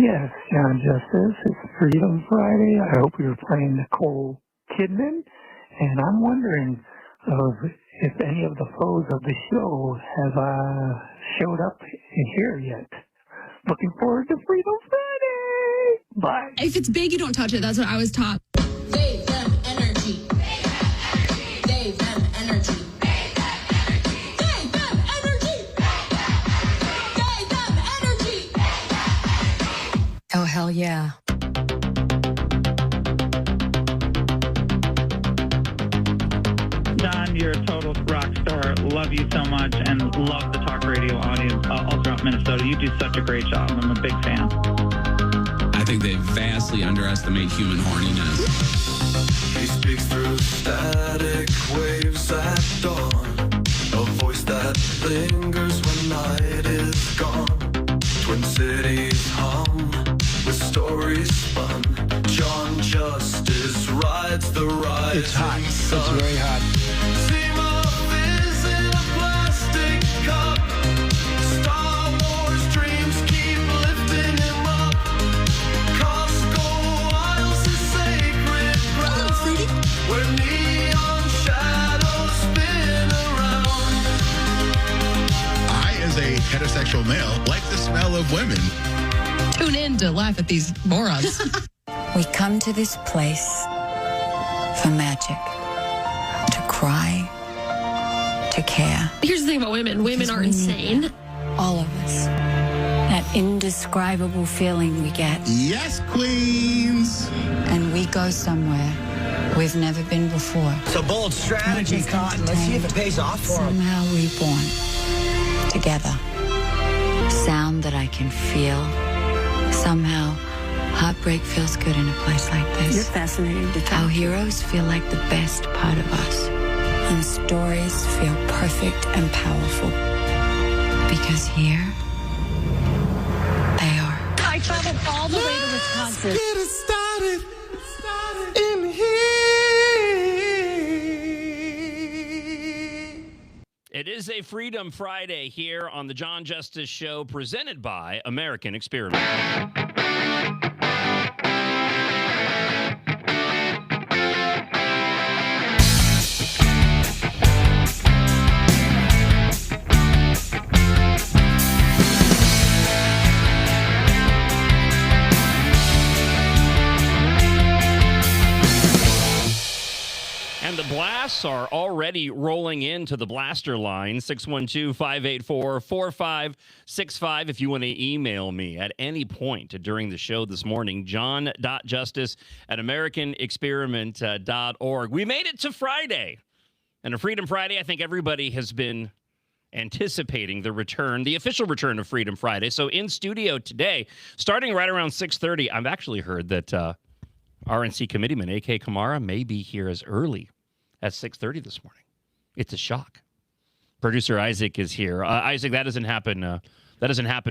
Yes, John Justice. It's Freedom Friday. I hope you're playing Nicole Kidman. And I'm wondering if any of the foes of the show have showed up here yet. Looking forward to Freedom Friday. Bye. If it's big, you don't touch it. That's what I was taught. Gave them energy. Gave them energy. Gave them energy. Gave them energy. Gave them energy. Oh, hell yeah. Don, you're a total rock star. Love you so much and love the talk radio audience all throughout Minnesota. You do such a great job. I'm a big fan. I think they vastly underestimate human horniness. He speaks through static waves at dawn, a voice that lingers when night is gone. Twin cities hum with stories spun. John Justice rides the rise. It's hot. It's very hot. Seam of fizz in a plastic cup. Star Wars dreams keep lifting him up. Costco Isles is sacred ground, where neon shadows spin around. I, as a heterosexual male, like the smell of women. Tune in to laugh at these morons. We come to this place for magic, to cry, to care. Here's the thing about women. Women are insane. All of us. That indescribable feeling we get. Yes, queens. And we go somewhere we've never been before. It's a bold strategy, Cotton. Let's see if it pays off for them. Somehow reborn. Together. Sound that I can feel. Somehow, heartbreak feels good in a place like this. You're fascinating to talk. Our heroes feel like the best part of us. And stories feel perfect and powerful. Because here, they are. I traveled all the way to Wisconsin. Get it started in here. It is a Freedom Friday here on the John Justice Show, presented by American Experiment. And the blasts are already rolling into the blaster line, 612-584-4565. If you want to email me at any point during the show this morning, john.justice@americanexperiment.org. We made it to Friday. And a Freedom Friday, I think everybody has been anticipating the return, the official return of Freedom Friday. So in studio today, starting right around 6:30, I've actually heard that RNC committeeman A.K. Kamara may be here as early at 6:30 this morning. It's a shock. Producer Isaac is here. Isaac, that doesn't happen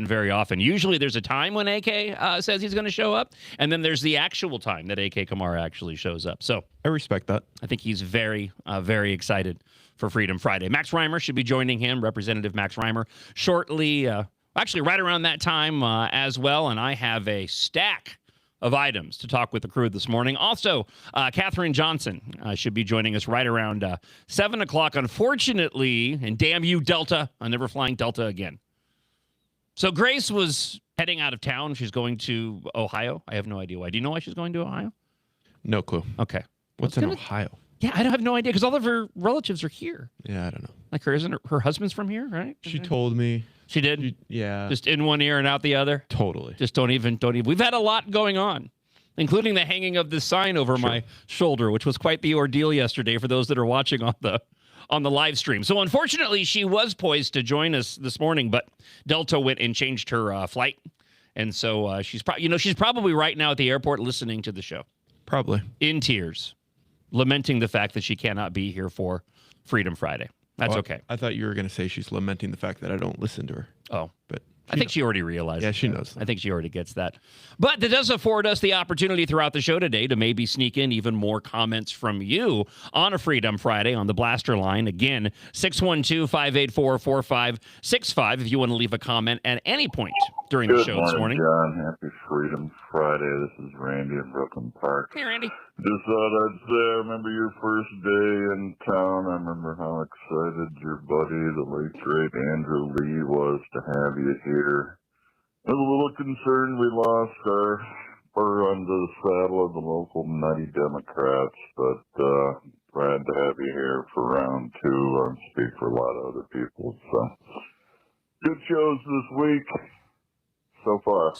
very often. Usually there's a time when A.K. Says he's going to show up, and then there's the actual time that A.K. Kamara actually shows up. So I respect that. I think he's very, very excited for Freedom Friday. Max Reimer should be joining him, Representative Max Reimer, shortly. Actually, right around that time as well, and I have a stack of items to talk with the crew this morning. Also, Katherine Johnson should be joining us right around 7 o'clock. Unfortunately, and damn you, Delta, I'm never flying Delta again. So Grace was heading out of town. She's going to Ohio. I have no idea why. Do you know why she's going to Ohio? No clue. Okay. What's in Ohio? Yeah, I don't have no idea because all of her relatives are here. Yeah, I don't know. Like her husband's from here, right? She told me. She did? Yeah. Just in one ear and out the other? Totally. Just don't even. We've had a lot going on, including the hanging of this sign over my shoulder, which was quite the ordeal yesterday for those that are watching on the live stream. So unfortunately, she was poised to join us this morning, but Delta went and changed her flight. And so she's probably right now at the airport listening to the show. Probably. In tears, lamenting the fact that she cannot be here for Freedom Friday. That's okay. I thought you were going to say she's lamenting the fact that I don't listen to her. Oh. But I think she already realized. Yeah, she knows. I think she already gets that. But that does afford us the opportunity throughout the show today to maybe sneak in even more comments from you on a Freedom Friday on the Blaster line. Again, 612-584-4565 if you want to leave a comment at any point during the show this morning. John. Happy Freedom Friday. This is Randy in Brooklyn Park. Hey, Randy. Just thought I'd say I remember your first day in town. I remember how excited your buddy, the late great Andrew Lee, was to have you here. I was a little concerned we lost our spur under the saddle of the local nutty Democrats, but glad to have you here for round two. I speak for a lot of other people. So good shows this week so far.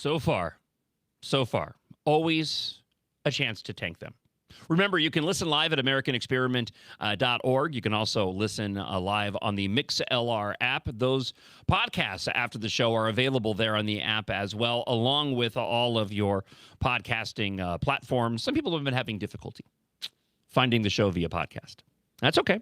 So far. Always a chance to tank them. Remember, you can listen live at AmericanExperiment.org. You can also listen live on the MixLR app. Those podcasts after the show are available there on the app as well, along with all of your podcasting platforms. Some people have been having difficulty finding the show via podcast. That's okay.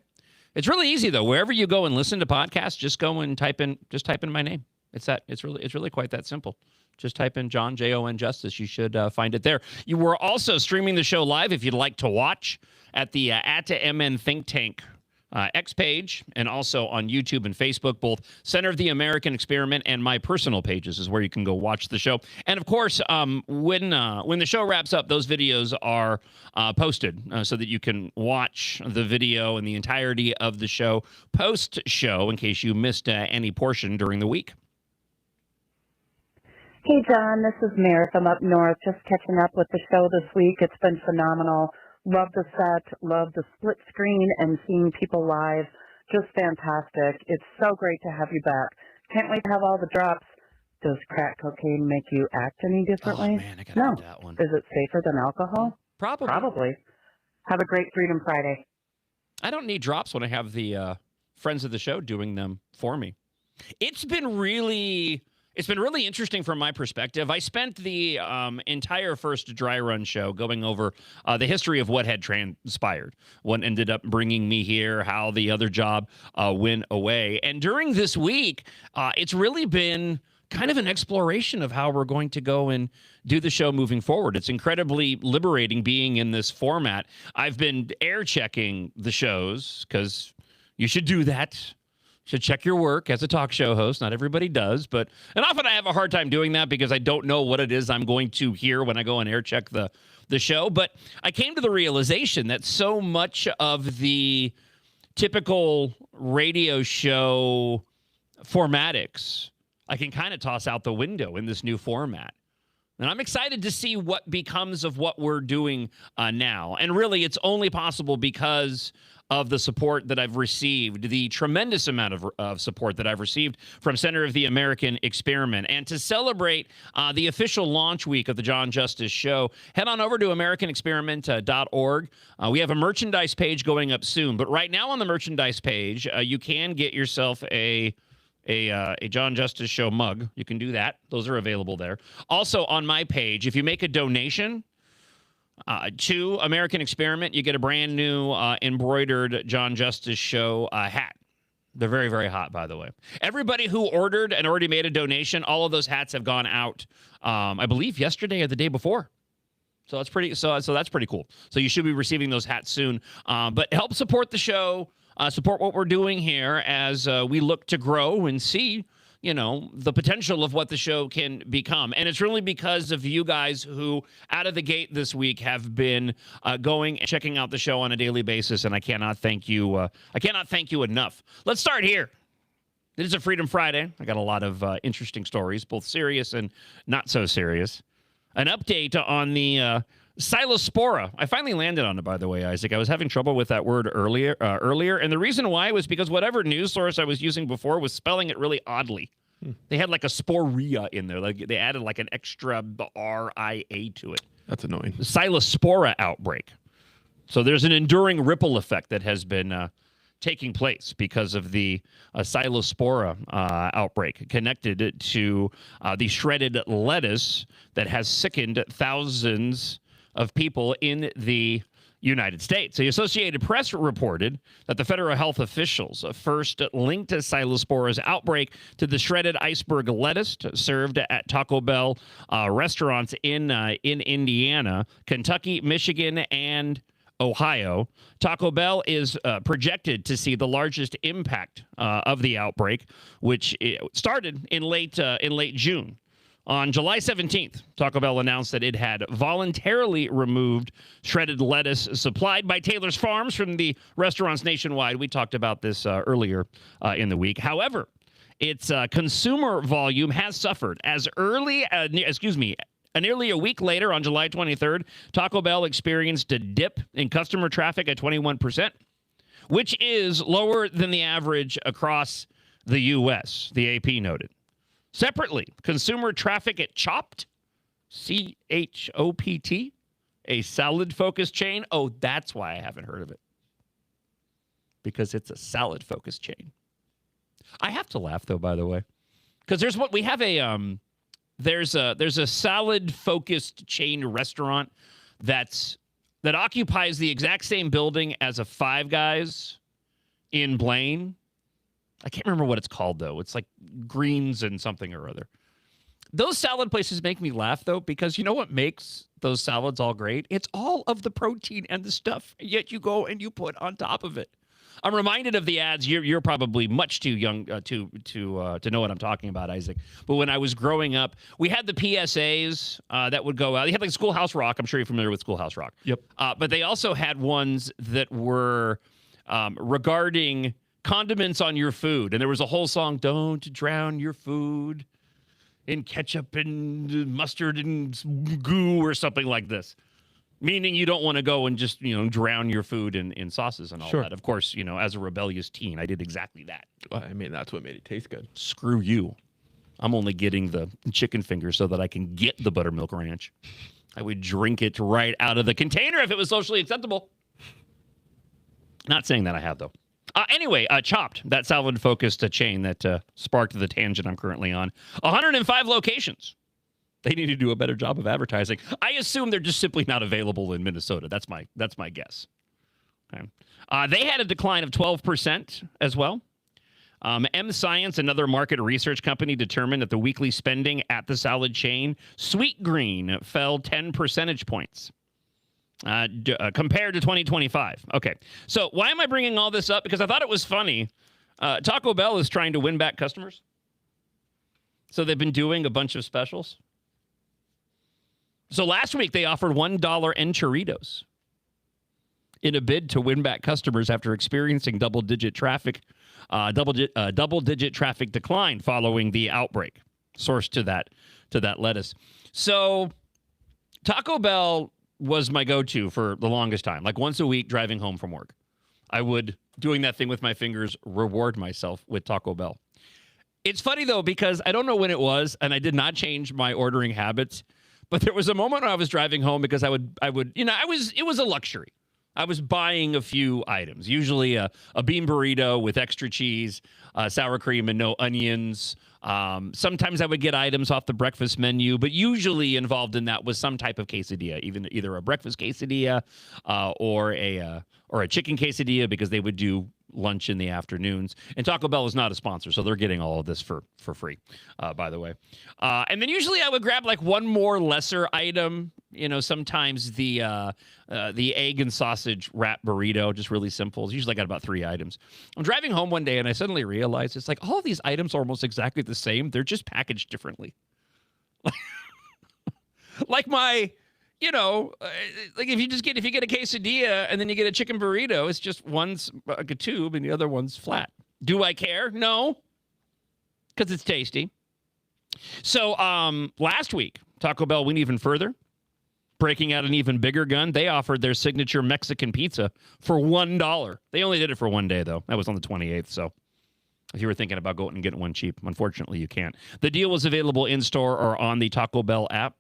It's really easy, though. Wherever you go and listen to podcasts, just go and type in my name. It's really quite that simple. Just type in John, Jon Justice. You should find it there. You were also streaming the show live if you'd like to watch at the @MN Think Tank X page, and also on YouTube and Facebook. Both Center of the American Experiment and my personal pages is where you can go watch the show. And of course, when the show wraps up, those videos are posted so that you can watch the video and the entirety of the show post-show in case you missed any portion during the week. Hey, John, this is Mary from up north, just catching up with the show this week. It's been phenomenal. Love the set, love the split screen and seeing people live. Just fantastic. It's so great to have you back. Can't wait to have all the drops. Does crack cocaine make you act any differently? Oh, man, I gotta No. do that one. Is it safer than alcohol? Probably. Have a great Freedom Friday. I don't need drops when I have the friends of the show doing them for me. It's been really interesting from my perspective. I spent the entire first dry run show going over the history of what had transpired, what ended up bringing me here, how the other job went away. And during this week, it's really been kind of an exploration of how we're going to go and do the show moving forward. It's incredibly liberating being in this format. I've been air checking the shows because you should do that. Should check your work as a talk show host. Not everybody does, and often I have a hard time doing that because I don't know what it is I'm going to hear when I go and air check the show. But I came to the realization that so much of the typical radio show formatics I can kind of toss out the window in this new format. And I'm excited to see what becomes of what we're doing now. And really, it's only possible because of the support that I've received, the tremendous amount of support that I've received from Center of the American Experiment. And to celebrate the official launch week of the Jon Justice Show, head on over to AmericanExperiment.org. We have a merchandise page going up soon. But right now on the merchandise page, you can get yourself a Jon Justice Show mug. You can do that. Those are available there. Also on my page, if you make a donation to American Experiment, you get a brand new embroidered Jon Justice Show hat. They're very, very hot, by the way. Everybody who ordered and already made a donation, all of those hats have gone out, I believe, yesterday or the day before. So that's pretty. So that's pretty cool. So you should be receiving those hats soon. But help support the show, support what we're doing here as we look to grow and see, the potential of what the show can become. And it's really because of you guys who, out of the gate this week, have been going and checking out the show on a daily basis. And I cannot thank you. I cannot thank you enough. Let's start here. It is a Freedom Friday. I got a lot of interesting stories, both serious and not so serious. An update on the Cyclospora. I finally landed on it, by the way, Isaac. I was having trouble with that word earlier, and the reason why was because whatever news source I was using before was spelling it really oddly. They had like a sporia in there. Like they added like an extra R-I-A to it. That's annoying. Cyclospora outbreak. So there's an enduring ripple effect that has been taking place because of the Cyclospora outbreak connected to the shredded lettuce that has sickened thousands of people in the United States. The Associated Press reported that the federal health officials first linked Silospora's outbreak to the shredded iceberg lettuce served at Taco Bell restaurants in Indiana, Kentucky, Michigan, and Ohio. Taco Bell is projected to see the largest impact of the outbreak, which started in late June. On July 17th, Taco Bell announced that it had voluntarily removed shredded lettuce supplied by Taylor's Farms from the restaurants nationwide. We talked about this earlier in the week. However, its consumer volume has suffered. Nearly a week later, on July 23rd, Taco Bell experienced a dip in customer traffic at 21%, which is lower than the average across the U.S., the AP noted. Separately, consumer traffic at Chopt, C-H-O-P-T, a salad-focused chain. Oh, that's why I haven't heard of it. Because it's a salad-focused chain. I have to laugh, though, by the way. Because there's a salad-focused chain restaurant that occupies the exact same building as a Five Guys in Blaine. I can't remember what it's called, though. It's like Greens and something or other. Those salad places make me laugh, though, because you know what makes those salads all great? It's all of the protein and the stuff, yet you go and you put on top of it. I'm reminded of the ads. You're probably much too young to know what I'm talking about, Isaac. But when I was growing up, we had the PSAs that would go out. They had like Schoolhouse Rock. I'm sure you're familiar with Schoolhouse Rock. Yep. But they also had ones that were regarding condiments on your food. And there was a whole song, "Don't drown your food in ketchup and mustard and goo," or something like this. Meaning you don't want to go and just, drown your food in sauces and all Sure. that. Of course, as a rebellious teen, I did exactly that. Well, I mean, that's what made it taste good. Screw you. I'm only getting the chicken finger so that I can get the buttermilk ranch. I would drink it right out of the container if it was socially acceptable. Not saying that I have, though. Anyway, Chopt, that salad-focused chain that sparked the tangent I'm currently on. 105 locations. They need to do a better job of advertising. I assume they're just simply not available in Minnesota. That's my guess. Okay. They had a decline of 12% as well. M Science, another market research company, determined that the weekly spending at the salad chain Sweetgreen fell 10 percentage points. Compared to 2025. Okay, so why am I bringing all this up? Because I thought it was funny. Taco Bell is trying to win back customers. So they've been doing a bunch of specials. So last week they offered $1 enchiritos in a bid to win back customers after experiencing double-digit traffic decline following the outbreak. Sourced to that lettuce. So Taco Bell was my go-to for the longest time. Like once a week driving home from work, I would, doing that thing with my fingers, reward myself with Taco Bell. It's funny, though, because I don't know when it was, and I did not change my ordering habits, but there was a moment when I was driving home because it was a luxury. I was buying a few items, usually a bean burrito with extra cheese, sour cream, and no onions. Sometimes I would get items off the breakfast menu, but usually involved in that was some type of quesadilla, either a breakfast quesadilla or a chicken quesadilla, because they would do lunch in the afternoons. And Taco Bell is not a sponsor, so they're getting all of this for free, by the way. And then usually I would grab like one more lesser item. Sometimes the egg and sausage wrap burrito, just really simple. It's usually I got about 3 items. I'm driving home one day and I suddenly realized it's like all of these items are almost exactly the same. They're just packaged differently. Like my, like if you get a quesadilla and then you get a chicken burrito, it's just one's like a tube and the other one's flat. Do I care? No, because it's tasty. So last week, Taco Bell went even further, breaking out an even bigger gun. They offered their signature Mexican pizza for $1. They only did it for one day, though. That was on the 28th, so if you were thinking about going and getting one cheap, unfortunately, you can't. The deal was available in-store or on the Taco Bell app.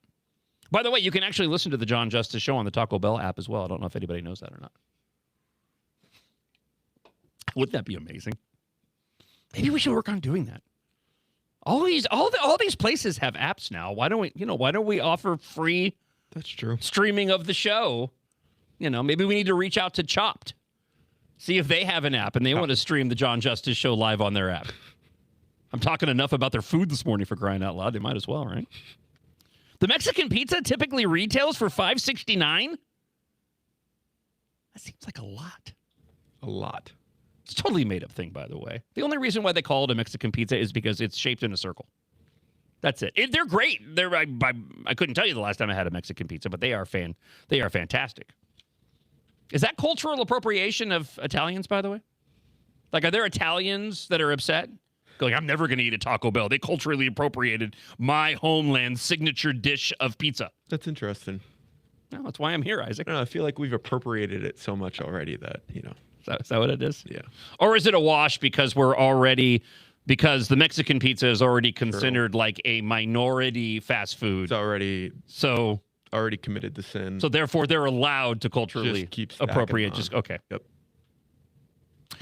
By the way, you can actually listen to the John Justice Show on the Taco Bell app as well. I don't know if anybody knows that or not. Wouldn't that be amazing? Maybe we should work on doing that. All these places have apps now. Why don't we offer free That's true. streaming of the show maybe we need to reach out to Chopped. See if they have an app and they want to stream the John Justice Show live on their app. I'm talking enough about their food this morning for crying out loud. They might as well, right? The Mexican pizza typically retails for $5.69. That seems like a lot. A lot. It's a totally made up thing, by the way. The only reason why they call it a Mexican pizza is because it's shaped in a circle. That's it. They're great. I couldn't tell you the last time I had a Mexican pizza, but they are fantastic. Is that cultural appropriation of Italians, by the way? Like, are there Italians that are upset? Going, I'm never going to eat a Taco Bell. They culturally appropriated my homeland's signature dish of pizza. That's interesting. No, that's why I'm here, Isaac. I feel like we've appropriated it so much already that, Is that what it is? Yeah. Or is it a wash because because the Mexican pizza is already considered like a minority fast food? It's already committed the sin. So therefore they're allowed to culturally appropriate. Okay. Yep.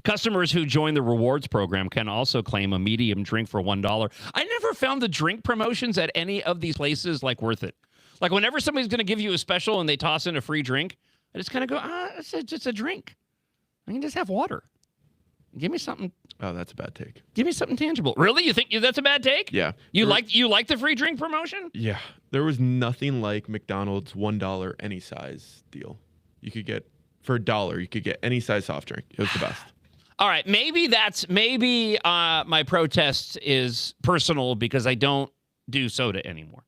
Customers who join the rewards program can also claim a medium drink for $1. I never found the drink promotions at any of these places worth it. Like whenever somebody's going to give you a special and they toss in a free drink, I just kind of go, it's just a drink. I can just have water. Give me something. Oh, that's a bad take. Give me something tangible. Really? You think that's a bad take? Yeah. You like the free drink promotion? Yeah. There was nothing like McDonald's $1 any size deal. You could get for $1, you could get any size soft drink. It was the best. All right, maybe my protest is personal because I don't do soda anymore.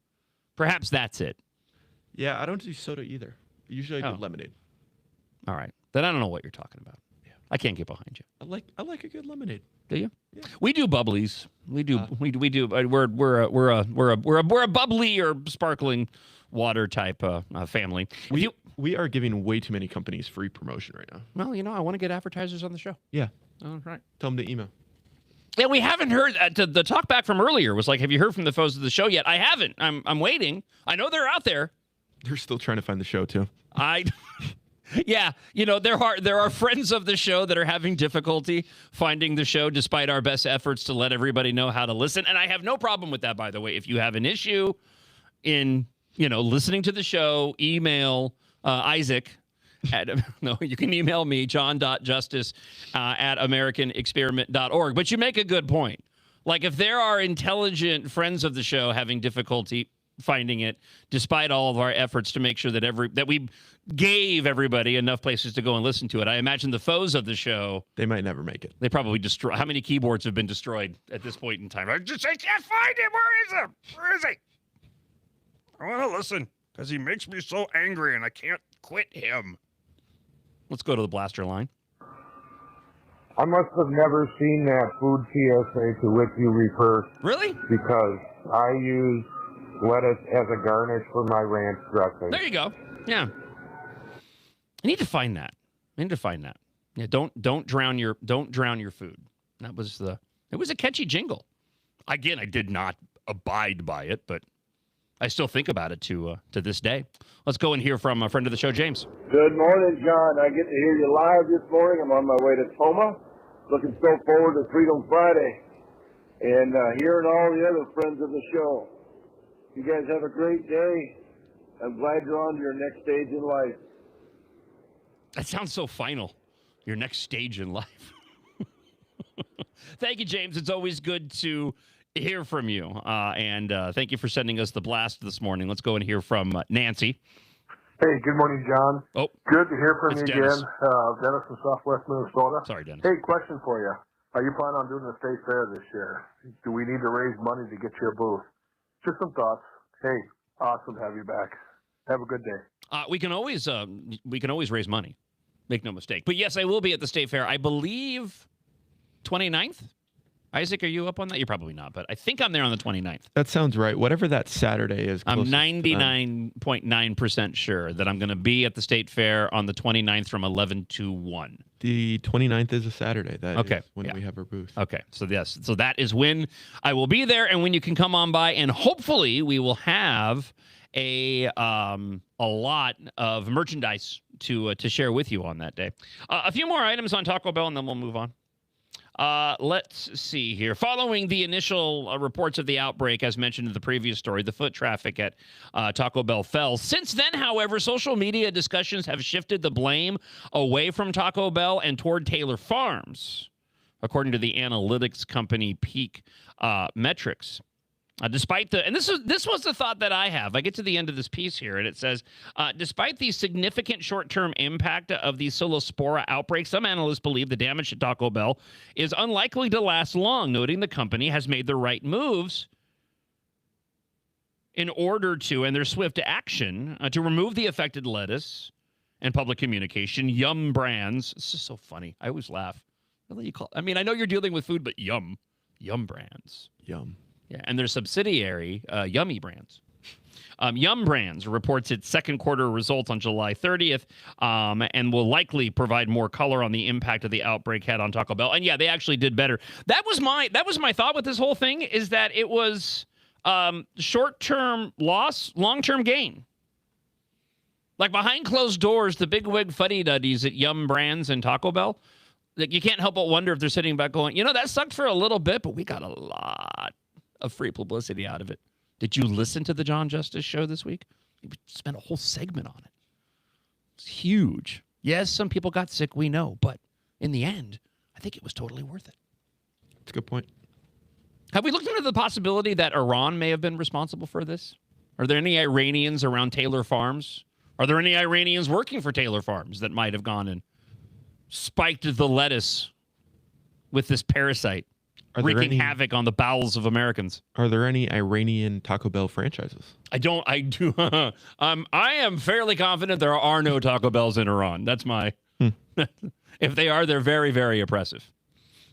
Perhaps that's it. Yeah, I don't do soda either. Usually I do lemonade. All right, then I don't know what you're talking about. Yeah, I can't get behind you. I like a good lemonade. Do you? Yeah. We do bubblies. We do. We do. We're a bubbly or sparkling water type family. We are giving way too many companies free promotion right now. Well, I want to get advertisers on the show. Yeah. All right. Tell them to email. Yeah, we haven't heard. The talk back from earlier was like, have you heard from the foes of the show yet? I haven't. I'm waiting. I know they're out there. They're still trying to find the show, too. Yeah, there are friends of the show that are having difficulty finding the show despite our best efforts to let everybody know how to listen. And I have no problem with that, by the way. If you have an issue in, listening to the show, email Isaac. You can email me, john.justice at americanexperiment.org. But you make a good point. Like, if there are intelligent friends of the show having difficulty finding it, despite all of our efforts to make sure that we gave everybody enough places to go and listen to it, I imagine the foes of the show, they might never make it. They probably destroy. How many keyboards have been destroyed at this point in time? I can't find him. Where is he? I want to listen because he makes me so angry and I can't quit him. Let's go to the blaster line. I must have never seen that food PSA to which you refer. Really? Because I use lettuce as a garnish for my ranch dressing. There you go. Yeah. I need to find that. Yeah, don't drown your food. It was a catchy jingle. Again, I did not abide by it, but I still think about it to this day. Let's go and hear from a friend of the show, James. Good morning, John. I get to hear you live this morning. I'm on my way to Toma. Looking so forward to Freedom Friday and hearing all the other friends of the show. You guys have a great day. I'm glad you're on to your next stage in life. That sounds so final. Your next stage in life. Thank you, James. It's always good to hear from you. And thank you for sending us the blast this morning. Let's go and hear from Nancy. Hey, good morning, John. Oh, good to hear from you Dennis. again. Dennis from Southwest Minnesota. Sorry, Dennis. Hey, question for you. Are you planning on doing the state fair this year? Do we need to raise money to get you a booth? Just some thoughts. Hey, awesome to have you back. Have a good day. We can always raise money. Make no mistake. But yes, I will be at the state fair. I believe 29th. Isaac, are you up on that? You're probably not, but I think I'm there on the 29th. That sounds right. Whatever that Saturday is. I'm 99.9% sure that I'm going to be at the state fair on the 29th from 11 to 1. The 29th is a Saturday. That is when we have our booth. Okay. So yes. So that is when I will be there and when you can come on by, and hopefully we will have a lot of merchandise to share with you on that day. A few more items on Taco Bell and then we'll move on. Let's see here. Following the initial reports of the outbreak, as mentioned in the previous story, the foot traffic at Taco Bell fell. Since then, however, social media discussions have shifted the blame away from Taco Bell and toward Taylor Farms, according to the analytics company Peak Metrics. Despite the, and this was the thought that I have. I get to the end of this piece here, and it says, despite the significant short-term impact of the Psilospora outbreak, some analysts believe the damage to Taco Bell is unlikely to last long, noting the company has made the right moves in order to, and their swift action, to remove the affected lettuce and public communication. Yum Brands. This is so funny. I always laugh. What do you call? I mean, I know you're dealing with food, but Yum Brands. Yum. Yeah, and their subsidiary, Yummy Brands. Yum Brands reports its second quarter results on July 30th and will likely provide more color on the impact of the outbreak had on Taco Bell. And yeah, they actually did better. That was my thought with this whole thing, is that it was short-term loss, long-term gain. Like behind closed doors, the bigwig fuddy-duddies at Yum Brands and Taco Bell, like, you can't help but wonder if they're sitting back going, that sucked for a little bit, but we got a lot of free publicity out of it. Did you listen to the John Justice show this week? We spent a whole segment on it. It's huge. Yes, some people got sick, we know, but in the end, I think it was totally worth it. That's a good point. Have we looked into the possibility that Iran may have been responsible for this? Are there any Iranians around Taylor Farms? Are there any Iranians working for Taylor Farms that might have gone and spiked the lettuce with this parasite, wreaking havoc on the bowels of Americans? Are there any Iranian Taco Bell franchises? I do. I am fairly confident there are no Taco Bells in Iran. That's my. If they are, they're very, very oppressive.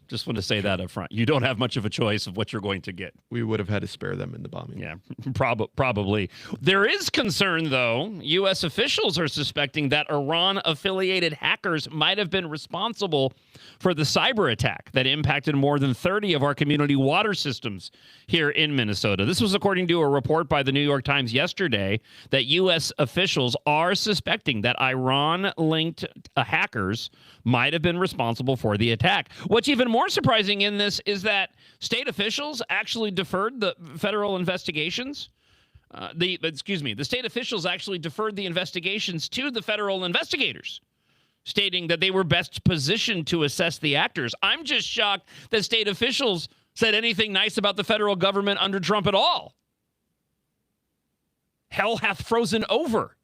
Just want to say that up front. You don't have much of a choice of what you're going to get. We would have had to spare them in the bombing. Yeah, probably. There is concern, though. U.S. officials are suspecting that Iran-affiliated hackers might have been responsible for the cyber attack that impacted more than 30 of our community water systems here in Minnesota. This was according to a report by the New York Times yesterday that U.S. officials are suspecting that Iran-linked hackers might have been responsible for the attack. What's even more surprising in this is that state officials actually deferred the federal investigations. The state officials actually deferred the investigations to the federal investigators, stating that they were best positioned to assess the actors. I'm just shocked that state officials said anything nice about the federal government under Trump at all. Hell hath frozen over.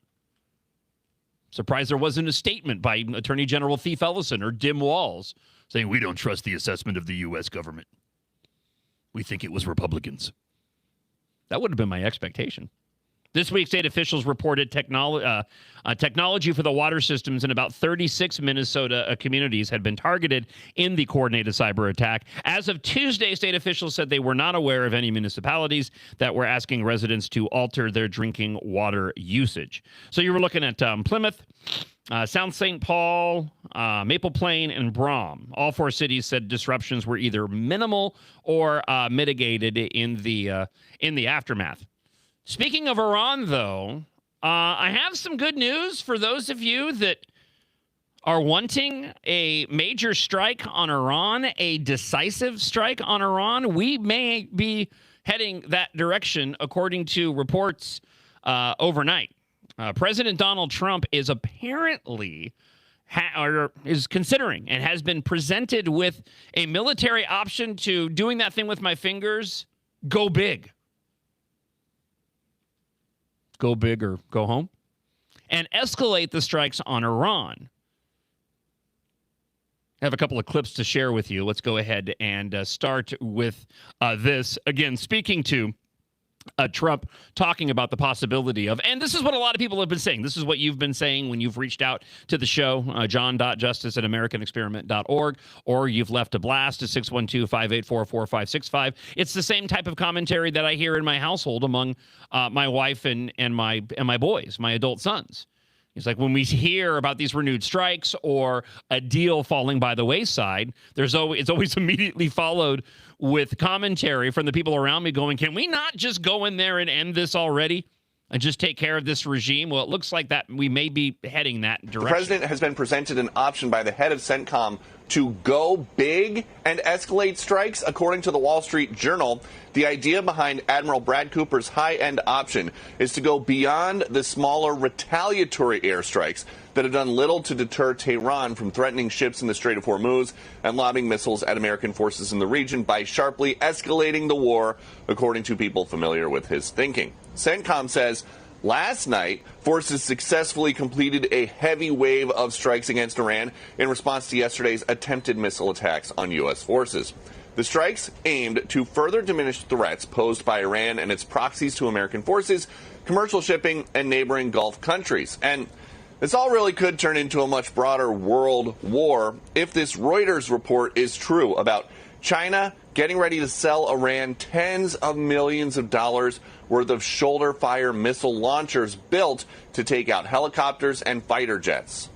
Surprised there wasn't a statement by Attorney General Thief Ellison or Dim Walls saying, we don't trust the assessment of the U.S. government. We think it was Republicans. That would have been my expectation. This week, state officials reported technology for the water systems in about 36 Minnesota communities had been targeted in the coordinated cyber attack. As of Tuesday, state officials said they were not aware of any municipalities that were asking residents to alter their drinking water usage. So you were looking at Plymouth, South St. Paul, Maple Plain, and Brom. All four cities said disruptions were either minimal or mitigated in the aftermath. Speaking of Iran, though, I have some good news for those of you that are wanting a major strike on Iran, a decisive strike on Iran. We may be heading that direction, according to reports overnight. President Donald Trump is apparently is considering and has been presented with a military option to doing that thing with my fingers, go big. Go big or go home, and escalate the strikes on Iran. I have a couple of clips to share with you. Let's go ahead and start with this. Again, speaking to Trump, talking about the possibility of, and this is what a lot of people have been saying. This is what you've been saying when you've reached out to the show, john.justice@americanexperiment.org, or you've left a blast at 612-584-4565. It's the same type of commentary that I hear in my household among my wife and my boys, my adult sons. It's like when we hear about these renewed strikes or a deal falling by the wayside, it's always immediately followed with commentary from the people around me going, can we not just go in there and end this already and just take care of this regime? Well, it looks like that we may be heading that direction. The president has been presented an option by the head of CENTCOM to go big and escalate strikes. According to the Wall Street Journal, the idea behind Admiral Brad Cooper's high-end option is to go beyond the smaller retaliatory airstrikes that have done little to deter Tehran from threatening ships in the Strait of Hormuz and lobbing missiles at American forces in the region by sharply escalating the war, according to people familiar with his thinking. CENTCOM says last night, forces successfully completed a heavy wave of strikes against Iran in response to yesterday's attempted missile attacks on U.S. forces. The strikes aimed to further diminish threats posed by Iran and its proxies to American forces, commercial shipping, and neighboring Gulf countries. And this all really could turn into a much broader world war if this Reuters report is true about China getting ready to sell Iran tens of millions of dollars worth of shoulder-fire missile launchers built to take out helicopters and fighter jets.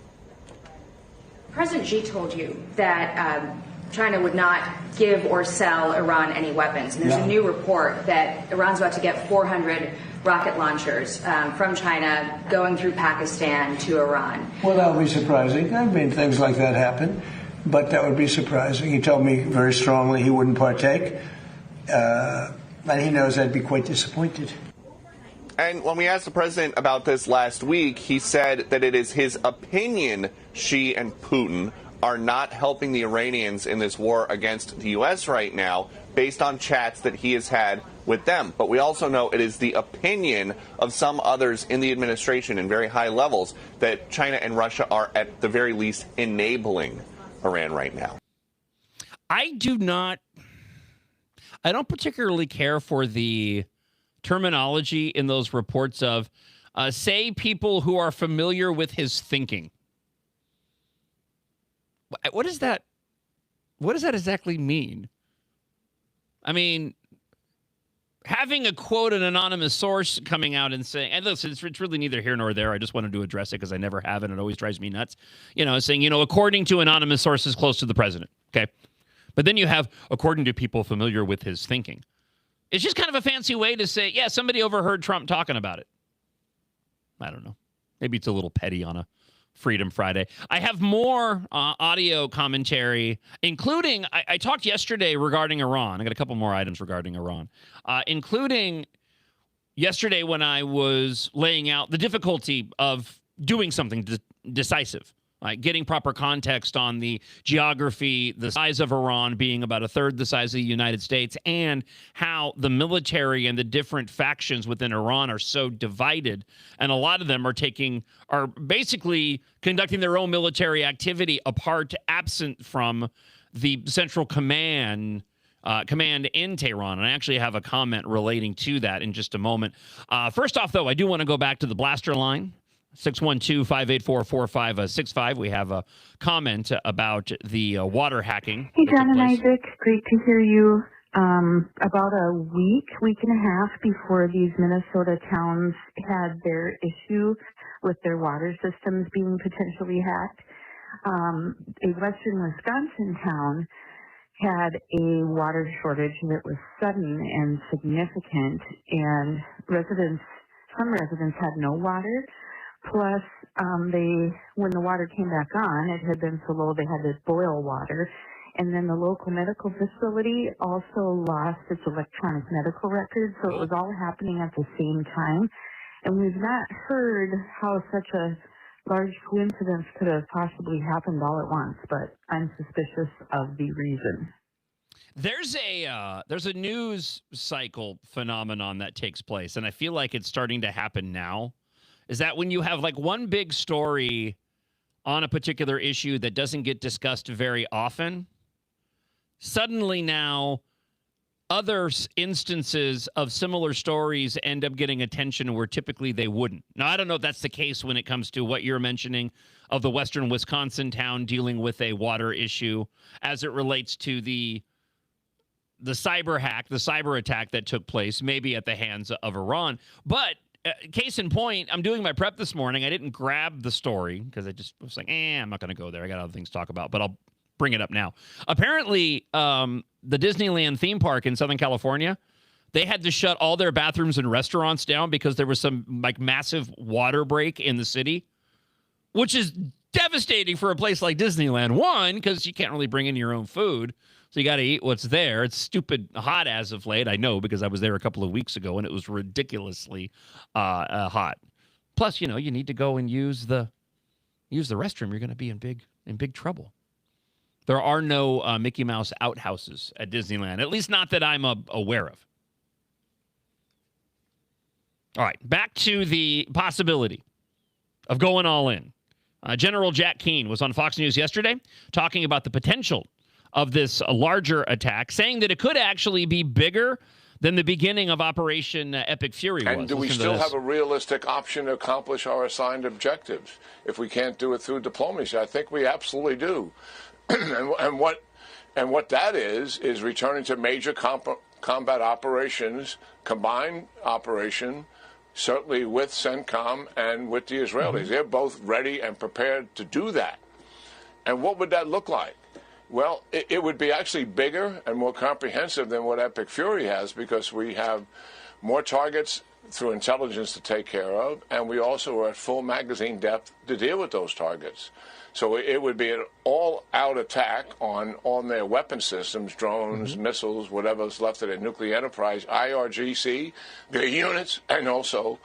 President Xi told you that China would not give or sell Iran any weapons. And there's a new report that Iran's about to get 400 rocket launchers from China going through Pakistan to Iran. Well, that would be surprising. I mean, things like that happen, but that would be surprising. He told me very strongly he wouldn't partake, and he knows I'd be quite disappointed. And when we asked the president about this last week, he said that it is his opinion Xi and Putin are not helping the Iranians in this war against the U.S. right now, based on chats that he has had with them. But we also know it is the opinion of some others in the administration in very high levels that China and Russia are at the very least enabling Iran right now. I don't particularly care for the terminology in those reports of say people who are familiar with his thinking. What does that exactly mean? I mean, having a quote, an anonymous source coming out and saying, and listen, it's really neither here nor there. I just wanted to address it because I never have, and it always drives me nuts. Saying, according to anonymous sources close to the president. Okay. But then you have, according to people familiar with his thinking. It's just kind of a fancy way to say, yeah, somebody overheard Trump talking about it. I don't know. Maybe it's a little petty on a Freedom Friday. I have more audio commentary, including, I talked yesterday regarding Iran. I got a couple more items regarding Iran, including yesterday when I was laying out the difficulty of doing something decisive. Getting proper context on the geography, the size of Iran being about a third the size of the United States, and how the military and the different factions within Iran are so divided. And a lot of them are basically conducting their own military activity apart, absent from the central command in Tehran. And I actually have a comment relating to that in just a moment. First off, though, I do want to go back to the blaster line. 612-584-4565. We have a comment about the water hacking. Hey, John and Isaac. Great to hear you. About a week and a half before these Minnesota towns had their issue with their water systems being potentially hacked, a western Wisconsin town had a water shortage that was sudden and significant, and some residents had no water. Plus, when the water came back on, it had been so low they had to boil water. And then the local medical facility also lost its electronic medical record, so it was all happening at the same time. And we've not heard how such a large coincidence could have possibly happened all at once, but I'm suspicious of the reason. There's a news cycle phenomenon that takes place, and I feel like it's starting to happen now. Is that when you have like one big story on a particular issue that doesn't get discussed very often, suddenly now other instances of similar stories end up getting attention where typically they wouldn't. Now, I don't know if that's the case when it comes to what you're mentioning of the western Wisconsin town dealing with a water issue as it relates to the cyber hack, the cyber attack that took place, maybe at the hands of Iran. But case in point, I'm doing my prep this morning. I didn't grab the story because I just was like, I'm not going to go there. I got other things to talk about, but I'll bring it up now. Apparently, the Disneyland theme park in Southern California, they had to shut all their bathrooms and restaurants down because there was some like massive water break in the city, which is devastating for a place like Disneyland. One, because you can't really bring in your own food, so you got to eat what's there. It's stupid hot as of late. I know because I was there a couple of weeks ago, and it was ridiculously hot. Plus, you need to go and use the restroom. You're going to be in big trouble. There are no Mickey Mouse outhouses at Disneyland, at least not that I'm aware of. All right, back to the possibility of going all in. General Jack Keane was on Fox News yesterday talking about the potential of this larger attack, saying that it could actually be bigger than the beginning of Operation Epic Fury was. And do we still have a realistic option to accomplish our assigned objectives if we can't do it through diplomacy? I think we absolutely do. and what that is returning to major combat operations, combined operation, certainly with CENTCOM and with the Israelis. Mm-hmm. They're both ready and prepared to do that. And what would that look like? Well, it would be actually bigger and more comprehensive than what Epic Fury has, because we have more targets through intelligence to take care of, and we also are at full magazine depth to deal with those targets. So it would be an all-out attack on their weapon systems, drones, missiles, whatever's left of their nuclear enterprise, IRGC, their units, and also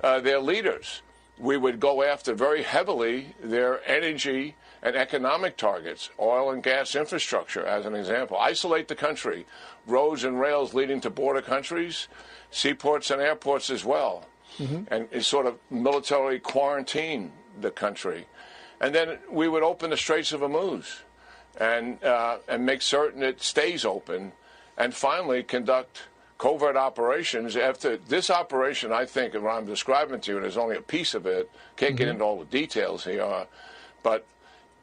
their leaders. We would go after very heavily their energy and economic targets, oil and gas infrastructure, as an example. Isolate the country, roads and rails leading to border countries, seaports and airports as well, and sort of militarily quarantine the country. And then we would open the Straits of Hormuz and make certain it stays open, and finally conduct covert operations. After this operation, I think, and what I'm describing to you, and there's only a piece of it, can't get into all the details here, but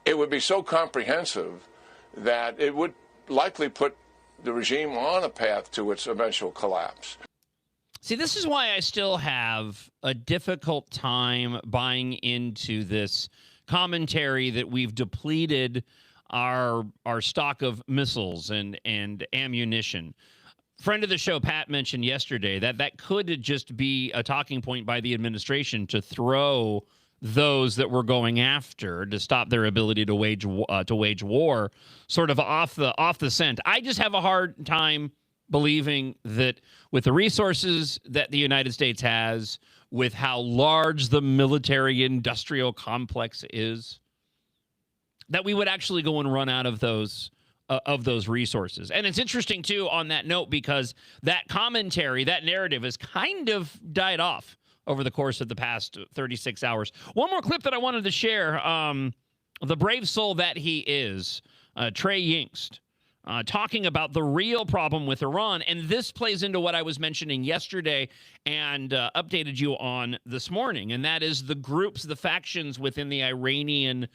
it would be so comprehensive that it would likely put the regime on a path to its eventual collapse. See, this is why I still have a difficult time buying into this commentary that we've depleted our stock of missiles and ammunition. Friend of the show, Pat, mentioned yesterday that could just be a talking point by the administration to throw those that we're going after to stop their ability to wage war sort of off the scent. I just have a hard time believing that with the resources that the United States has, with how large the military-industrial complex is, that we would actually go and run out of those resources. And it's interesting, too, on that note, because that commentary, that narrative has kind of died off over the course of the past 36 hours. One more clip that I wanted to share, the brave soul that he is, Trey Yingst, talking about the real problem with Iran. And this plays into what I was mentioning yesterday and updated you on this morning. And that is the groups, the factions within the Iranian,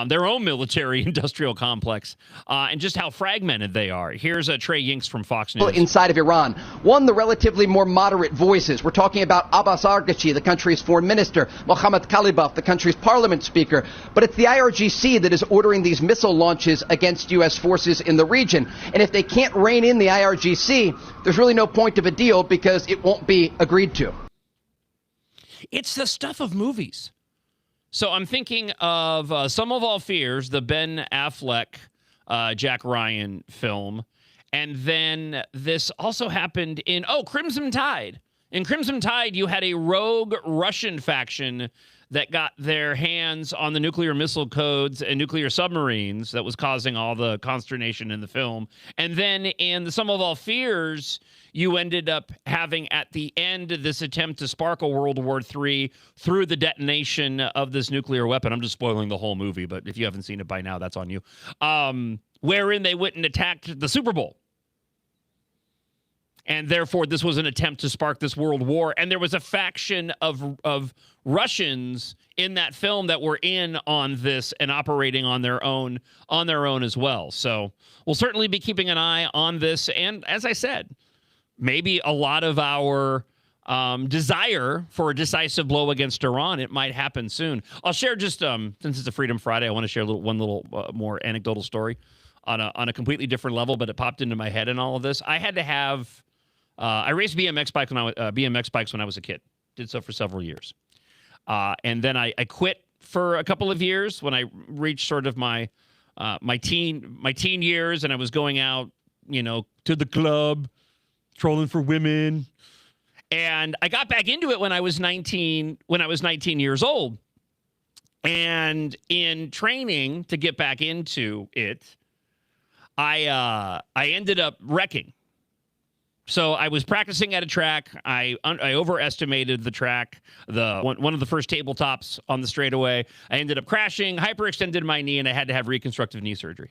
their own military-industrial complex, and just how fragmented they are. Here's Trey Yingst from Fox News. Inside of Iran. One, the relatively more moderate voices. We're talking about Abbas Araghchi, the country's foreign minister, Mohammad Khalibaf, the country's parliament speaker. But it's the IRGC that is ordering these missile launches against U.S. forces in the region. And if they can't rein in the IRGC, there's really no point of a deal because it won't be agreed to. It's the stuff of movies. So I'm thinking of Sum of All Fears, the Ben Affleck, Jack Ryan film. And then this also happened in, Crimson Tide. In Crimson Tide, you had a rogue Russian faction that got their hands on the nuclear missile codes and nuclear submarines that was causing all the consternation in the film. And then in the Sum of All Fears, you ended up having at the end this attempt to spark a World War III through the detonation of this nuclear weapon. I'm just spoiling the whole movie, but if you haven't seen it by now, that's on you. Wherein they went and attacked the Super Bowl. And therefore, this was an attempt to spark this world war. And there was a faction of Russians in that film that were in on this and operating on their own as well. So we'll certainly be keeping an eye on this. And as I said, maybe a lot of our desire for a decisive blow against Iran, it might happen soon. I'll share just, since it's a Freedom Friday, I want to share one little more anecdotal story on a completely different level, but it popped into my head in all of this. I had to have... I raced BMX bikes when I was a kid. Did so for several years. And then I quit for a couple of years when I reached sort of my teen years, and I was going out, to the club, trolling for women. And I got back into it when I was 19 years old. And in training to get back into it, I ended up wrecking. So I was practicing at a track. I overestimated the track, one of the first tabletops on the straightaway. I ended up crashing, hyperextended my knee, and I had to have reconstructive knee surgery.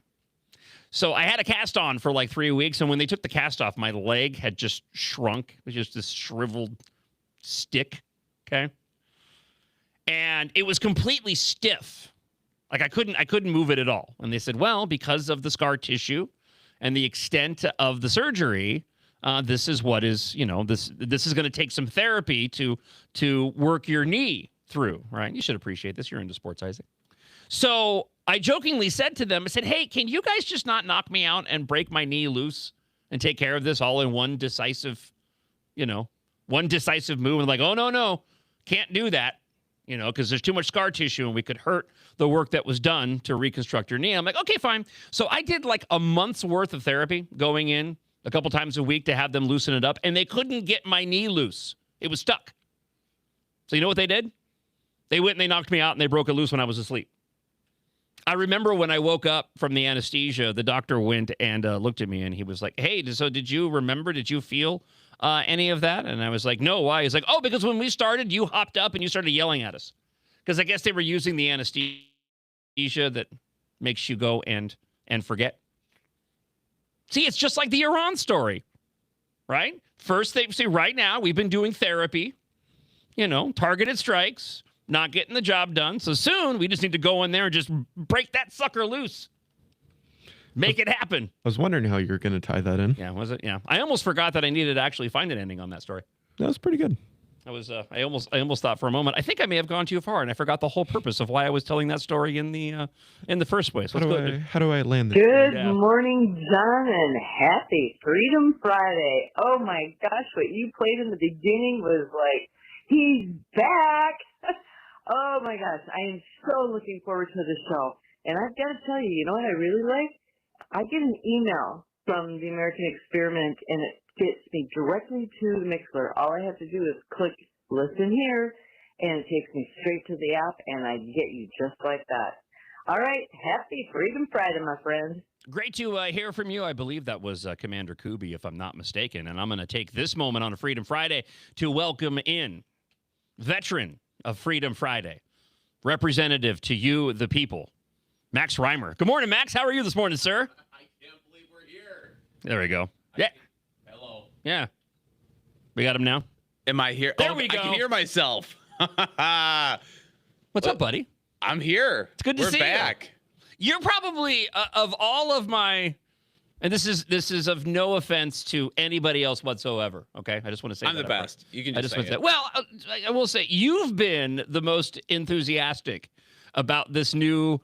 So I had a cast on for like 3 weeks, and when they took the cast off, my leg had just shrunk. It was just this shriveled stick, okay? And it was completely stiff. Like I couldn't move it at all. And they said, well, because of the scar tissue and the extent of the surgery, this is what is, this is going to take some therapy to work your knee through, right? You should appreciate this. You're into sports, Isaac. So I jokingly said to them, I said, hey, can you guys just not knock me out and break my knee loose and take care of this all in one decisive move? And like, oh, no, can't do that, because there's too much scar tissue and we could hurt the work that was done to reconstruct your knee. I'm like, okay, fine. So I did like a month's worth of therapy going in a couple times a week to have them loosen it up, and they couldn't get my knee loose. It was stuck. So you know what they did? They went and they knocked me out and they broke it loose when I was asleep. I remember when I woke up from the anesthesia, the doctor went and looked at me and he was like, hey, so did you feel any of that? And I was like, no, why? He's like, oh, because when we started, you hopped up and you started yelling at us. Because I guess they were using the anesthesia that makes you go and forget. See, it's just like the Iran story, right? First, they say right now we've been doing therapy, targeted strikes, not getting the job done. So soon we just need to go in there and just break that sucker loose. Make it happen. I was wondering how you're going to tie that in. Yeah, was it? Yeah. I almost forgot that I needed to actually find an ending on that story. That was pretty good. I almost thought for a moment, I think I may have gone too far and I forgot the whole purpose of why I was telling that story in the first place. How do I land this? Good morning, John, and happy Freedom Friday. Oh my gosh, what you played in the beginning was like, he's back. Oh my gosh, I am so looking forward to the show. And I've got to tell you, you know what I really like? I get an email from the American Experiment, and it gets me directly to the Mixler. All I have to do is click listen here, and it takes me straight to the app, and I get you just like that. All right, happy Freedom Friday, my friend. Great to hear from you. I believe that was Commander Kubi, if I'm not mistaken. And I'm going to take this moment on a Freedom Friday to welcome in veteran of Freedom Friday, representative to you, the people, Max Reimer. Good morning, Max. How are you this morning, sir? I can't believe we're here. There we go. Yeah. Hello. Yeah. We got him now? Am I here? There we go. I can hear myself. What's up, buddy? I'm here. It's good to see you. We're back. You're probably, of all of my, and this is of no offense to anybody else whatsoever, okay? I just want to say I'm the best. You can just say it. Well, I will say, you've been the most enthusiastic about this new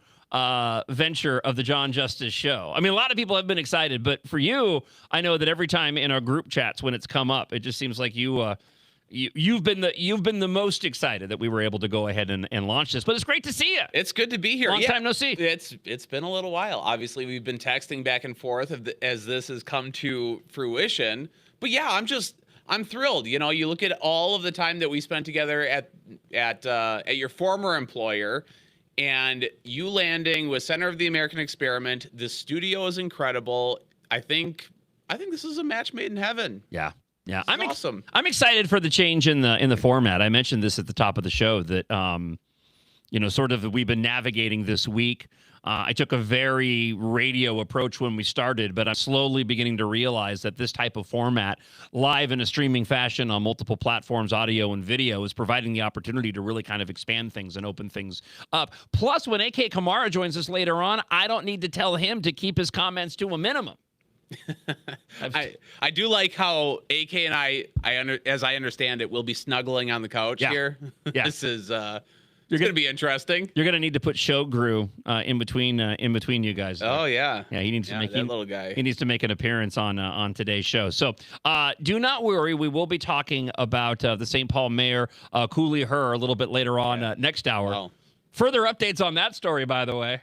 venture of the John Justice Show. I mean, a lot of people have been excited, but for you, I know that every time in our group chats when it's come up, it just seems like you've been the most excited that we were able to go ahead and launch this. But it's great to see you. It's good to be here. Long time no see. It's been a little while. Obviously, we've been texting back and forth as this has come to fruition. But yeah, I'm thrilled. You look at all of the time that we spent together at your former employer. And you landing with Center of the American Experiment. The studio is incredible. I think this is a match made in heaven. Yeah. Yeah. I'm awesome. I'm excited for the change in the format. I mentioned this at the top of the show that sort of we've been navigating this week. I took a very radio approach when we started, but I'm slowly beginning to realize that this type of format, live in a streaming fashion on multiple platforms, audio and video, is providing the opportunity to really kind of expand things and open things up. Plus, when AK Kamara joins us later on, I don't need to tell him to keep his comments to a minimum. I do like how AK and I as I understand it, will be snuggling on the couch here. Yeah. This is it's going to be interesting. You're going to need to put Shogru in between you guys. Oh yeah, yeah. He needs to make that little guy. He needs to make an appearance on today's show. So do not worry. We will be talking about the St. Paul Mayor Cooley Her a little bit later on next hour. Wow. Further updates on that story, by the way.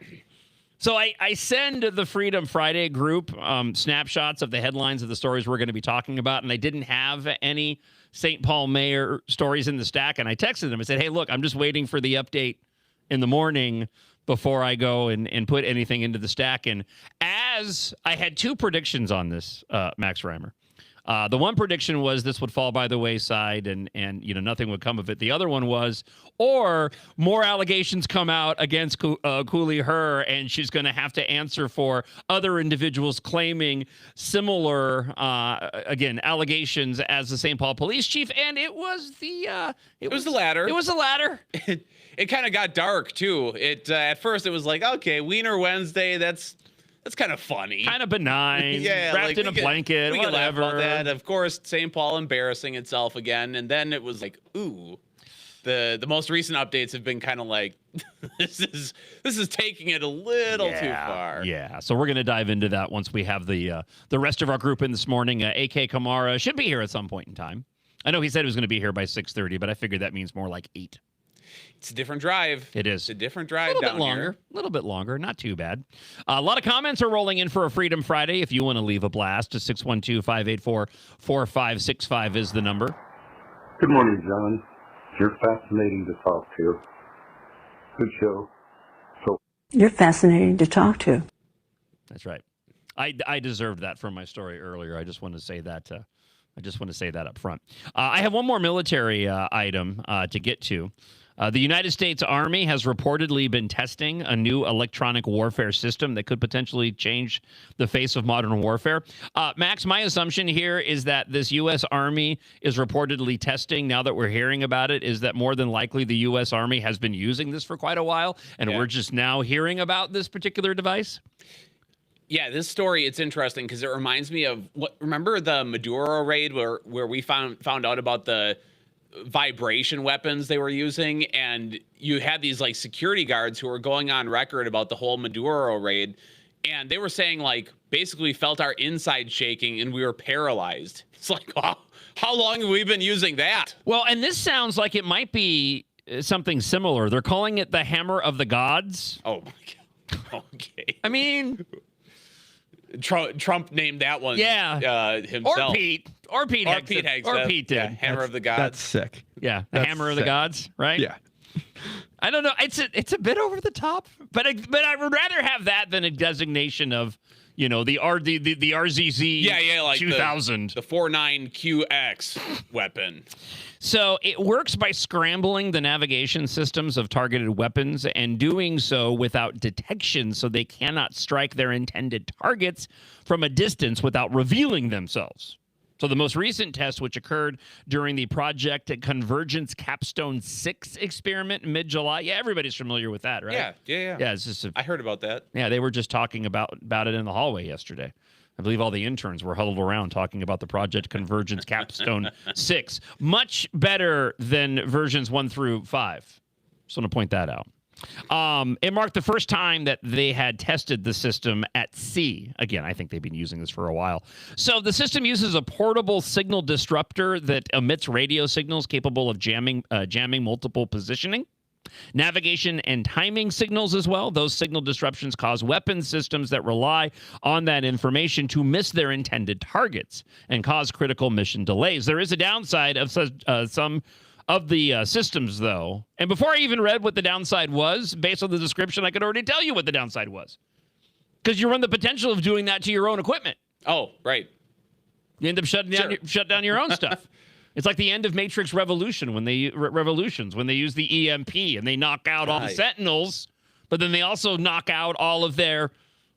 So I send the Freedom Friday group snapshots of the headlines of the stories we're going to be talking about, and I didn't have any St. Paul mayor stories in the stack, and I texted them and said, hey, look, I'm just waiting for the update in the morning before I go and put anything into the stack. And as I had two predictions on this, Max Reimer. The one prediction was this would fall by the wayside and nothing would come of it. The other one was, or more allegations come out against Cooley Her, and she's going to have to answer for other individuals claiming similar, allegations as the St. Paul police chief. And it was the latter. It was the latter. It kind of got dark too. At first it was like, okay, Wiener Wednesday, that's kind of funny. Kind of benign. Yeah. Wrapped in a blanket, we whatever. Can laugh about that. Of course, St. Paul embarrassing itself again. And then it was like, ooh. The most recent updates have been kind of like, this is taking it a little too far. Yeah. So we're going to dive into that once we have the rest of our group in this morning. AK Kamara should be here at some point in time. I know he said he was going to be here by 6:30, but I figured that means more like 8. It's a different drive. It is. It's a different drive a little down bit longer. here. A little bit longer. Not too bad. A lot of comments are rolling in for a Freedom Friday. If you want to leave a blast, 612-584-4565 is the number. Good morning, John. You're fascinating to talk to. Good show. You're fascinating to talk to. That's right. I deserved that from my story earlier. I just want to say that. Up front. I have one more military item to get to. The United States Army has reportedly been testing a new electronic warfare system that could potentially change the face of modern warfare. Max, my assumption here is that this U.S. Army is reportedly testing, now that we're hearing about it, is that more than likely the U.S. Army has been using this for quite a while, and we're just now hearing about this particular device? Yeah, this story, it's interesting because it reminds me of remember the Maduro raid where we found out about the vibration weapons they were using, and you had these like security guards who were going on record about the whole Maduro raid, and they were saying like basically felt our inside shaking and we were paralyzed. It's like, wow, how long have we been using that? Well, and this sounds like it might be something similar. They're calling it the Hammer of the Gods. Oh my God. Okay. I mean, Trump named that one himself. Or Pete did. Yeah, Hammer of the Gods. That's sick. Yeah, the Hammer of the Gods, right? Yeah. I don't know. It's a bit over the top, but I would rather have that than a designation of, the RZZ like 2000. The 49QX weapon. So it works by scrambling the navigation systems of targeted weapons and doing so without detection, so they cannot strike their intended targets from a distance without revealing themselves. So the most recent test, which occurred during the Project Convergence Capstone 6 experiment in mid-July. Yeah, everybody's familiar with that, right? Yeah. Yeah, it's just I heard about that. Yeah, they were just talking about it in the hallway yesterday. I believe all the interns were huddled around talking about the Project Convergence Capstone 6. Much better than versions 1 through 5. Just want to point that out. It marked the first time that they had tested the system at sea. Again, I think they've been using this for a while. So the system uses a portable signal disruptor that emits radio signals capable of jamming multiple positioning. Navigation and timing signals as well. Those signal disruptions cause weapon systems that rely on that information to miss their intended targets and cause critical mission delays. There is a downside of some of the systems, though. And before I even read what the downside was, based on the description, I could already tell you what the downside was. Because you run the potential of doing that to your own equipment. Oh, right. You end up shut down your own stuff. It's like the end of Matrix Revolutions when they use the EMP and they knock out all the Sentinels, but then they also knock out all of their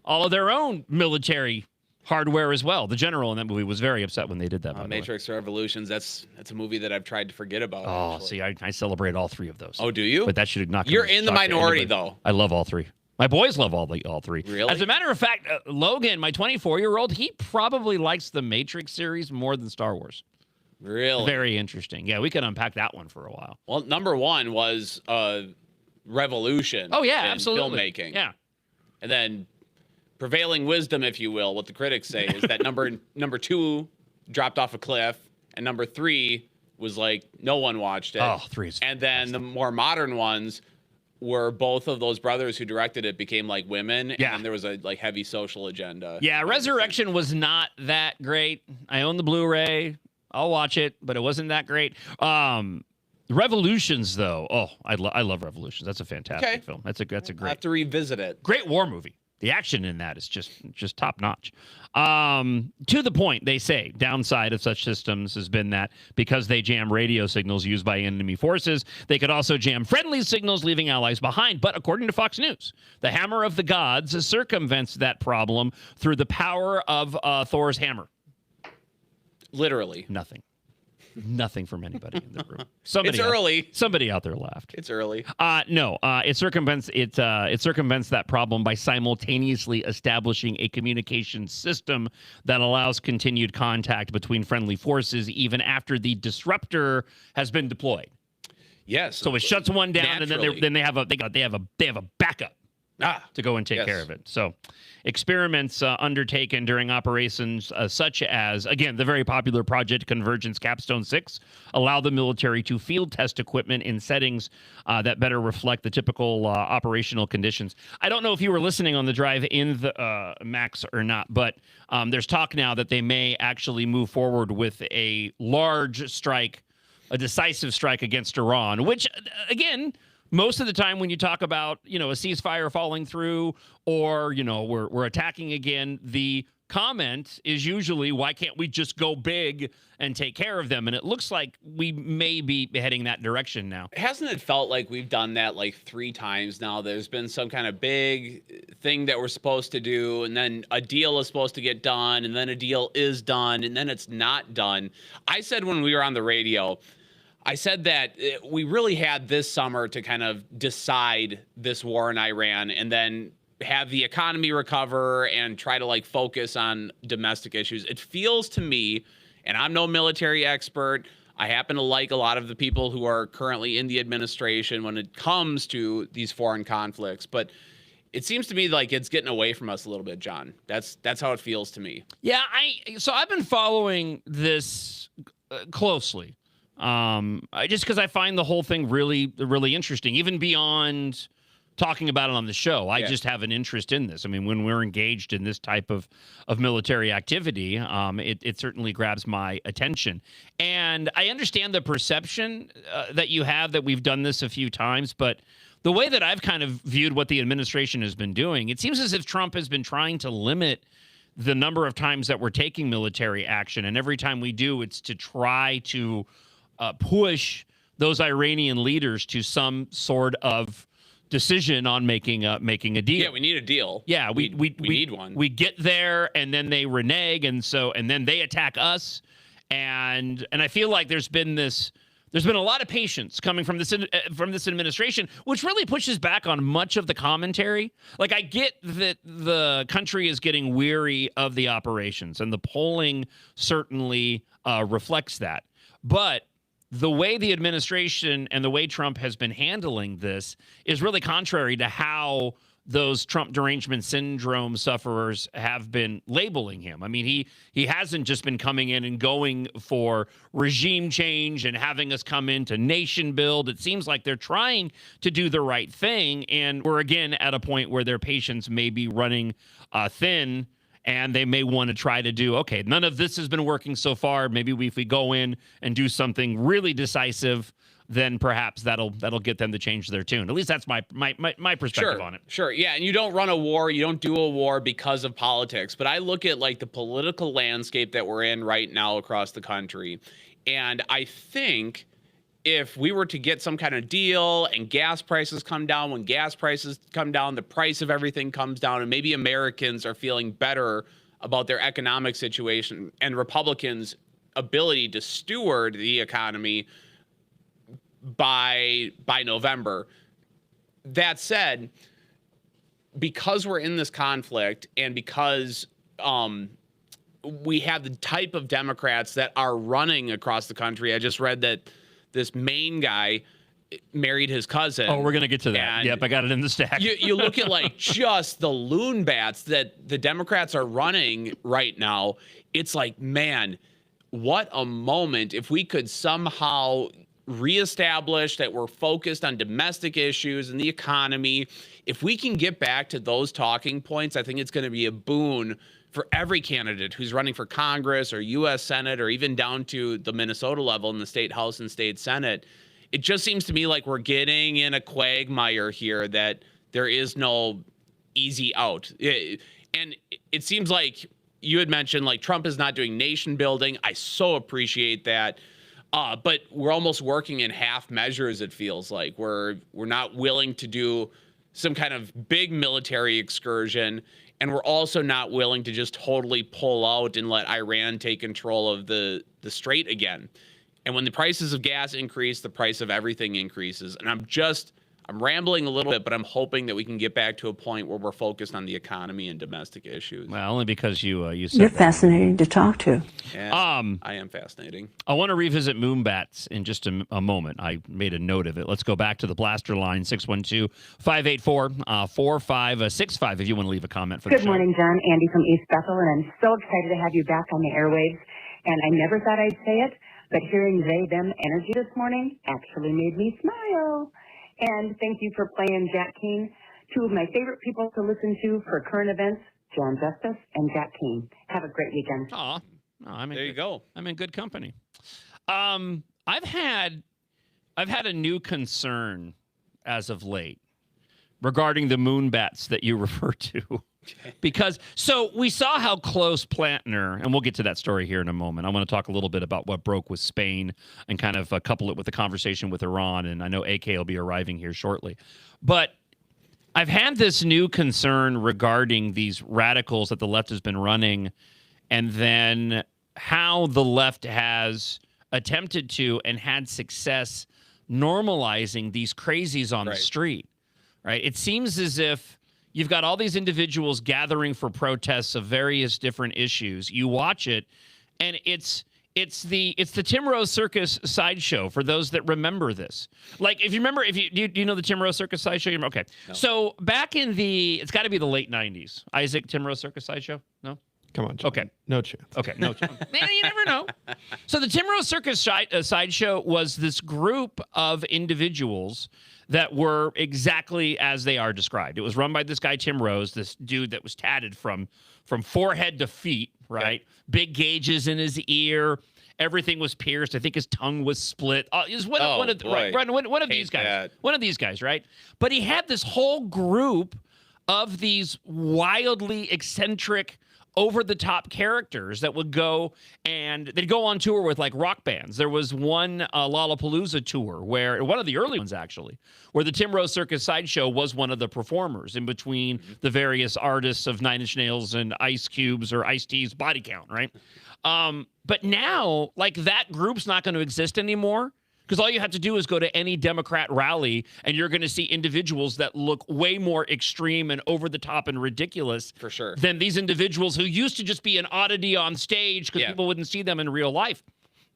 own military hardware as well. The general in that movie was very upset when they did that. Matrix Revolutions. That's a movie that I've tried to forget about. Oh, actually. see, I celebrate all 3 of those. Oh, do you? But that should not. You're in the minority, though. I love all 3. My boys love all 3. Really? As a matter of fact, Logan, my 24-year-old, he probably likes the Matrix series more than Star Wars. Really? Very interesting. Yeah, we could unpack that one for a while. Well, number 1 was revolution. Oh, yeah, in absolutely. Filmmaking. Yeah. And then prevailing wisdom, if you will, what the critics say is that number 2 dropped off a cliff, and number 3 was like no one watched it. Oh, 3 is and then the more modern ones where both of those brothers who directed it became like women, Yeah. and there was a like heavy social agenda. Yeah, Resurrection was not that great. I own the Blu-ray. I'll watch it, but it wasn't that great. Revolutions, though. Oh, I love Revolutions. That's a fantastic film. That's a great. I have to revisit it. Great war movie. The action in that is just top notch. To the point, they say downside of such systems has been that because they jam radio signals used by enemy forces, they could also jam friendly signals, leaving allies behind. But according to Fox News, the Hammer of the Gods circumvents that problem through the power of Thor's hammer. Literally. Nothing from anybody in the room. It's early. Somebody out there laughed. It's early. No, it circumvents that problem by simultaneously establishing a communication system that allows continued contact between friendly forces even after the disruptor has been deployed. Yes. So it shuts one down, naturally. and then they have a backup to go and take care of it. So experiments undertaken during operations such as, again, the very popular Project Convergence Capstone 6 allow the military to field test equipment in settings that better reflect the typical operational conditions. I don't know if you were listening on the drive in the Max or not, but there's talk now that they may actually move forward with a large strike, a decisive strike against Iran, which, again, most of the time when you talk about, a ceasefire falling through or, we're attacking again, the comment is usually, why can't we just go big and take care of them? And it looks like we may be heading that direction now. Hasn't it felt like we've done that like 3 times now? There's been some kind of big thing that we're supposed to do, and then a deal is supposed to get done, and then a deal is done, and then it's not done. I said when we were on the radio, I said that we really had this summer to kind of decide this war in Iran and then have the economy recover and try to like focus on domestic issues. It feels to me, and I'm no military expert, I happen to like a lot of the people who are currently in the administration when it comes to these foreign conflicts, but it seems to me like it's getting away from us a little bit, John. That's how it feels to me. Yeah, I've been following this closely. Just because I find the whole thing really, really interesting, even beyond talking about it on the show. I just have an interest in this. I mean, when we're engaged in this type of military activity, it certainly grabs my attention. And I understand the perception that you have that we've done this a few times, but the way that I've kind of viewed what the administration has been doing, it seems as if Trump has been trying to limit the number of times that we're taking military action. And every time we do, it's to try to push those Iranian leaders to some sort of decision on making a deal. Yeah, we need a deal. Yeah, we need one. We get there, and then they renege, and then they attack us, and I feel like there's been a lot of patience coming from this administration, which really pushes back on much of the commentary. Like, I get that the country is getting weary of the operations, and the polling certainly reflects that, but the way the administration and the way Trump has been handling this is really contrary to how those Trump derangement syndrome sufferers have been labeling him. I mean, he hasn't just been coming in and going for regime change and having us come in to nation build. It seems like they're trying to do the right thing, and we're again at a point where their patience may be running thin. And they may want to try to do, okay, none of this has been working so far. Maybe if we go in and do something really decisive, then perhaps that'll get them to change their tune. At least that's my perspective on it. Sure, yeah, and you don't run a war, you don't do a war because of politics. But I look at like the political landscape that we're in right now across the country, and I think if we were to get some kind of deal and gas prices come down, when gas prices come down, the price of everything comes down, and maybe Americans are feeling better about their economic situation and Republicans' ability to steward the economy by November. That said, because we're in this conflict and because we have the type of Democrats that are running across the country, I just read that this Maine guy married his cousin. Oh, we're going to get to that. Yep, I got it in the stack. You look at like just the loon bats that the Democrats are running right now. It's like, man, what a moment if we could somehow reestablish that we're focused on domestic issues and the economy. If we can get back to those talking points, I think it's going to be a boon for every candidate who's running for Congress or U.S. Senate or even down to the Minnesota level in the state House and state Senate. It just seems to me like we're getting in a quagmire here that there is no easy out. And it seems like you had mentioned, like, Trump is not doing nation building. I so appreciate that. But we're almost working in half measures, it feels like. We're not willing to do some kind of big military excursion, and we're also not willing to just totally pull out and let Iran take control of the strait again. And when the prices of gas increase, the price of everything increases. And I'm rambling a little bit, but I'm hoping that we can get back to a point where we're focused on the economy and domestic issues. Well, only because you said You're that. fascinating to talk to. Yeah, I am fascinating. I want to revisit Moonbats in just a moment. I made a note of it. Let's go back to the blaster line, 612-584-4565, if you want to leave a comment for the show. Good morning, John. Andy from East Bethel, and I'm so excited to have you back on the airwaves. And I never thought I'd say it, but hearing them energy this morning actually made me smile. And thank you for playing Jack Keane. Two of my favorite people to listen to for current events, John Justice and Jack Keane. Have a great weekend. Aw. Oh, there you go. I'm in good company. I've had a new concern as of late regarding the Moonbats that you refer to. Because, so we saw how close Plantner, and we'll get to that story here in a moment. I want to talk a little bit about what broke with Spain and kind of couple it with the conversation with Iran. And I know AK will be arriving here shortly. But I've had this new concern regarding these radicals that the left has been running, and then how the left has attempted to and had success normalizing these crazies on the street, right? It seems as if you've got all these individuals gathering for protests of various different issues. You watch it, and it's the Tim Rose Circus sideshow for those that remember this. Like, if you remember, do you know the Tim Rose Circus sideshow? Okay, no. So back in it's got to be the late '90s. Isaac, Tim Rose Circus sideshow? No. Come on, John. Okay. No chance. Okay, no chance. Man, you never know. So the Tim Rose Circus sideshow was this group of individuals that were exactly as they are described. It was run by this guy, Tim Rose, this dude that was tatted from forehead to feet, right? Yeah. Big gauges in his ear. Everything was pierced. I think his tongue was split. One of these guys. That. One of these guys, right? But he had this whole group of these wildly eccentric, over-the-top characters that would go and they'd go on tour with like rock bands. There was one Lollapalooza tour where, one of the early ones actually, where the Tim Rose Circus sideshow was one of the performers in between the various artists of Nine Inch Nails and Ice Cube's or Ice-T's Body Count, right? But now, like, that group's not going to exist anymore. Because all you have to do is go to any Democrat rally, and you're going to see individuals that look way more extreme and over the top and ridiculous for sure than these individuals who used to just be an oddity on stage because people wouldn't see them in real life.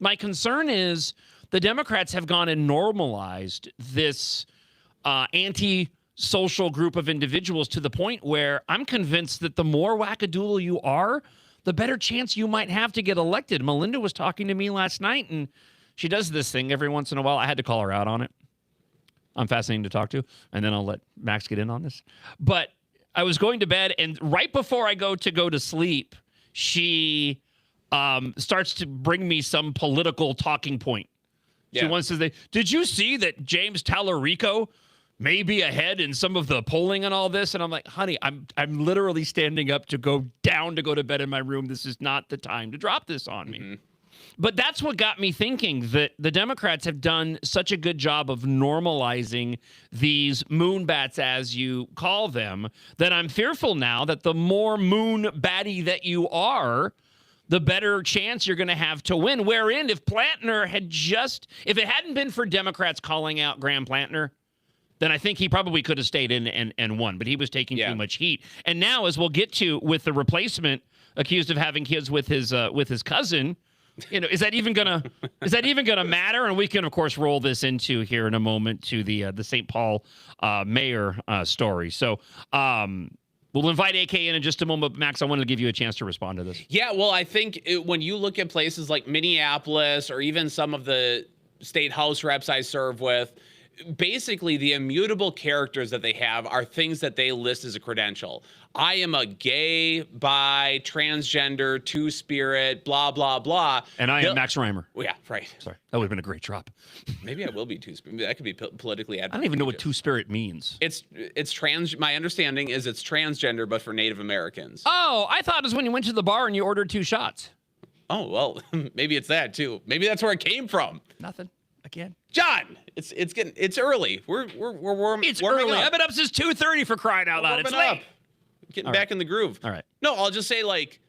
My concern is the Democrats have gone and normalized this anti-social group of individuals to the point where I'm convinced that the more wackadoodle you are, the better chance you might have to get elected. Melinda was talking to me last night, and she does this thing every once in a while. I had to call her out on it. I'm fascinating to talk to, and then I'll let Max get in on this. But I was going to bed, and right before I go to sleep, she starts to bring me some political talking point. She wants to say, did you see that James Tallarico may be ahead in some of the polling and all this? And I'm like, honey, I'm literally standing up to go down to go to bed in my room. This is not the time to drop this on me. But that's what got me thinking that the Democrats have done such a good job of normalizing these moonbats, as you call them, that I'm fearful now that the more moon batty that you are, the better chance you're going to have to win. Wherein, if Plantner if it hadn't been for Democrats calling out Graham Plantner, then I think he probably could have stayed in and won. But he was taking too much heat. And now, as we'll get to with the replacement accused of having kids with his cousin, is that even gonna matter? And we can, of course, roll this into here in a moment to the St. Paul mayor story. So we'll invite AK in just a moment. Max, I wanted to give you a chance to respond to this. Yeah, well, I think when you look at places like Minneapolis or even some of the state house reps I serve with, basically the immutable characters that they have are things that they list as a credential. I am a gay, bi, transgender, two-spirit, blah, blah, blah. And I am Max Reimer. Well, yeah, right. Sorry. That would have been a great drop. Maybe I will be two-spirit. That could be politically advocated. I don't even know what two-spirit means. It's trans. My understanding is it's transgender, but for Native Americans. Oh, I thought it was when you went to the bar and you ordered 2 shots. Oh, well, maybe it's that, too. Maybe that's where it came from. Nothing. Again. John, it's early. We're warm. It's warming early. up. I've been up since 2:30 for crying out loud. It's Warming late. up. Getting back in the groove. All right. No, I'll just say, like,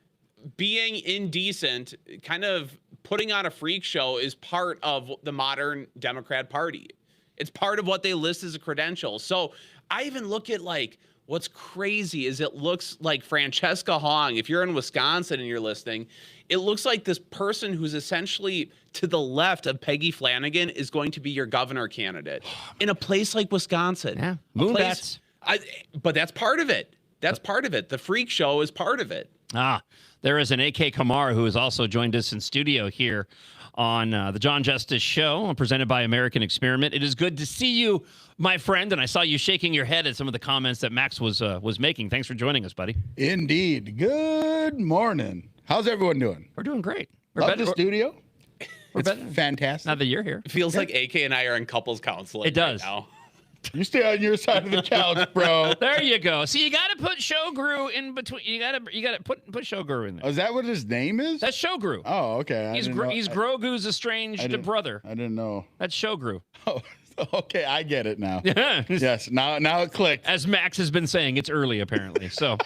being indecent, kind of putting on a freak show is part of the modern Democrat Party. It's part of what they list as a credential. So I even look at, like, what's crazy is it looks like Francesca Hong. If you're in Wisconsin and you're listening, it looks like this person who's essentially to the left of Peggy Flanagan is going to be your governor candidate in a place like Wisconsin. Yeah, moonbats. But that's part of it. That's part of it. The freak show is part of it. There is an AK Kamar who has also joined us in studio here on the John Justice Show, presented by American Experiment. It is good to see you, my friend, and I saw you shaking your head at some of the comments that Max was making. Thanks for joining us, buddy. Indeed. Good morning. How's everyone doing? We're doing great. Love the studio. It's fantastic. Now that you're here. It feels like AK and I are in couples counseling. It does. Right now. You stay on your side of the couch, bro. There you go. See, you got to put Shoguru in between. You got to put Shoguru in there. Oh, is that what his name is? That's Shoguru. Oh, okay. He's Grogu's estranged brother. I didn't know. That's Shoguru. Oh, okay. I get it now. Yes. Now it clicked. As Max has been saying, it's early apparently. So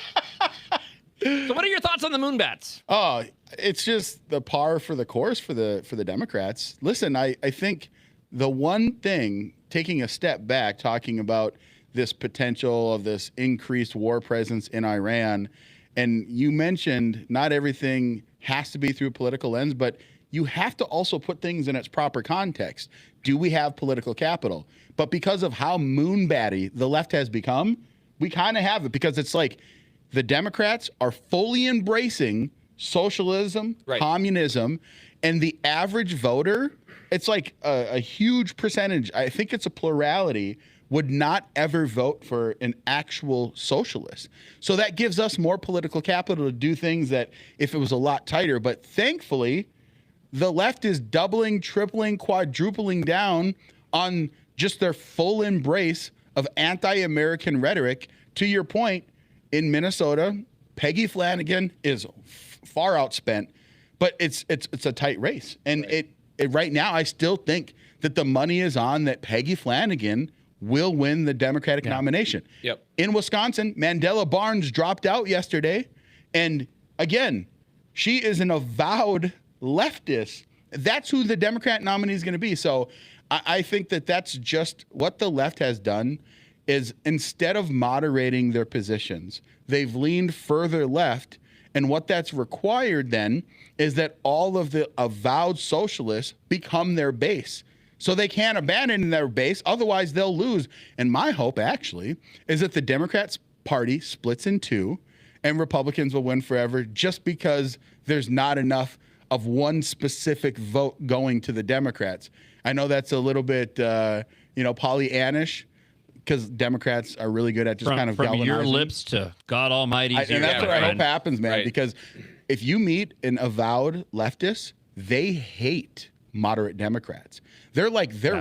what are your thoughts on the Moonbats? Oh, it's just the par for the course for the Democrats. Listen, I think the one thing, taking a step back, talking about this potential of this increased war presence in Iran, and you mentioned not everything has to be through a political lens, but you have to also put things in its proper context. Do we have political capital? But because of how moonbatty the left has become, we kind of have it, because it's like the Democrats are fully embracing socialism, communism, and the average voter, it's like a huge percentage, I think it's a plurality, would not ever vote for an actual socialist. So that gives us more political capital to do things that if it was a lot tighter. But thankfully, the left is doubling, tripling, quadrupling down on just their full embrace of anti-American rhetoric. To your point, in Minnesota, Peggy Flanagan is far outspent, but it's a tight race. And right now, I still think that the money is on that Peggy Flanagan will win the Democratic nomination. Yep. In Wisconsin, Mandela Barnes dropped out yesterday. And again, she is an avowed leftist. That's who the Democrat nominee is going to be. So I think that that's just what the left has done, is instead of moderating their positions, they've leaned further left. And what that's required then is that all of the avowed socialists become their base. So they can't abandon their base, otherwise they'll lose. And my hope, actually, is that the Democrats party splits in two and Republicans will win forever, just because there's not enough of one specific vote going to the Democrats. I know that's a little bit, Pollyannish, because Democrats are really good at just kind of galvanizing. From your lips to God Almighty. And that's what I hope happens, man, because if you meet an avowed leftist, they hate moderate Democrats. They're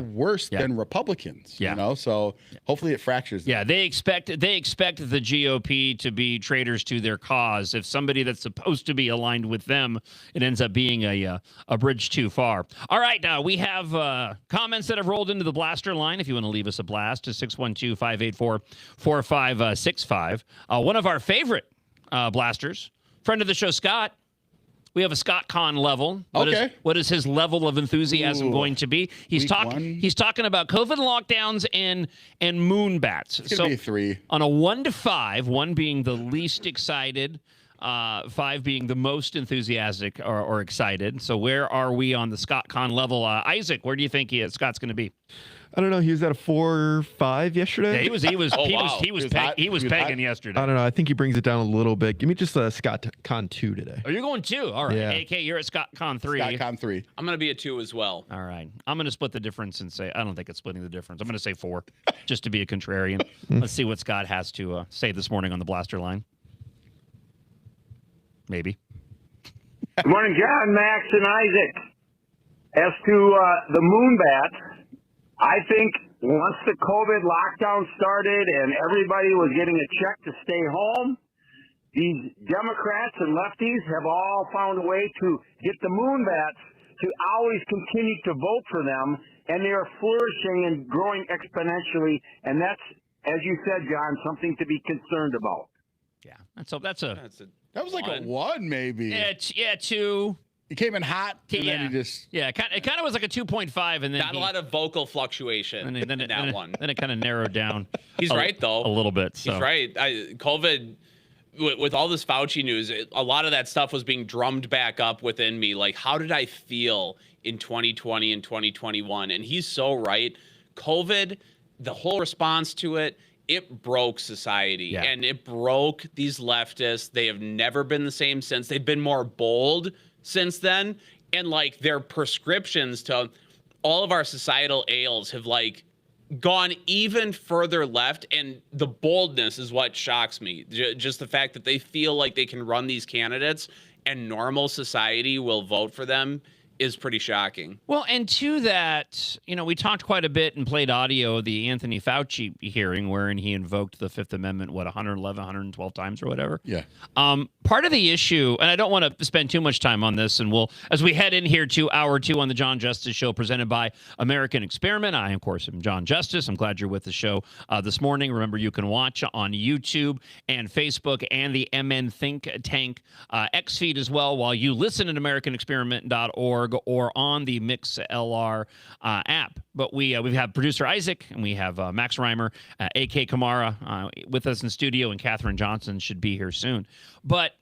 worse than Republicans, so hopefully it fractures them. Yeah, they expect the GOP to be traitors to their cause. If somebody that's supposed to be aligned with them, it ends up being a bridge too far. All right, we have comments that have rolled into the blaster line. If you want to leave us a blast, to 612-584-4565. One of our favorite blasters, friend of the show, Scott. We have a Scott Con level. What is his level of enthusiasm going to be? He's talking about COVID lockdowns and moonbats. It's gonna be 3. On a 1 to 5, 1 being the least excited, 5 being the most enthusiastic or excited. So where are we on the Scott Con level? Isaac, where do you think Scott's going to be? I don't know. He was at a 4.5 yesterday. Yeah, he was pegging yesterday. I don't know. I think he brings it down a little bit. Give me just a Scott Con 2 today. Oh, you're going 2. All right. Yeah. AK, you're at Scott Con 3. Scott Con 3. I'm going to be a 2 as well. All right. I'm going to split the difference and say I don't think it's splitting the difference. I'm going to say 4, just to be a contrarian. Let's see what Scott has to say this morning on the blaster line. Maybe. Good morning, John, Max, and Isaac. As to the Moonbats, I think once the COVID lockdown started and everybody was getting a check to stay home, these Democrats and lefties have all found a way to get the Moonbats to always continue to vote for them, and they are flourishing and growing exponentially, and that's, as you said, John, something to be concerned about. Yeah, that was like a 1, maybe. Yeah, 2. He came in hot, and then he just... Yeah, it kind of was like a 2.5, and then Got a lot of vocal fluctuation in that one. Then it kind of narrowed down. He's right, though. A little bit. So. He's right. COVID, with all this Fauci news, a lot of that stuff was being drummed back up within me. Like, how did I feel in 2020 and 2021? And he's so right. COVID, the whole response to it, it broke society, and it broke these leftists. They have never been the same since. They've been more bold since then, and like their prescriptions to all of our societal ails have like gone even further left, and the boldness is what shocks me. Just the fact that they feel like they can run these candidates and normal society will vote for them is pretty shocking. Well, and to that, we talked quite a bit and played audio of the Anthony Fauci hearing wherein he invoked the Fifth Amendment, 111, 112 times or whatever. Yeah. Part of the issue, and I don't want to spend too much time on this, and as we head in here to hour 2 on the John Justice Show presented by American Experiment. I, of course, am John Justice. I'm glad you're with the show this morning. Remember, you can watch on YouTube and Facebook and the MN Think Tank X feed as well while you listen at AmericanExperiment.org or on the MixLR app. But we have producer Isaac, and we have Max Reimer, AK Kamara with us in studio, and Katherine Johnson should be here soon. But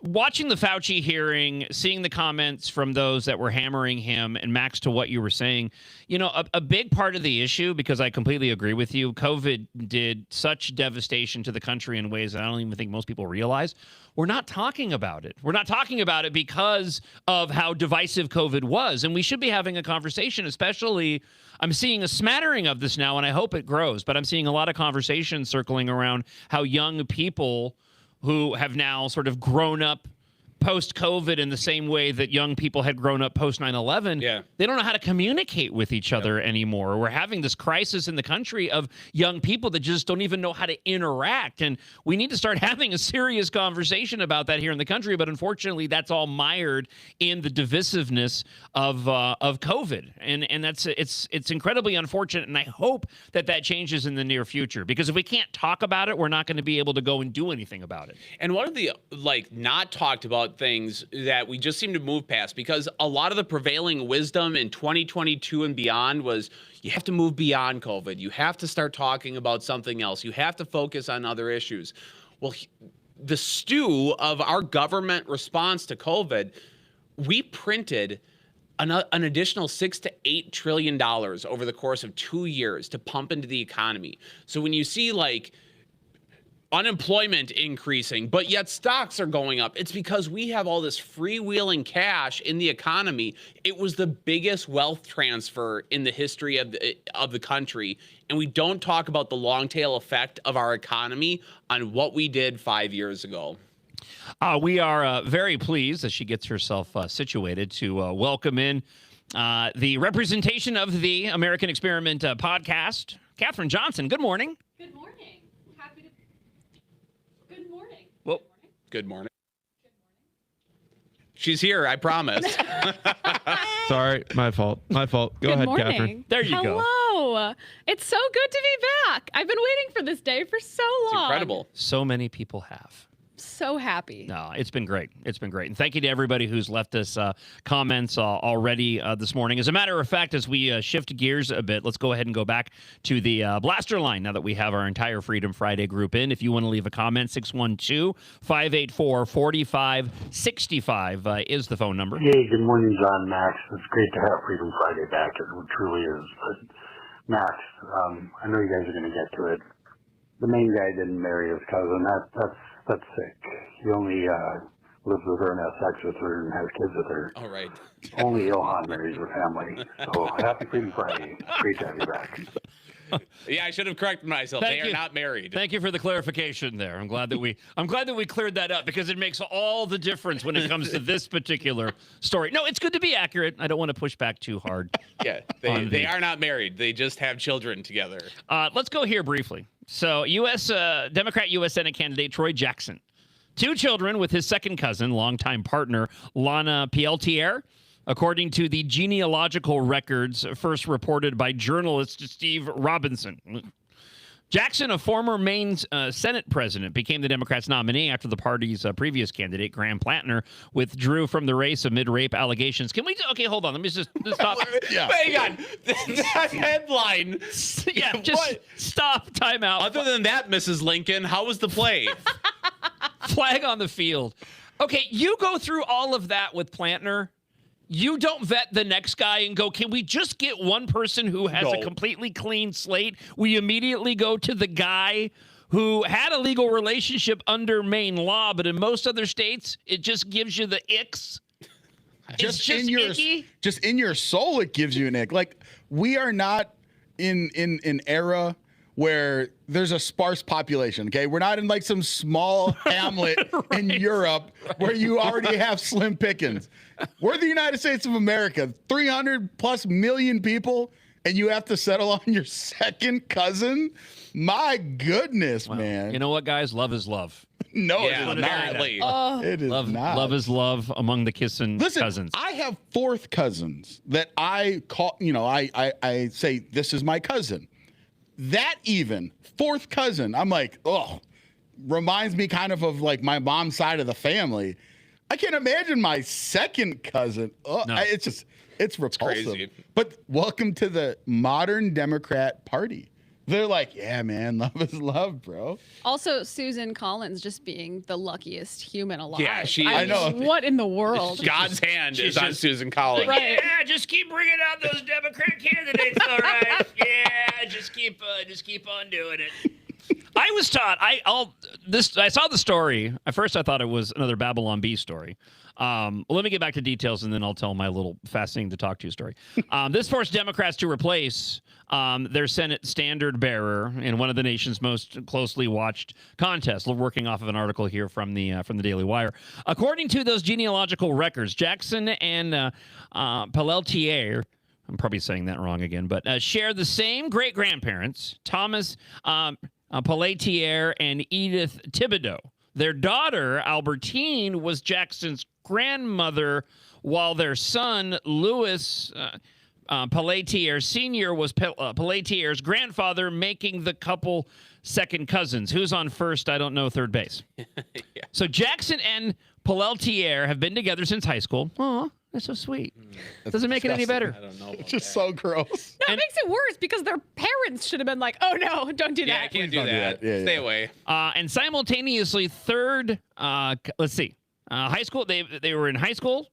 watching the Fauci hearing, seeing the comments from those that were hammering him, and Max, to what you were saying, a big part of the issue, because I completely agree with you, COVID did such devastation to the country in ways that I don't even think most people realize. We're not talking about it. We're not talking about it because of how divisive COVID was. And we should be having a conversation, especially, I'm seeing a smattering of this now, and I hope it grows, but I'm seeing a lot of conversations circling around how young people who have now sort of grown up post-COVID in the same way that young people had grown up post-9/11, they don't know how to communicate with each other anymore. We're having this crisis in the country of young people that just don't even know how to interact. And we need to start having a serious conversation about that here in the country. But unfortunately, that's all mired in the divisiveness of COVID. And it's incredibly unfortunate. And I hope that changes in the near future. Because if we can't talk about it, we're not going to be able to go and do anything about it. And one of the not talked about things that we just seem to move past, because a lot of the prevailing wisdom in 2022 and beyond was you have to move beyond COVID. You have to start talking about something else. You have to focus on other issues. Well, the stew of our government response to COVID, we printed an additional $6 to $8 trillion over the course of 2 years to pump into the economy. So when you see unemployment increasing, but yet stocks are going up, it's because we have all this freewheeling cash in the economy. It was the biggest wealth transfer in the history of the country, and we don't talk about the long tail effect of our economy on what we did 5 years ago. We are very pleased as she gets herself situated to welcome in the representation of the American Experiment podcast, Katherine Johnson. Good morning. Good morning. Well, good morning. She's here, I promise. Sorry, my fault. Go ahead, Katherine. There you go. Hello. It's so good to be back. I've been waiting for this day for so long. It's incredible. So many people have. so happy. No, it's been great. It's been great. And thank you to everybody who's left us comments already this morning. As a matter of fact, as we shift gears a bit, let's go ahead and go back to the Blaster line now that we have our entire Freedom Friday group in. If you want to leave a comment, 612-584-4565 is the phone number. Hey, good morning, John, Max. It's great to have Freedom Friday back. It truly is. But Max, I know you guys are going to get to it. The main guy didn't marry his cousin. That's sick. He only lives with her and has sex with her and has kids with her. All right. Only Ilhan marries her family. So happy Freedom Friday. Great to have you back. Yeah, I should have corrected myself. They are not married. Thank you for the clarification there. I'm glad that we cleared that up because it makes all the difference when it comes to this particular story. No, it's good to be accurate. I don't want to push back too hard. Yeah, they are not married. They just have children together. Let's go here briefly. So, Democrat U.S. Senate candidate Troy Jackson, 2 children with his second cousin, longtime partner Lana Peltier, according to the genealogical records first reported by journalist Steve Robinson. Jackson, a former Maine Senate president, became the Democrats' nominee after the party's previous candidate, Graham Plantner, withdrew from the race amid rape allegations. Can we? Okay, hold on. Let me just stop. Hang on. That headline. Yeah, just stop. Time out. Other than that, Mrs. Lincoln, how was the play? Flag on the field. Okay, you go through all of that with Plantner. You don't vet the next guy and go, can we just get one person who has a completely clean slate? We immediately go to the guy who had a legal relationship under Maine law, but in most other states, it just gives you the icks. Just in your soul, it gives you an ick. Like, we are not in an era where there's a sparse population, okay? We're not in like some small hamlet in Europe where you already have slim pickings. We're the United States of America, 300 plus million people, and you have to settle on your second cousin? My goodness, man. You know what, guys? Love is love. No, yeah, apparently. It is not. Love is love among the kissing cousins. I have 4th cousins that I call, I say, this is my cousin. That even 4th cousin, I'm like, reminds me kind of like my mom's side of the family. I can't imagine my second cousin. No. It's repulsive. Crazy. But welcome to the modern Democrat Party. They're like, yeah, man, love is love, bro. Also, Susan Collins just being the luckiest human alive. Yeah, I know. What in the world? God's hand is on Susan Collins. Right. Yeah, just keep bringing out those Democrat candidates, all right? Yeah, just keep on doing it. I was taught. I saw the story. At first, I thought it was another Babylon Bee story. Well, let me get back to details, and then I'll tell my little fascinating to talk to story. This forced Democrats to replace their Senate standard bearer in one of the nation's most closely watched contests. We're working off of an article here from the Daily Wire. According to those genealogical records, Jackson and Peltier, I'm probably saying that wrong again, but share the same great-grandparents, Thomas Peltier and Edith Thibodeau. Their daughter, Albertine, was Jackson's grandmother, while their son, Louis Peltier Sr., was Peltier's grandfather, making the couple second cousins. Who's on first? I don't know. Third base. Yeah. So Jackson and Peltier have been together since high school. Aw, that's so sweet. Doesn't make it any better. I don't know. It's just so gross. No, it makes it worse because their parents should have been like, oh, no, don't do that. Yeah, I can't do that. Stay away. And simultaneously, third, high school, they were in high school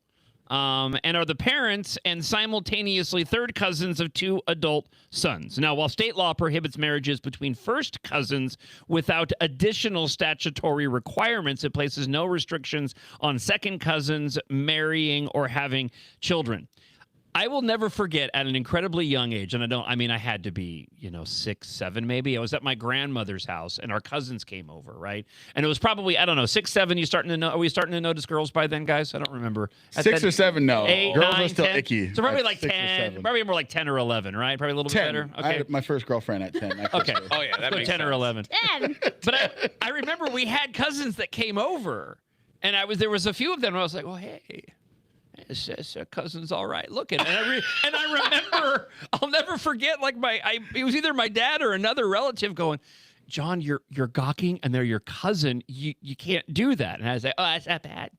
and are the parents and simultaneously third cousins of 2 adult sons. Now, while state law prohibits marriages between first cousins without additional statutory requirements, it places no restrictions on second cousins marrying or having children. I will never forget at an incredibly young age, and I had to be, 6, 7 maybe. I was at my grandmother's house and our cousins came over, right? And it was probably, 6, 7, are we starting to notice girls by then, guys? I don't remember. 6 or 7, no. 8, girls 9, are still 10. icky. So probably like 10, probably more like 10 or 11, right? Probably a little 10. bit better. Okay. I had my first girlfriend at 10. Okay. Oh, yeah, that makes 10 sense. or 11. 10. But I remember we had cousins that came over, and there was a few of them, and I was like, well, hey. It's cousin's all right looking, and I remember, I'll never forget. Like it was either my dad or another relative going, John, you're gawking, and they're your cousin. You can't do that. And I was like, oh, that's not bad.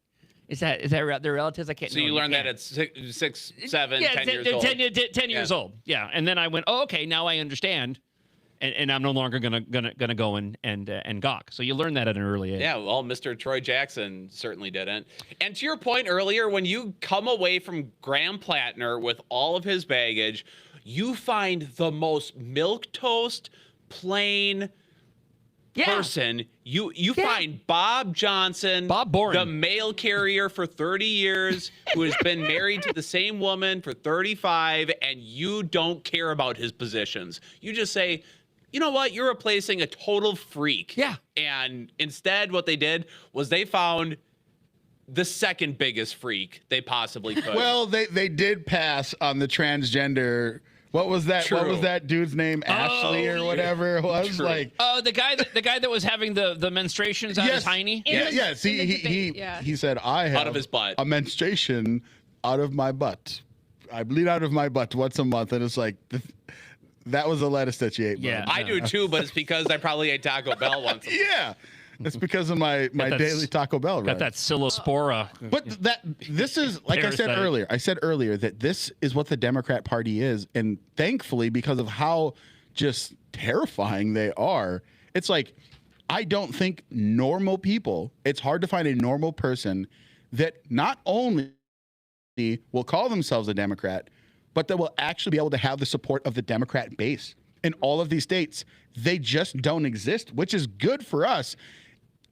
Is that their relatives? I can't. So you learned that at 6, 7, 10 years old. 10 years old. Yeah, and then I went, oh, okay, now I understand, and I'm no longer gonna go and gawk. So you learn that at an early age. Yeah, well, Mr. Troy Jackson certainly didn't. And to your point earlier, when you come away from Graham Plattner with all of his baggage, you find the most milquetoast, plain person. You find Bob Johnson, Bob Boren, the mail carrier for 30 years, who has been married to the same woman for 35, and you don't care about his positions. You just say, you know what? You're replacing a total freak. Yeah. And instead, what they did was they found the second biggest freak they possibly could. Well, they did pass on the transgender. What was that? True. What was that dude's name? Ashley or whatever it was. True. Like, oh, the guy that was having the menstruations out his hiney. Yes. He said, I have out of his butt a menstruation out of my butt. I bleed out of my butt once a month, and it's like that was a lettuce that you ate. Yeah, I do too, but it's because I probably ate Taco Bell once. Yeah. It's because of my daily Taco Bell, right? Got that psilospora. But this is, like I said earlier, that this is what the Democrat Party is. And thankfully, because of how just terrifying they are, it's like, I don't think normal people, it's hard to find a normal person that not only will call themselves a Democrat, but that will actually be able to have the support of the Democrat base in all of these states. They just don't exist, which is good for us.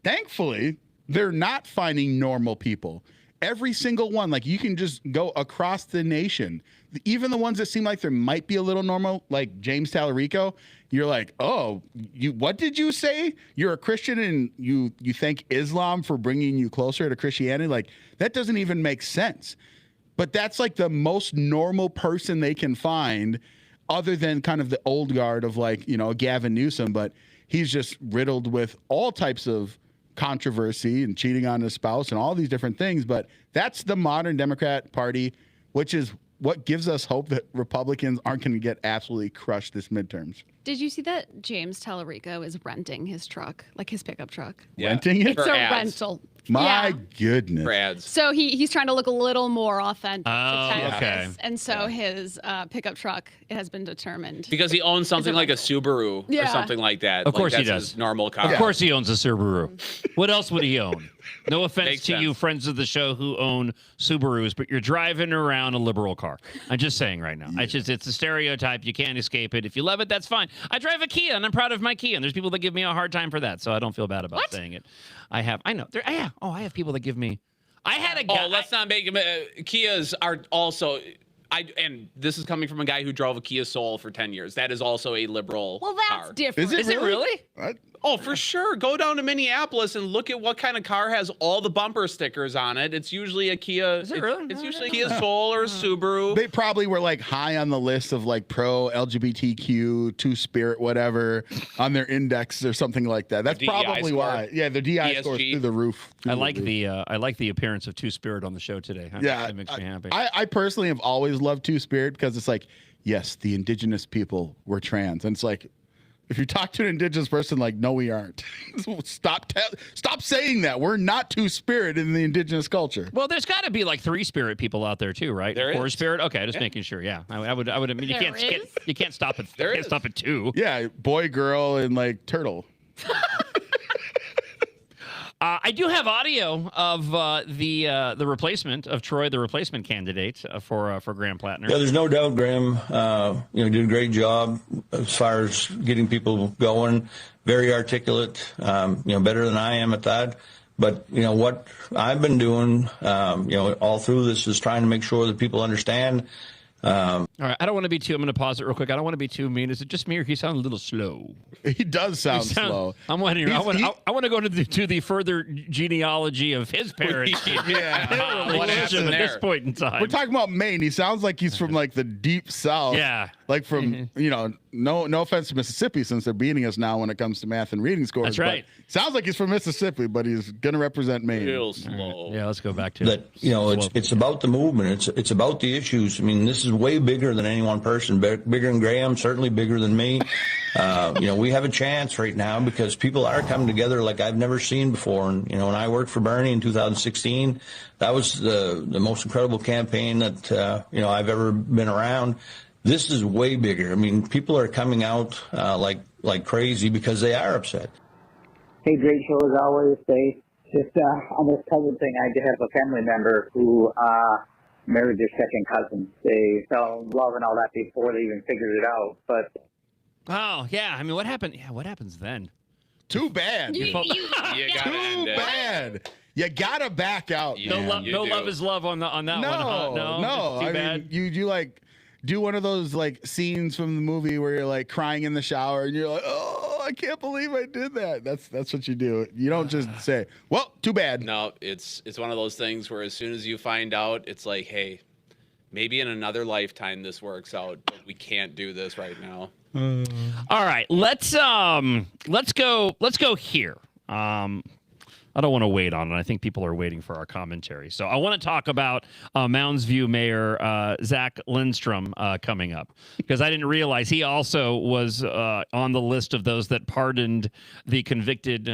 Thankfully, they're not finding normal people. Every single one, like you can just go across the nation, even the ones that seem like there might be a little normal, like James Tallarico, you're like, oh, what did you say? You're a Christian and you thank Islam for bringing you closer to Christianity? Like, that doesn't even make sense. But that's like the most normal person they can find, other than kind of the old guard of like, Gavin Newsom, but he's just riddled with all types of controversy and cheating on his spouse and all these different things. But that's the modern Democrat Party, which is what gives us hope that Republicans aren't going to get absolutely crushed this midterms. Did you see that James Tallarico is renting his truck, like his pickup truck? Yeah. Renting it? It's a rental. My goodness. For ads. So he's trying to look a little more authentic to Texas. Okay. And so his pickup truck has been determined. Because he owns something like a Subaru or something like that. Of course like he that's does. His normal car. Of course he owns a Subaru. What else would he own? No offense Makes to sense. you friends of the show who own Subarus, but you're driving around a liberal car. I'm just saying right now. It's a stereotype. You can't escape it. If you love it, that's fine. I drive a Kia, and I'm proud of my Kia. And there's people that give me a hard time for that, so I don't feel bad about saying it. I know. I have people that give me. I had a guy. Oh, let's not make Kias are also. And this is coming from a guy who drove a Kia Soul for 10 years. That is also a liberal Well, that's car. different. Is it really? Oh, for sure. Go down to Minneapolis and look at what kind of car has all the bumper stickers on it. It's usually a Kia. Is it really? It's usually a Kia Soul or a Subaru. They probably were like high on the list of like pro LGBTQ, Two-Spirit, whatever, on their index or something like that. That's DEI probably score. why. Yeah, the DI score through the roof. I like the appearance of Two-Spirit on the show today. That makes me happy. I personally have always loved Two-Spirit because it's like, yes, the indigenous people were trans. And it's like, if you talk to an indigenous person, like, no, we aren't. Stop saying that. We're not Two-Spirit in the indigenous culture. Well, there's got to be like Three-Spirit people out there too, right? There is. Four-Spirit. Okay, just making sure. Yeah, I would. I mean, you can't stop it. You can't stop at two. Yeah, boy, girl, and like turtle. I do have audio of the replacement of Troy, the replacement candidate for Graham Plattner. Yeah, there's no doubt Graham, did a great job as far as getting people going. Very articulate, better than I am at that. But what I've been doing, all through this is trying to make sure that people understand. All right, I don't want to be too. I'm going to pause it real quick. I don't want to be too mean. Is it just me, or he sounds a little slow? He does sound slow. I'm wondering. I want to go to the further genealogy of his parents. What happened at this point in time? We're talking about Maine. He sounds like he's from like the deep south. Yeah, like from no offense to Mississippi, since they're beating us now when it comes to math and reading scores. That's right. Sounds like he's from Mississippi, but he's going to represent Maine. Real slow. Yeah, let's go back to that. You know, it's about the movement. It's about the issues. I mean, this is way bigger than any one person. Bigger than Graham, certainly bigger than me. You know, we have a chance right now because people are coming together like I've never seen before. And, you know, when I worked for Bernie in 2016, that was the most incredible campaign that, you know, I've ever been around. This is way bigger. I mean, people are coming out like crazy because they are upset. Hey, great show as always. Just on this cousin thing, I did have a family member who married their second cousin. They fell in love and all that before they even figured it out. But oh yeah, I mean, what happened? Yeah, what happens then? Too bad. You gotta end it. Too bad. You gotta back out. No love is love on that one. Huh? No. Too bad. Mean, you like do one of those like scenes from the movie where you're like crying in the shower and you're like, oh, I can't believe I did that. That's what you do. You don't just say, well, too bad. No, it's one of those things where as soon as you find out, it's like, hey, maybe in another lifetime this works out, but we can't do this right now. All right, let's go here. I don't want to wait on it. I think people are waiting for our commentary. So I want to talk about Mounds View Mayor Zach Lindstrom coming up, because I didn't realize he also was on the list of those that pardoned the convicted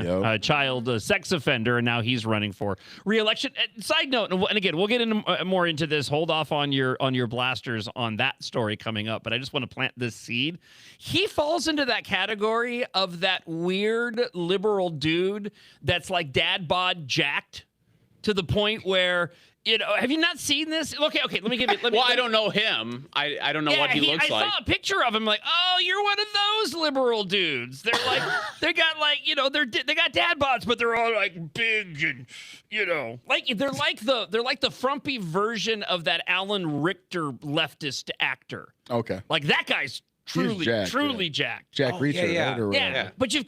child sex offender, and now he's running for re-election. Side note, and again, we'll get into more into this. Hold off on your blasters on that story coming up, but I just want to plant this seed. He falls into that category of that weird liberal dude that's like dad bod jacked to the point where, you know, have you not seen this? Okay, let me give you. Well, I don't know him. I don't know what he looks like. I saw a picture of him, like, oh, you're one of those liberal dudes. They're like, they got like, you know, they got dad bods, but they're all like big and, you know, like they're like the frumpy version of that Alan Richter leftist actor. Okay, like that guy's truly jacked. Jack Reacher. Yeah. But you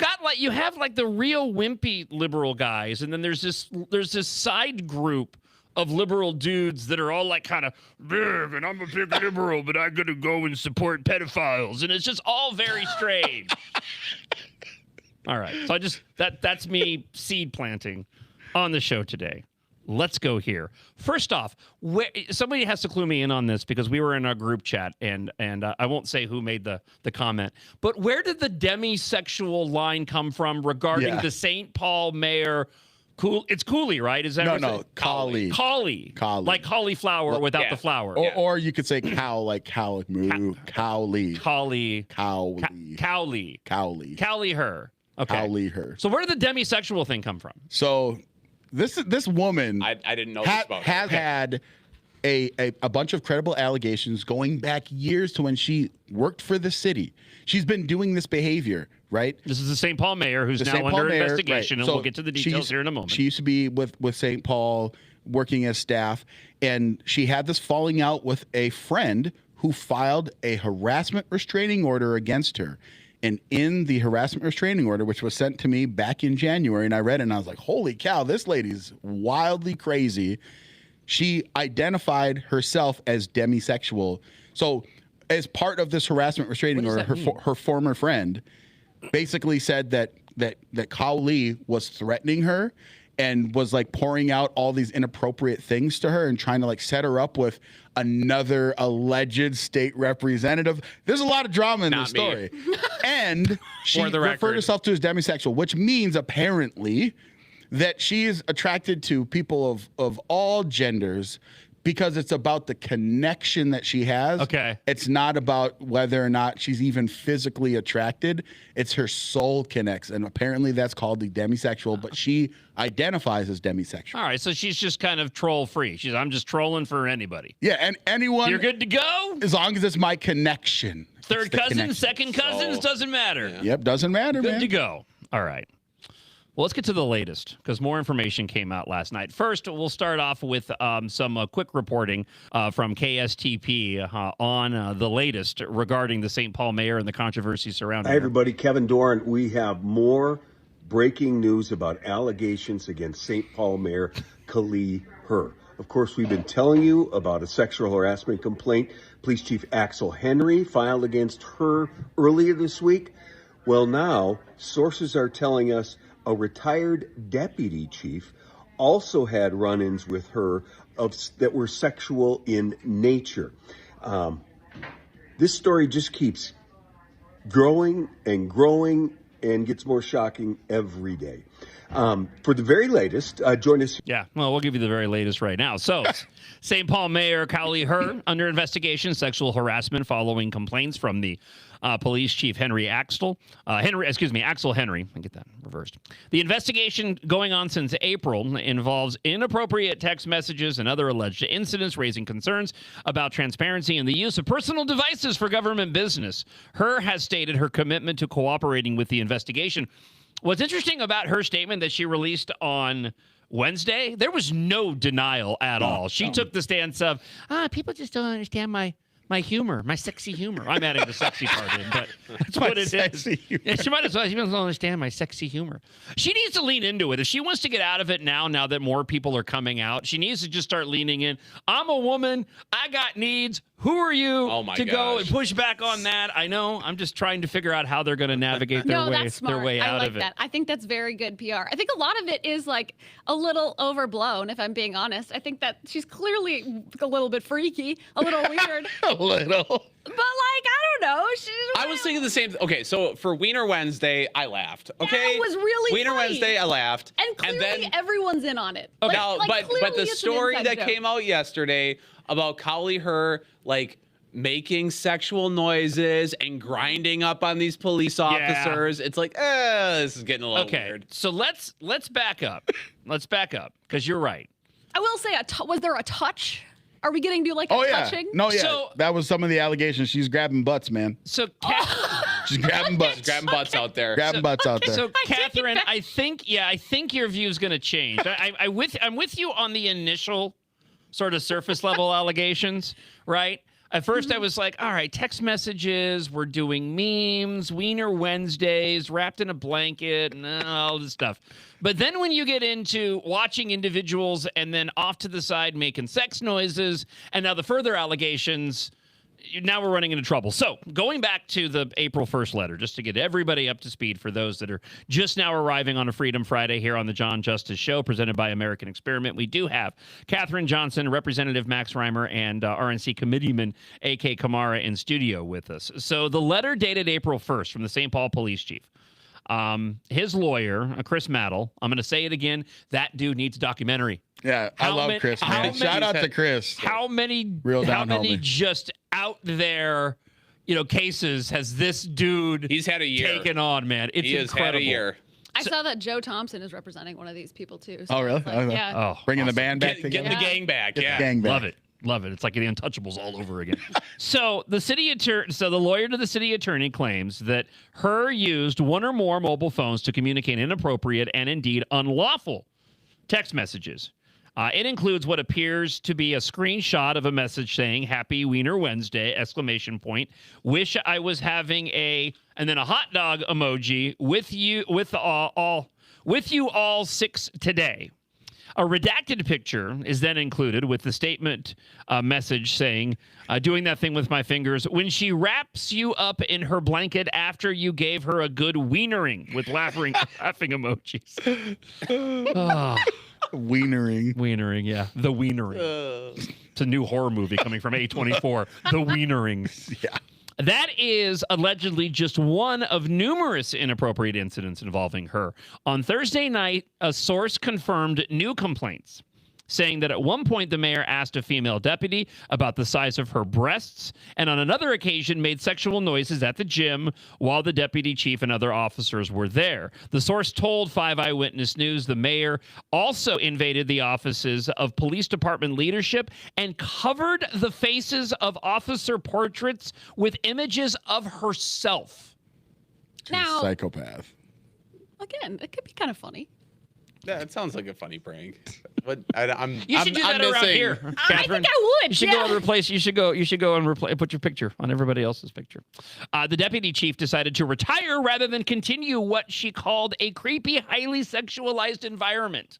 have like the real wimpy liberal guys, and then there's this side group of liberal dudes that are all like kind of big, and I'm a big liberal, but I'm gonna go and support pedophiles, and it's just all very strange. All right, so that's me seed planting on the show today. Let's go here. First off, somebody has to clue me in on this, because we were in our group chat, and I won't say who made the comment, but where did the demisexual line come from regarding the St. Paul mayor? It's Cooley, right? Is that no? Collie. Like cauliflower without the flower. Or you could say cow, like cow moo. Cowley. Cowley her. Okay. Cowley her. So where did the demisexual thing come from? So this woman I didn't know this about has had a bunch of credible allegations going back years to when she worked for the city. She's been doing this behavior, right? This is the St. Paul mayor who's now under investigation, and so we'll get to the details here in a moment. She used to be with St. Paul working as staff, and she had this falling out with a friend who filed a harassment restraining order against her. And in the harassment restraining order, which was sent to me back in January, and I read it, and I was like, holy cow, this lady's wildly crazy. She identified herself as demisexual. So as part of this harassment restraining order, her former friend basically said that Cowley was threatening her and was like pouring out all these inappropriate things to her and trying to like set her up with another alleged state representative. There's a lot of drama in this story. And she referred herself to as demisexual, which means apparently that she is attracted to people of all genders because it's about the connection that she has. Okay. It's not about whether or not she's even physically attracted. It's her soul connects. And apparently that's called the demisexual, but she identifies as demisexual. All right, so she's just kind of troll free. I'm just trolling for anybody. Yeah, and anyone. You're good to go? As long as it's my connection. Third cousins, second cousins, doesn't matter. Yeah. Yep, doesn't matter, good man. Good to go. All right. Well, let's get to the latest, because more information came out last night. First, we'll start off with some quick reporting from KSTP on the latest regarding the St. Paul mayor and the controversy surrounding Hi, everybody. Kevin Doran. We have more breaking news about allegations against St. Paul Mayor Kali Her. Of course, we've been telling you about a sexual harassment complaint Police Chief Axel Henry filed against her earlier this week. Well, now sources are telling us a retired deputy chief also had run-ins with her that were sexual in nature. This story just keeps growing and growing and gets more shocking every day. For the very latest, join us. Yeah, well, we'll give you the very latest right now. So, St. Paul Mayor Cowley Herr under investigation, sexual harassment following complaints from the police chief Axel Henry. I get that reversed. The investigation going on since April involves inappropriate text messages and other alleged incidents, raising concerns about transparency and the use of personal devices for government business. Herr has stated her commitment to cooperating with the investigation. What's interesting about her statement that she released on Wednesday, there was no denial at all. She took the stance of, people just don't understand my humor, my sexy humor. I'm adding the sexy part in, but that's what it is. Yeah, she might as well. She doesn't understand my sexy humor. She needs to lean into it. If she wants to get out of it now that more people are coming out, she needs to just start leaning in. I'm a woman. I got needs. Who are you go and push back on that? I know. I'm just trying to figure out how they're going to navigate their way out of it. I think that's very good PR. I think a lot of it is like a little overblown, if I'm being honest. I think that she's clearly a little bit freaky, a little weird. A little. But I don't know. I was thinking the same. Okay, so for Wiener Wednesday, I laughed. Okay, yeah, it was really Wiener funny. Wednesday, I laughed, and clearly everyone's in on it. Okay, but the story that came out yesterday about Cowley Herr making sexual noises and grinding up on these police officers, it's like, this is getting a little weird. So let's back up. Let's back up because you're right. I will say, was there a touch? Are we getting to touching? No, yeah. So, that was some of the allegations. She's grabbing butts, man. So she's grabbing butts. She's grabbing butts out there. Grabbing butts out there. So Catherine, I think your view is going to change. I'm with you on the initial sort of surface level allegations, right? At first, I was like, all right, text messages, we're doing memes, Wiener Wednesdays, wrapped in a blanket, and all this stuff. But then when you get into watching individuals and then off to the side making sex noises, and now the further allegations, now we're running into trouble. So going back to the April 1st letter, just to get everybody up to speed for those that are just now arriving on a Freedom Friday here on the John Justice Show, presented by American Experiment, we do have Catherine Johnson, Representative Max Reimer, and RNC Committeeman A.K. Kamara in studio with us. So the letter dated April 1st from the St. Paul Police Chief. His lawyer, Chris Maddle, I'm going to say it again, that dude needs a documentary. Yeah, I love Chris. Shout out to Chris. How many just out there, cases has this dude He's had a year. taken on, man? It's incredible. Had a year. I saw that Joe Thompson is representing one of these people too. So oh, really? yeah. Bringing the band back together. Getting the gang back. Get the gang back. Love it. It's like the Untouchables all over again. So the lawyer to the city attorney claims that Herr used one or more mobile phones to communicate inappropriate and indeed unlawful text messages. It includes what appears to be a screenshot of a message saying "Happy Wiener Wednesday!" ! Wish I was having and then a hot dog emoji with you all 6 today. A redacted picture is then included with the statement message saying, doing that thing with my fingers, when she wraps you up in her blanket after you gave her a good wienering, with laughing emojis. Wienering, yeah. The Wienering. It's a new horror movie coming from A24. The Wienering. Yeah. That is allegedly just one of numerous inappropriate incidents involving her. On Thursday night, a source confirmed new complaints, saying that at one point the mayor asked a female deputy about the size of her breasts, and on another occasion made sexual noises at the gym while the deputy chief and other officers were there. The source told 5 Eyewitness News the mayor also invaded the offices of police department leadership and covered the faces of officer portraits with images of herself. Now, psychopath. Again, it could be kind of funny. Yeah, it sounds like a funny prank. But you should do that around here, Catherine. I think I would. You should go and replace. You should go and put your picture on everybody else's picture. The deputy chief decided to retire rather than continue what she called a creepy, highly sexualized environment.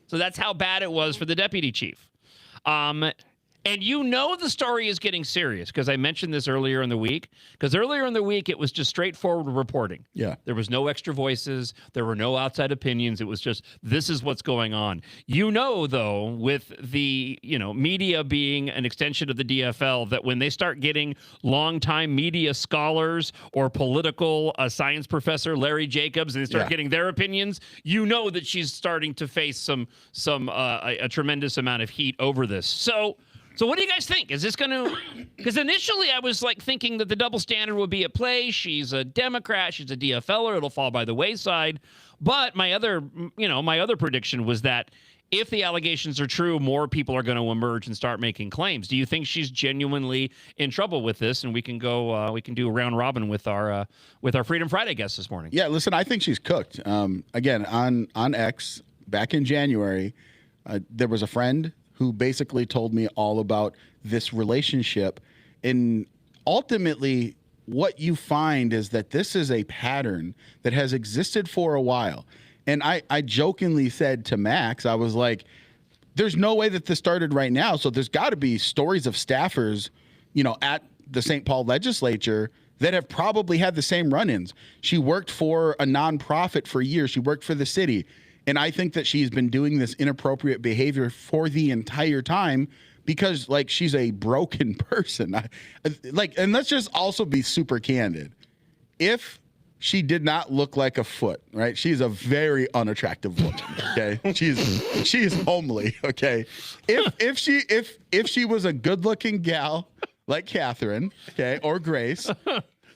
So that's how bad it was for the deputy chief. And you know the story is getting serious because I mentioned this earlier in the week. Because earlier in the week, it was just straightforward reporting. Yeah. There was no extra voices. There were no outside opinions. It was just, this is what's going on. You know, though, with the, media being an extension of the DFL, that when they start getting longtime media scholars or political science professor Larry Jacobs, and they start getting their opinions, you know that she's starting to face a tremendous amount of heat over this. So what do you guys think? Is this going to – because initially I was thinking that the double standard would be at play. She's a Democrat. She's a DFLer. It'll fall by the wayside. But my other prediction was that if the allegations are true, more people are going to emerge and start making claims. Do you think she's genuinely in trouble with this? And we can go we can do a round robin with our Freedom Friday guest this morning. Yeah, listen, I think she's cooked. Again, on X back in January, there was a friend who basically told me all about this relationship. And ultimately, what you find is that this is a pattern that has existed for a while. And I jokingly said to Max, I was like, there's no way that this started right now. So there's got to be stories of staffers, at the St. Paul legislature that have probably had the same run-ins. She worked for a nonprofit for years. She worked for the city. And I think that she's been doing this inappropriate behavior for the entire time because, she's a broken person. And let's just also be super candid. If she did not look like a foot, right? She's a very unattractive woman, okay? She's homely, okay? If she was a good-looking gal like Catherine, okay, or Grace,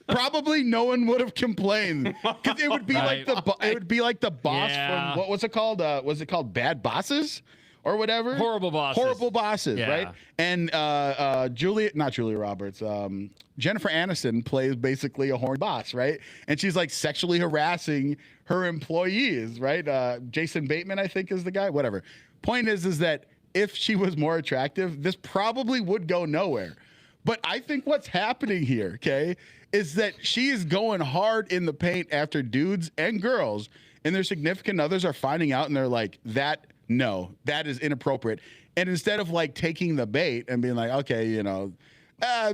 probably no one would have complained because it would be like the boss from what was it called? Was it called Bad Bosses or whatever? Horrible Bosses, right? And not Julia Roberts. Jennifer Aniston plays basically a horny boss, right? And she's sexually harassing her employees, right? Jason Bateman, I think, is the guy. Whatever. Point is that if she was more attractive, this probably would go nowhere. But I think what's happening here, okay, is that she is going hard in the paint after dudes and girls, and their significant others are finding out, and they're like, that is inappropriate. And instead of taking the bait and being like, okay,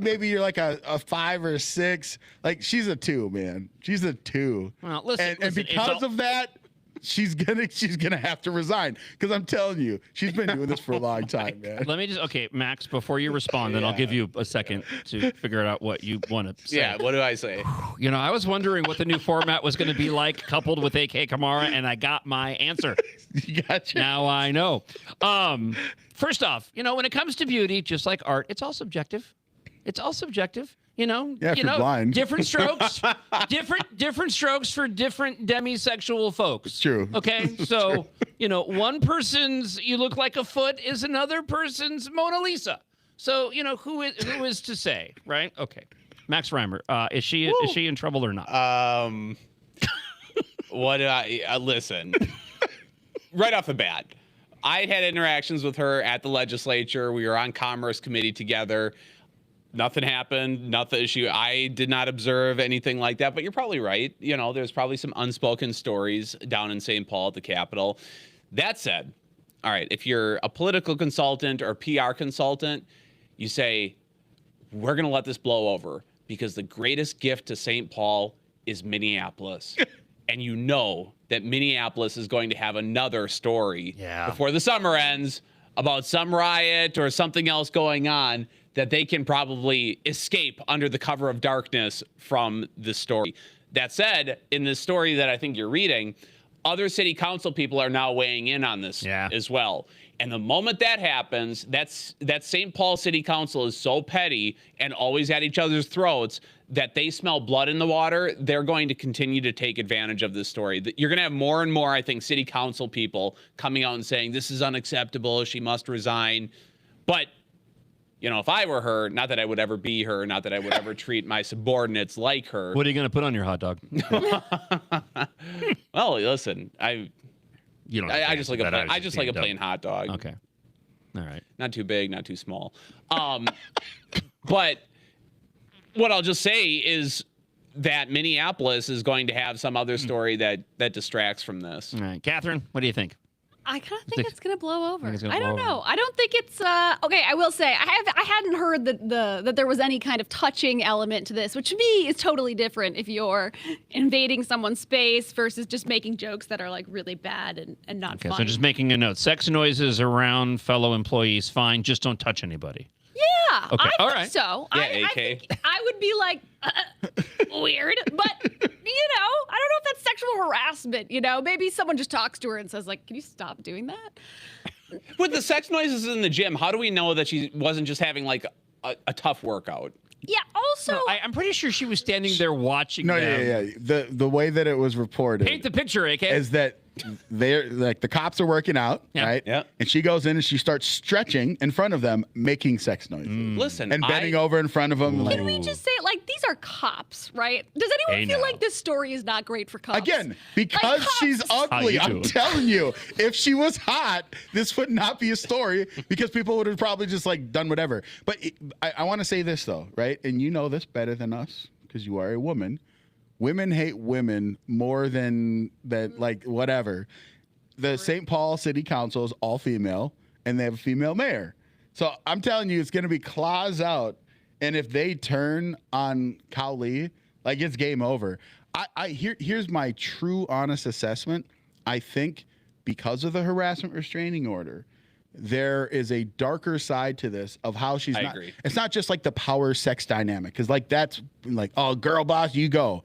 maybe you're a 5 or 6, she's a 2, man. She's a 2. Well, listen, and because of that, she's gonna have to resign because I'm telling you, she's been doing this for a long time, man. Let me Max, before you respond, then I'll give you a second to figure out what you want to say. Yeah, what do I say? I was wondering what the new format was going to be like, coupled with AK Kamara, and I got my answer. You gotcha. Now I know. First off, when it comes to beauty, just like art, it's all subjective. It's all subjective. If you're blind. Different strokes, different strokes for different demisexual folks. It's true. Okay, so one person's you look like a foot is another person's Mona Lisa. So who is to say, right? Okay, Max Reimer, is she in trouble or not? What do I listen? Right off the bat, I had interactions with her at the legislature. We were on Commerce Committee together. Nothing happened. Nothing. I did not observe anything like that. But you're probably right. There's probably some unspoken stories down in St. Paul at the Capitol. That said, all right, if you're a political consultant or PR consultant, you say, we're going to let this blow over because the greatest gift to St. Paul is Minneapolis. And that Minneapolis is going to have another story before the summer ends about some riot or something else going on that they can probably escape under the cover of darkness from the story. That said, in this story that I think you're reading, other city council people are now weighing in on this as well. And the moment that happens, that St. Paul City Council is so petty and always at each other's throats that they smell blood in the water. They're going to continue to take advantage of this story. You're going to have more and more, I think, city council people coming out and saying, this is unacceptable, she must resign. But if I were her, not that I would ever be her, not that I would ever treat my subordinates like her. What are you going to put on your hot dog? Well, listen, I just like a plain hot dog. Okay. All right. Not too big, not too small. But what I'll just say is that Minneapolis is going to have some other story that distracts from this. All right. Catherine, what do you think? I kind of think it's gonna blow over. it's gonna I don't blow know. I don't think it's okay. I will say I hadn't heard that there was any kind of touching element to this, which to me is totally different if you're invading someone's space versus just making jokes that are like really bad and not Okay, funny. so just making a note. Sex noises around fellow employees, fine. Just don't touch anybody. Yeah, Okay, I all think right. so. Yeah, I AK. think I would be like weird, but I don't know if that's sexual harassment. Maybe someone just talks to her and says like, "Can you stop doing that?" With the sex noises in the gym, how do we know that she wasn't just having like a tough workout? Yeah. Also, I'm pretty sure she was standing there watching. No, them. yeah. The way that it was reported Paint the picture, AK. is that they're like the cops are working out, right? Yeah. And she goes in and she starts stretching in front of them, making sex noises. Listen, And bending over in front of them. can we just say like these are cops, right? Does anyone feel like this story is not great for cops? Again, because Like, she's cops- ugly, How you I'm doing? telling you, if she was hot, this would not be a story because people would have probably just like done whatever. But I want to say this though, right? And you know this better than us because you are a woman. Women hate women more than that, like whatever. The St. Paul City Council is all female, and they have a female mayor. So I'm telling you, it's going to be claws out. And if they turn on Cowley, like it's game over. Here's my true, honest assessment. I think because of the harassment restraining order, there is a darker side to this of how she's I not. agree. It's not just like the power sex dynamic, because like that's like, oh, girl boss, you go.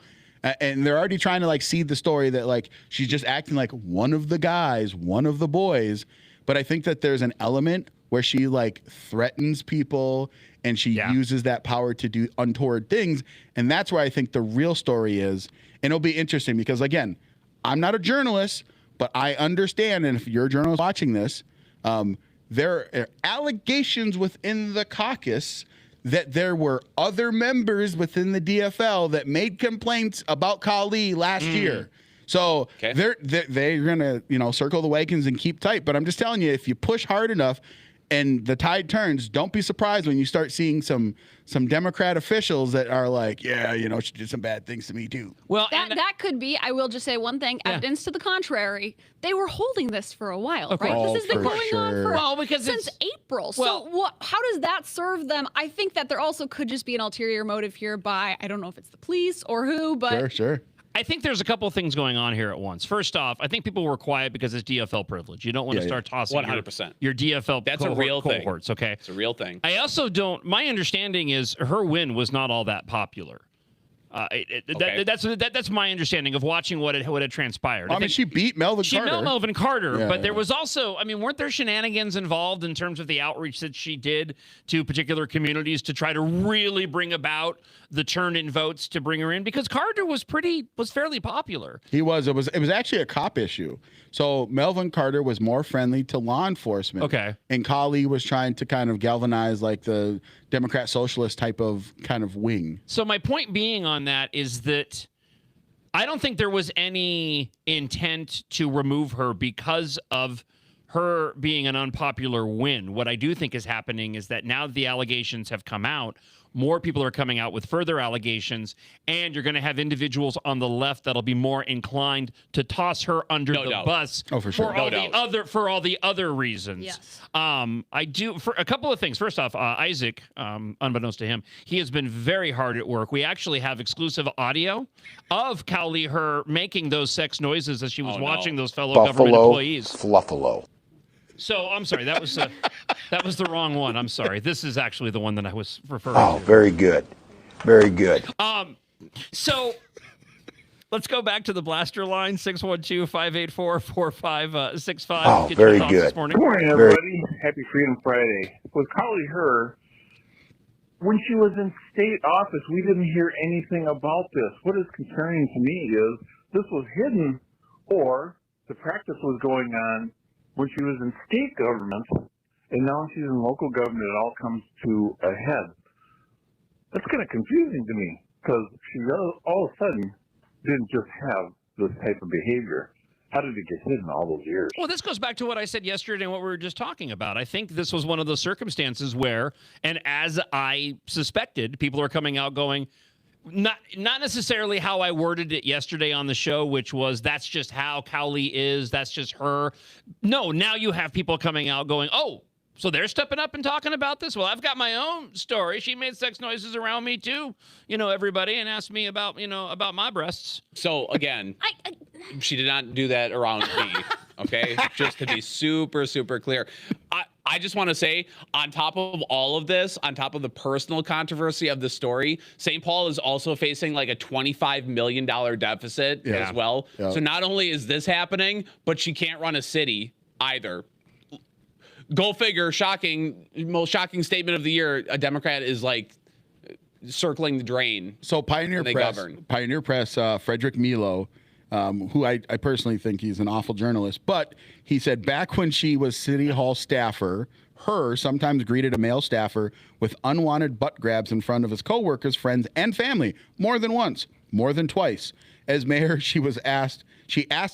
And they're already trying to like seed the story that like she's just acting like one of the guys, one of the boys. But I think that there's an element where she like threatens people and she uses that power to do untoward things. And that's where I think the real story is. And it'll be interesting because again, I'm not a journalist, but I understand. And if you're a journalist watching this, there are allegations within the caucus that there were other members within the DFL that made complaints about Kali last year. So they're gonna circle the wagons and keep tight. But I'm just telling you, if you push hard enough and the tide turns, don't be surprised when you start seeing some Democrat officials that are like, yeah, she did some bad things to me too. Well, that could be. I will just say one thing. Evidence to the contrary. They were holding this for a while, Of right? course. This has been For going on because since April. So how does that serve them? I think that there also could just be an ulterior motive here by, I don't know if it's the police or who, but Sure. I think there's a couple of things going on here at once. First off, I think people were quiet because it's DFL privilege. You don't want to start tossing 100%. your DFL That's a real thing. cohorts, okay? It's a real thing. I also don't. My understanding is her win was not all that popular. That's my understanding of watching what had transpired. I mean, she beat Melvin Carter. She beat Melvin Carter, Yeah, but there was also, weren't there shenanigans involved in terms of the outreach that she did to particular communities to try to really bring about the turn-in votes to bring her in? Because Carter was fairly popular. He was. It was actually a cop issue. So Melvin Carter was more friendly to law enforcement. Okay. And Kali was trying to kind of galvanize like the Democrat socialist type of kind of wing. So my point being on that is that I don't think there was any intent to remove her because of her being an unpopular win. What I do think is happening is that now that the allegations have come out, more people are coming out with further allegations, and you're going to have individuals on the left that'll be more inclined to toss her under the bus for all the other reasons. Yes. I do for a couple of things. First off, Isaac, unbeknownst to him, he has been very hard at work. We actually have exclusive audio of Cowley her making those sex noises as she was watching those fellow government employees. Fluffalo. So I'm sorry, that was the wrong one. I'm sorry. This is actually the one that I was referring to. Oh, very good. Very good. So let's go back to the blaster line, 612-584-4565. Oh, Get your very thoughts good. this morning. Good morning, everybody. Happy Freedom Friday. With Kali Her, when she was in state office, we didn't hear anything about this. What is concerning to me is this was hidden, or the practice was going on when she was in state government, and now she's in local government. It all comes to a head. That's kind of confusing to me, because she all of a sudden didn't just have this type of behavior. How did it get hidden all those years? Well, this goes back to what I said yesterday and what we were just talking about. I think this was one of those circumstances where, and as I suspected, people are coming out going, not necessarily how I worded it yesterday on the show, which was that's just how Cowley is. That's just her. No, now you have people coming out going, oh, so they're stepping up and talking about this? Well, I've got my own story. She made sex noises around me too, everybody, and asked me about, about my breasts. So again, she did not do that around me, okay? Just to be super, super clear. I just want to say, on top of all of this, on top of the personal controversy of the story, St. Paul is also facing like a $25 million deficit as well. Yeah. So not only is this happening, but she can't run a city either. Go figure, most shocking statement of the year, a Democrat is like circling the drain. So Pioneer Press, Frederick Milo, who I personally think he's an awful journalist, but he said back when she was City Hall staffer, her sometimes greeted a male staffer with unwanted butt grabs in front of his coworkers, friends, and family more than once, more than twice. As mayor, she asked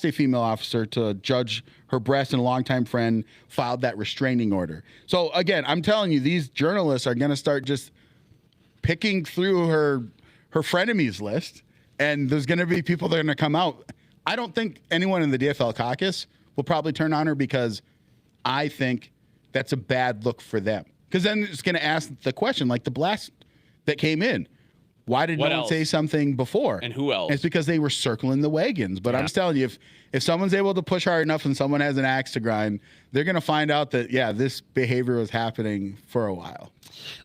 a female officer to judge her breast, and a longtime friend filed that restraining order. So again, I'm telling you, these journalists are going to start just picking through her frenemies list, and there's going to be people that are going to come out. I don't think anyone in the DFL caucus will probably turn on her, because I think that's a bad look for them. Because then it's going to ask the question, like the blast that came in. Why did no one say something before? And who else? It's because they were circling the wagons. But I'm just telling you, if someone's able to push hard enough and someone has an axe to grind, they're going to find out that, this behavior was happening for a while.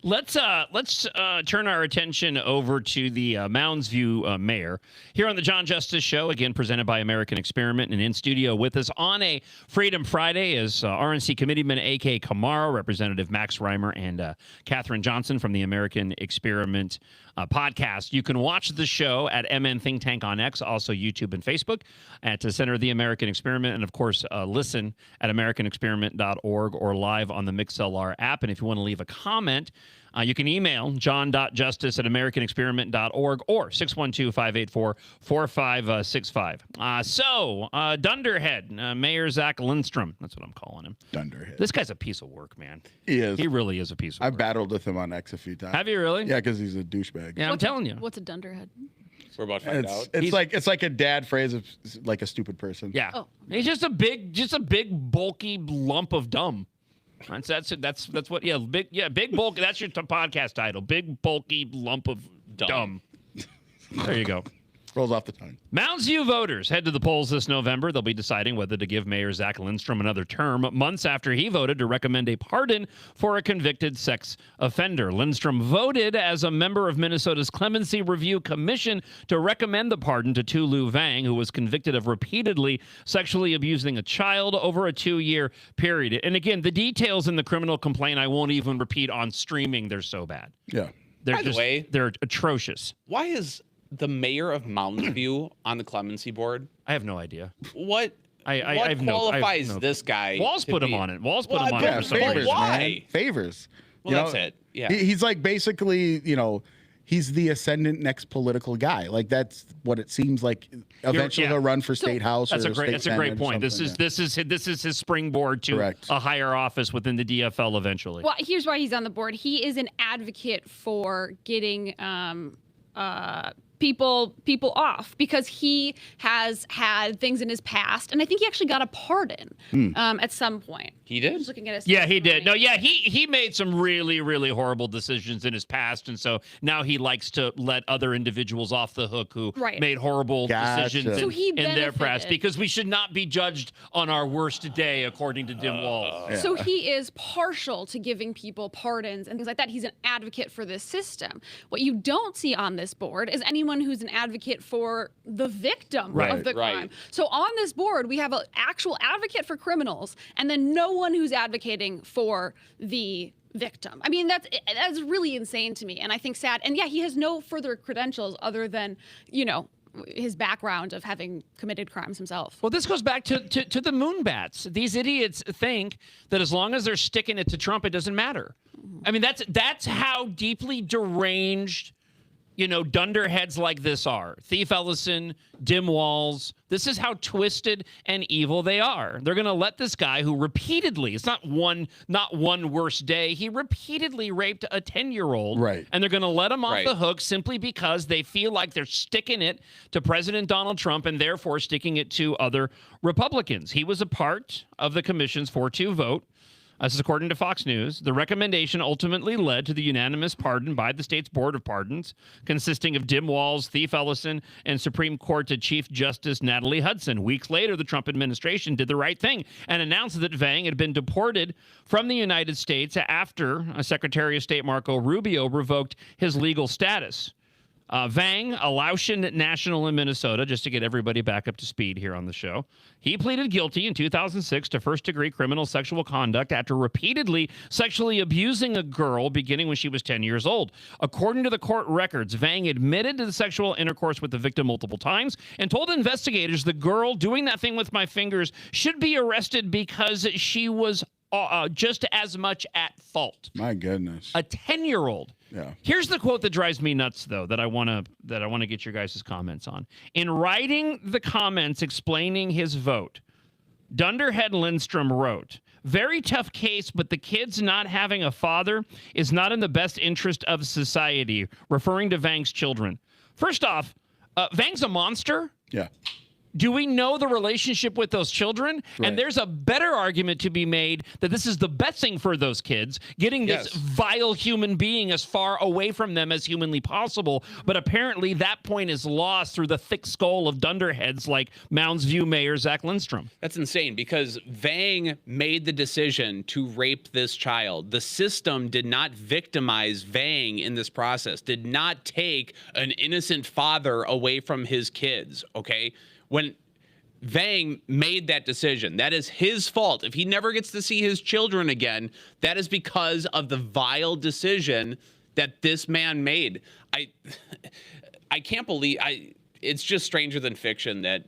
Let's turn our attention over to the Mounds View mayor here on the John Justice Show, again presented by American Experiment, and in studio with us on a Freedom Friday is RNC Committeeman A.K. Kamara, Representative Max Reimer, and Catherine Johnson from the American Experiment podcast. You can watch the show at MN Think Tank on X, also YouTube and Facebook, at the Center of the American Experiment, and of course listen at americanexperiment.org or live on the MixLR app. And if you want to leave a comment, you can email john.justice@americanexperiment.org or 612-584-4565. Dunderhead, Mayor Zach Lindstrom. That's what I'm calling him. Dunderhead. This guy's a piece of work, man. He is. He really is a piece of work. I've battled with him on X a few times. Have you really? Yeah, because he's a douchebag. Yeah, I'm telling you. What's a dunderhead? We're about to find out. It's like a dad phrase of like a stupid person. Yeah. Oh. He's just a big, bulky lump of dumb. That's what big bulky. That's your podcast title. Big bulky lump of dumb. There you go. Rolls off the tongue. Mounds View voters head to the polls this November. They'll be deciding whether to give Mayor Zach Lindstrom another term, months after he voted to recommend a pardon for a convicted sex offender. Lindstrom voted as a member of Minnesota's Clemency Review Commission to recommend the pardon to Tulu Vang, who was convicted of repeatedly sexually abusing a child over a 2-year period. And again, the details in the criminal complaint I won't even repeat on streaming. They're so bad. Yeah. By the way, they're atrocious. Why is the mayor of Mounds View on the clemency board? I have no idea. What qualifies this guy? Walls put him on it. Walls put him on it. Favors, why? Man. Favors. Well, that's it. Yeah. He's like basically, he's the ascendant next political guy. Like that's what it seems like. Eventually he'll run for state house. That's a great point. This is his springboard to a higher office within the DFL eventually. Well, here's why he's on the board. He is an advocate for getting people off, because he has had things in his past, and I think he actually got a pardon at some point. He did? Just looking at his he did. No, yeah, he made some really, really horrible decisions in his past, and so now he likes to let other individuals off the hook who made horrible decisions in their past, because we should not be judged on our worst day, according to Dim Walls. So he is partial to giving people pardons and things like that. He's an advocate for this system. What you don't see on this board is anyone who's an advocate for the victim of the crime. So on this board, we have an actual advocate for criminals, and then no one who's advocating for the victim. I mean, that's really insane to me, and I think sad. And yeah, he has no further credentials other than, his background of having committed crimes himself. Well, this goes back to the moonbats. These idiots think that as long as they're sticking it to Trump, it doesn't matter. I mean, that's how deeply deranged dunderheads like this are. Thief Ellison, Dim Walls. This is how twisted and evil they are. They're going to let this guy who repeatedly, it's not one worse day, he repeatedly raped a 10-year-old. Right. And they're going to let him off the hook simply because they feel like they're sticking it to President Donald Trump and therefore sticking it to other Republicans. He was a part of the commission's 4-2 vote. This is according to Fox News. The recommendation ultimately led to the unanimous pardon by the state's Board of Pardons, consisting of Dim Walls, Thief Ellison, and Supreme Court Chief Justice Natalie Hudson. Weeks later, the Trump administration did the right thing and announced that Vang had been deported from the United States after Secretary of State Marco Rubio revoked his legal status. Vang, a Laotian national in Minnesota, just to get everybody back up to speed here on the show, he pleaded guilty in 2006 to first-degree criminal sexual conduct after repeatedly sexually abusing a girl beginning when she was 10 years old. According to the court records, Vang admitted to the sexual intercourse with the victim multiple times and told investigators the girl doing that thing with my fingers should be arrested because she was just as much at fault. My goodness. A 10-year-old. Yeah. Here's the quote that drives me nuts, though, that I want to get your guys' comments on. In writing the comments explaining his vote, Dunderhead Lindstrom wrote, "Very tough case, but the kids not having a father is not in the best interest of society," referring to Vang's children. First off, Vang's a monster. Yeah. Do we know the relationship with those children? Right. And there's a better argument to be made that this is the best thing for those kids, getting this vile human being as far away from them as humanly possible. But apparently that point is lost through the thick skull of dunderheads like Mounds View Mayor Zach Lindstrom. That's insane because Vang made the decision to rape this child. The system did not victimize Vang in this process, did not take an innocent father away from his kids, okay? When Vang made that decision, that is his fault. If he never gets to see his children again, that is because of the vile decision that this man made. I can't believe it's just stranger than fiction that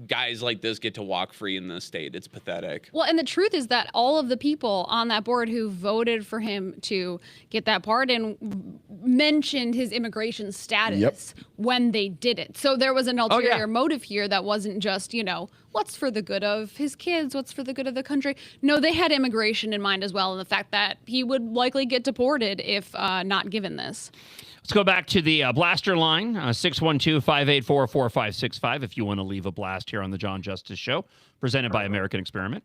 guys like this get to walk free in this state. It's pathetic. Well, and the truth is that all of the people on that board who voted for him to get that pardon mentioned his immigration status when they did it. So there was an ulterior motive here that wasn't just, what's for the good of his kids, what's for the good of the country. No, they had immigration in mind as well, and the fact that he would likely get deported if not given this. Let's go back to the blaster line, 612-584-4565, if you want to leave a blast here on the John Justice Show, presented by American Experiment.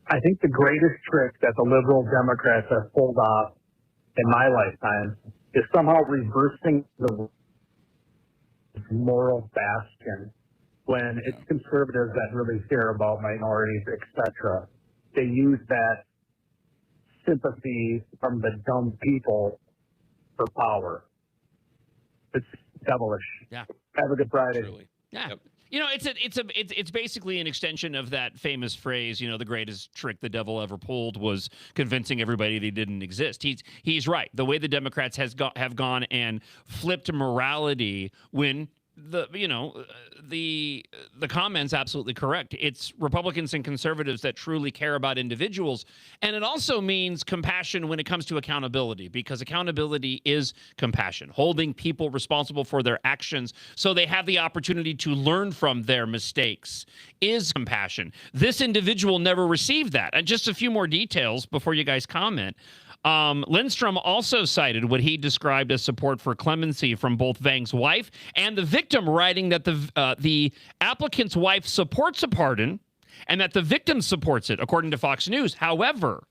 I think the greatest trick that the liberal Democrats have pulled off in my lifetime is somehow reversing the moral bastion when it's conservatives that really care about minorities, etc. They use that sympathy from the dumb people for power. It's devilish. Yeah. Have a good Friday. Truly. Yeah. Yep. It's basically an extension of that famous phrase, the greatest trick the devil ever pulled was convincing everybody that he didn't exist. He's right. The way the Democrats have gone and flipped morality when the comment's absolutely correct. It's Republicans and conservatives that truly care about individuals. And it also means compassion when it comes to accountability, because accountability is compassion, holding people responsible for their actions so they have the opportunity to learn from their mistakes is compassion. This individual never received that. And just a few more details before you guys comment. Lindstrom also cited what he described as support for clemency from both Vang's wife and the victim, writing that the applicant's wife supports a pardon and that the victim supports it, according to Fox News. However,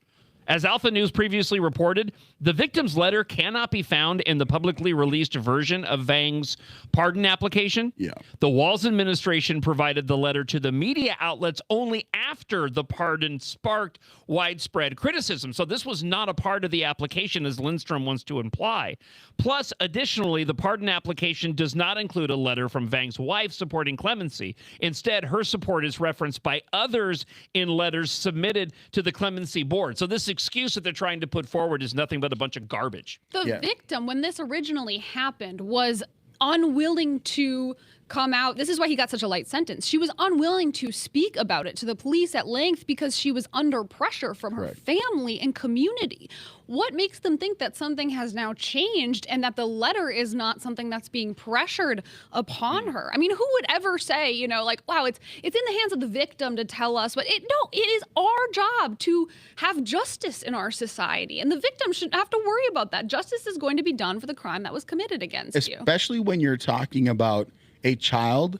as Alpha News previously reported, the victim's letter cannot be found in the publicly released version of Vang's pardon application. Yeah. The Walz administration provided the letter to the media outlets only after the pardon sparked widespread criticism. So this was not a part of the application, as Lindstrom wants to imply. Plus, additionally, the pardon application does not include a letter from Vang's wife supporting clemency. Instead, her support is referenced by others in letters submitted to the clemency board. So this excuse that they're trying to put forward is nothing but a bunch of garbage. The victim, when this originally happened, was unwilling to come out. This is why he got such a light sentence. She was unwilling to speak about it to the police at length because she was under pressure from her family and community. What makes them think that something has now changed and that the letter is not something that's being pressured upon her? I mean, who would ever say, you know, like, wow, it's in the hands of the victim to tell us, but it is our job to have justice in our society, and the victim shouldn't have to worry about that. Justice is going to be done for the crime that was committed against you. Especially when you're talking about a child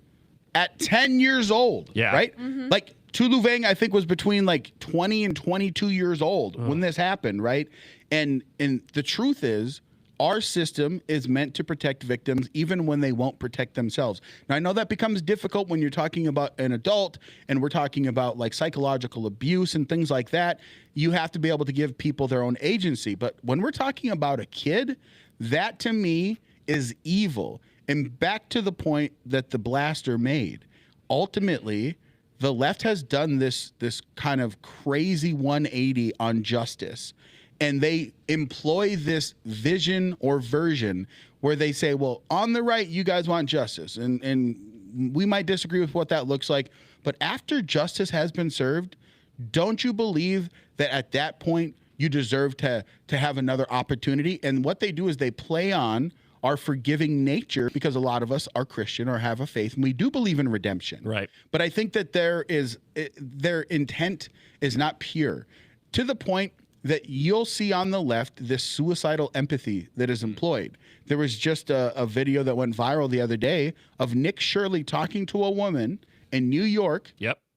at 10 years old, right? Mhm. Like Tulu Vang, I think, was between like 20 and 22 years old when this happened, right? And the truth is, our system is meant to protect victims even when they won't protect themselves. Now, I know that becomes difficult when you're talking about an adult and we're talking about like psychological abuse and things like that. You have to be able to give people their own agency. But when we're talking about a kid, that to me is evil. And back to the point that the blaster made, ultimately, the left has done this kind of crazy 180 on justice. And they employ this vision or version where they say, well, on the right, you guys want justice. And we might disagree with what that looks like. But after justice has been served, don't you believe that at that point you deserve to have another opportunity? And what they do is they play on our forgiving nature, because a lot of us are Christian or have a faith and we do believe in redemption. Right. But I think that their intent is not pure, to the point that you'll see on the left this suicidal empathy that is employed. There was just a video that went viral the other day of Nick Shirley talking to a woman in New York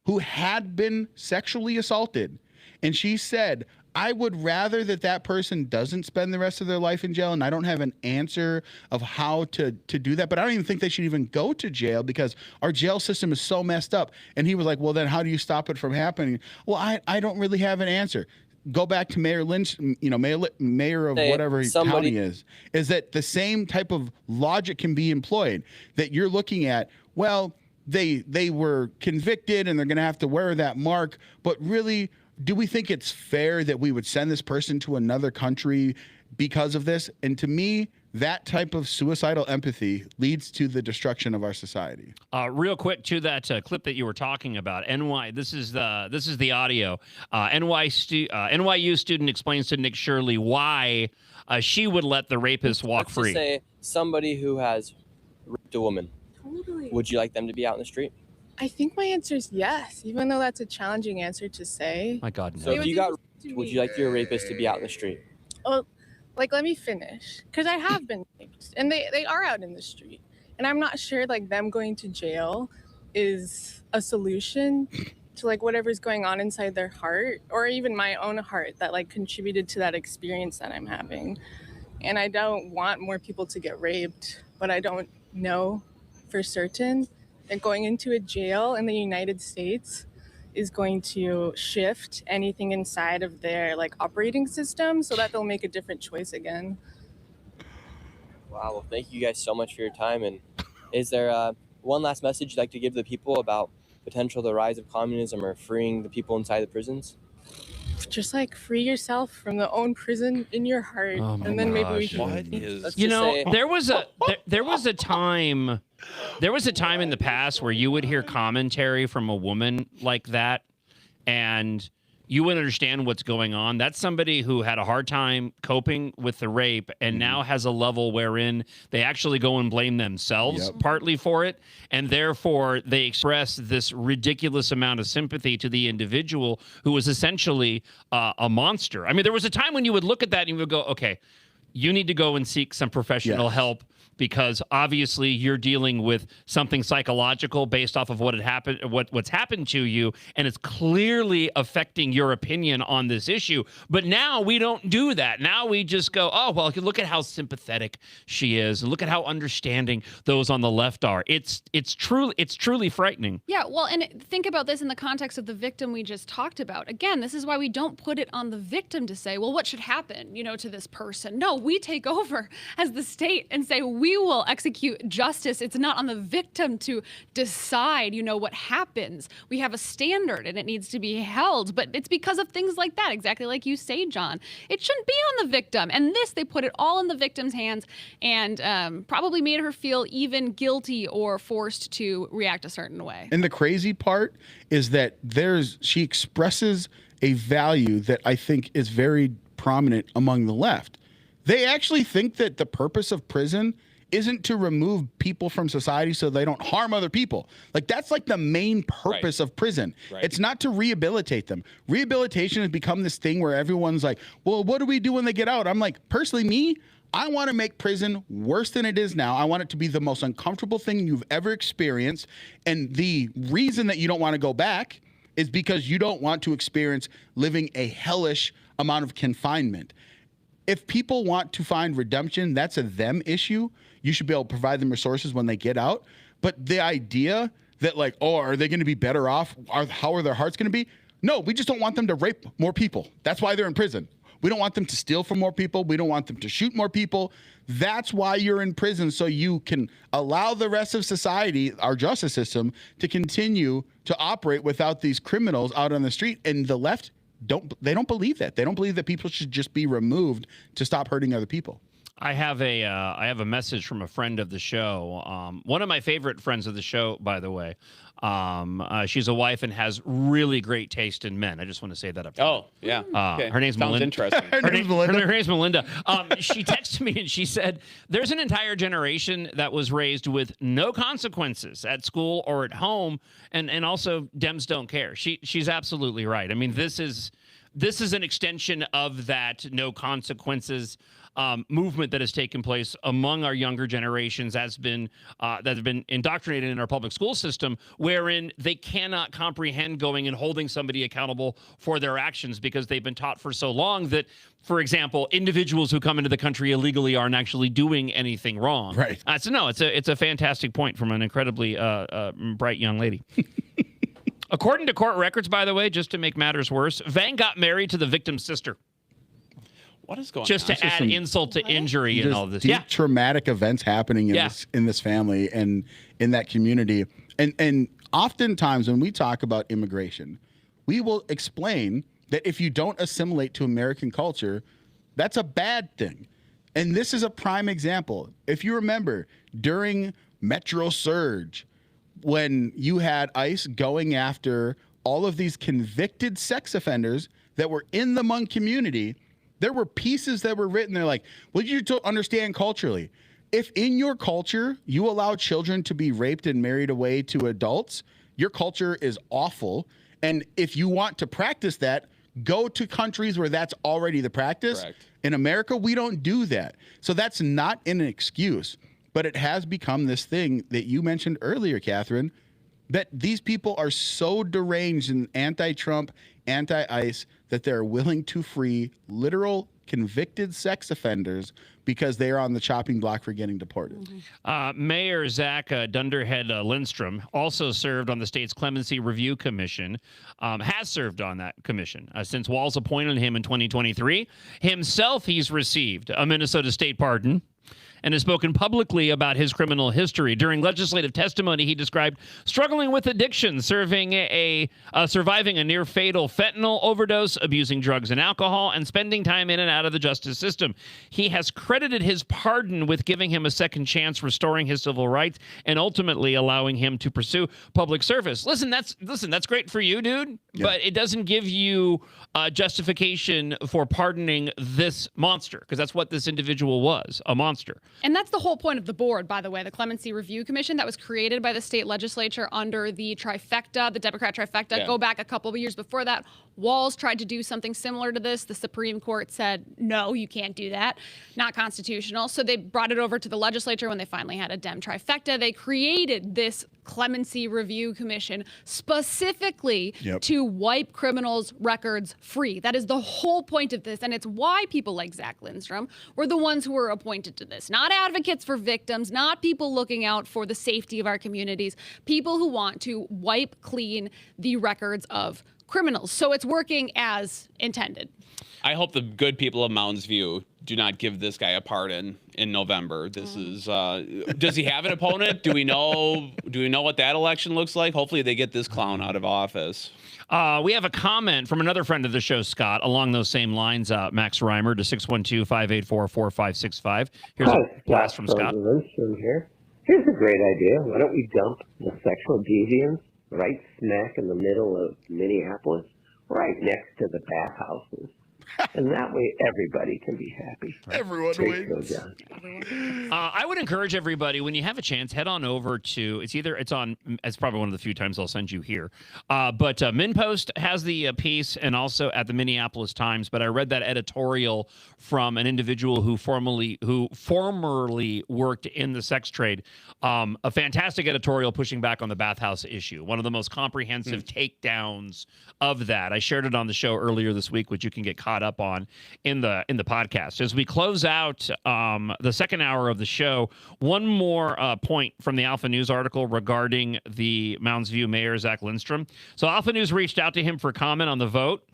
who had been sexually assaulted. And she said, I would rather that person doesn't spend the rest of their life in jail, and I don't have an answer of how to do that. But I don't even think they should even go to jail because our jail system is so messed up. And he was like, well, then how do you stop it from happening? Well, I don't really have an answer. Go back to Mayor Lynch, you know, mayor of whatever county is that the same type of logic can be employed, that you're looking at, well, they were convicted and they're going to have to wear that mark, but really, do we think it's fair that we would send this person to another country because of this? And to me, that type of suicidal empathy leads to the destruction of our society. Real quick to that clip that you were talking about, this is the audio. NYU student explains to Nick Shirley why she would let the rapist walk free. Let's just say somebody who has raped a woman. Totally. Would you like them to be out in the street? I think my answer is yes, even though that's a challenging answer to say. My God, no. So if you got raped, would you like your rapist to be out in the street? Oh, like, let me finish, because I have been raped, and they are out in the street, and I'm not sure like them going to jail is a solution to like whatever's going on inside their heart, or even my own heart that like contributed to that experience that I'm having. And I don't want more people to get raped, but I don't know for certain that going into a jail in the United States is going to shift anything inside of their like operating system so that they'll make a different choice again. Wow, well, thank you guys so much for your time. And is there one last message you'd like to give the people about potential the rise of communism or freeing the people inside the prisons? Just like free yourself from the own prison in your heart, and then maybe we can. You know, there was a time in the past where you would hear commentary from a woman like that, and you wouldn't understand what's going on. That's somebody who had a hard time coping with the rape and now has a level wherein they actually go and blame themselves partly for it, and therefore they express this ridiculous amount of sympathy to the individual who was essentially a monster. I mean, there was a time when you would look at that and you would go, okay, you need to go and seek some professional help, because obviously you're dealing with something psychological based off of what had happened, what's happened to you, and it's clearly affecting your opinion on this issue. But now we don't do that. Now we just go, oh, well, look at how sympathetic she is, and look at how understanding those on the left are. It's truly frightening. Yeah, well, and think about this in the context of the victim we just talked about. Again, this is why we don't put it on the victim to say, well, what should happen, to this person? No, we take over as the state and say we will execute justice, it's not on the victim to decide, what happens. We have a standard and it needs to be held, but it's because of things like that, exactly like you say, John. It shouldn't be on the victim. And they put it all in the victim's hands and probably made her feel even guilty or forced to react a certain way. And the crazy part is that she expresses a value that I think is very prominent among the left. They actually think that the purpose of prison isn't to remove people from society so they don't harm other people. Like, that's like the main purpose of prison. Right. It's not to rehabilitate them. Rehabilitation has become this thing where everyone's like, well, what do we do when they get out? I'm like, personally, I want to make prison worse than it is now. I want it to be the most uncomfortable thing you've ever experienced. And the reason that you don't want to go back is because you don't want to experience living a hellish amount of confinement. If people want to find redemption, that's a them issue. You should be able to provide them resources when they get out. But the idea that are they going to be better off? How are their hearts going to be? No, we just don't want them to rape more people. That's why they're in prison. We don't want them to steal from more people. We don't want them to shoot more people. That's why you're in prison, so you can allow the rest of society, our justice system, to continue to operate without these criminals out on the street. And the left don't believe that. They don't believe that people should just be removed to stop hurting other people. I have a message from a friend of the show. One of my favorite friends of the show, by the way. She's a wife and has really great taste in men. I just want to say that up front. Oh, yeah. Okay. Her name's Sounds Melinda. Interesting. Her name's Melinda. She texted me and she said, there's an entire generation that was raised with no consequences at school or at home, and also Dems don't care. She's absolutely right. I mean, this is an extension of that no consequences movement that has taken place among our younger generations that have been indoctrinated in our public school system, wherein they cannot comprehend going and holding somebody accountable for their actions because they've been taught for so long that, for example, individuals who come into the country illegally aren't actually doing anything wrong. Right. It's a fantastic point from an incredibly bright young lady. According to court records, by the way, just to make matters worse, Vang got married to the victim's sister. What is going on? Just to add insult to injury and all this. Deep traumatic events happening in this family and in that community. And oftentimes when we talk about immigration, we will explain that if you don't assimilate to American culture, that's a bad thing. And this is a prime example. If you remember, during Metro Surge, when you had ICE going after all of these convicted sex offenders that were in the Hmong community, there were pieces that were written. They're like, well, you don't understand culturally. If in your culture you allow children to be raped and married away to adults, your culture is awful. And if you want to practice that, go to countries where that's already the practice. Correct. In America, we don't do that. So that's not an excuse. But it has become this thing that you mentioned earlier, Catherine, that these people are so deranged and anti-Trump, anti-ICE, that they're willing to free literal convicted sex offenders because they are on the chopping block for getting deported. Mayor Zach Dunderhead Lindstrom also served on the state's Clemency Review Commission, has served on that commission since Walz appointed him in 2023. Himself, he's received a Minnesota state pardon and has spoken publicly about his criminal history. During legislative testimony, he described struggling with addiction, surviving a near-fatal fentanyl overdose, abusing drugs and alcohol, and spending time in and out of the justice system. He has credited his pardon with giving him a second chance, restoring his civil rights, and ultimately allowing him to pursue public service. Listen, that's great for you, dude, but it doesn't give you justification for pardoning this monster, because that's what this individual was, a monster. And that's the whole point of the board, by the way, the Clemency Review Commission that was created by the state legislature under the trifecta, the Democrat trifecta. Yeah. Go back a couple of years before that. Walz tried to do something similar to this. The Supreme Court said, no, you can't do that. Not constitutional. So they brought it over to the legislature when they finally had a Dem trifecta. They created this Clemency Review Commission specifically to wipe criminals' records free. That is the whole point of this. And it's why people like Zach Lindstrom were the ones who were appointed to this. Not advocates for victims, not people looking out for the safety of our communities, people who want to wipe clean the records of criminals. So it's working as intended. I hope the good people of Mounds View do not give this guy a pardon in November. This is does he have an opponent? Do we know what that election looks like? Hopefully they get this clown out of office. We have a comment from another friend of the show, Scott, along those same lines, Max Reimer, to 612-584-4565. Here's a blast from Scott. Lindstrom here. Here's a great idea. Why don't we dump the sexual deviants right smack in the middle of Minneapolis, right next to the bathhouses? And that way everybody can be happy. Everyone wins. I would encourage everybody, when you have a chance, head on over to, it's probably one of the few times I'll send you here. But MinnPost has the piece, and also at the Minneapolis Times. But I read that editorial from an individual who formerly worked in the sex trade. A fantastic editorial pushing back on the bathhouse issue. One of the most comprehensive takedowns of that. I shared it on the show earlier this week, which you can get caught up on in the podcast. As we close out the second hour of the show, one more point from the Alpha News article regarding the Mounds View Mayor, Zach Lindstrom. So Alpha News reached out to him for comment on the vote.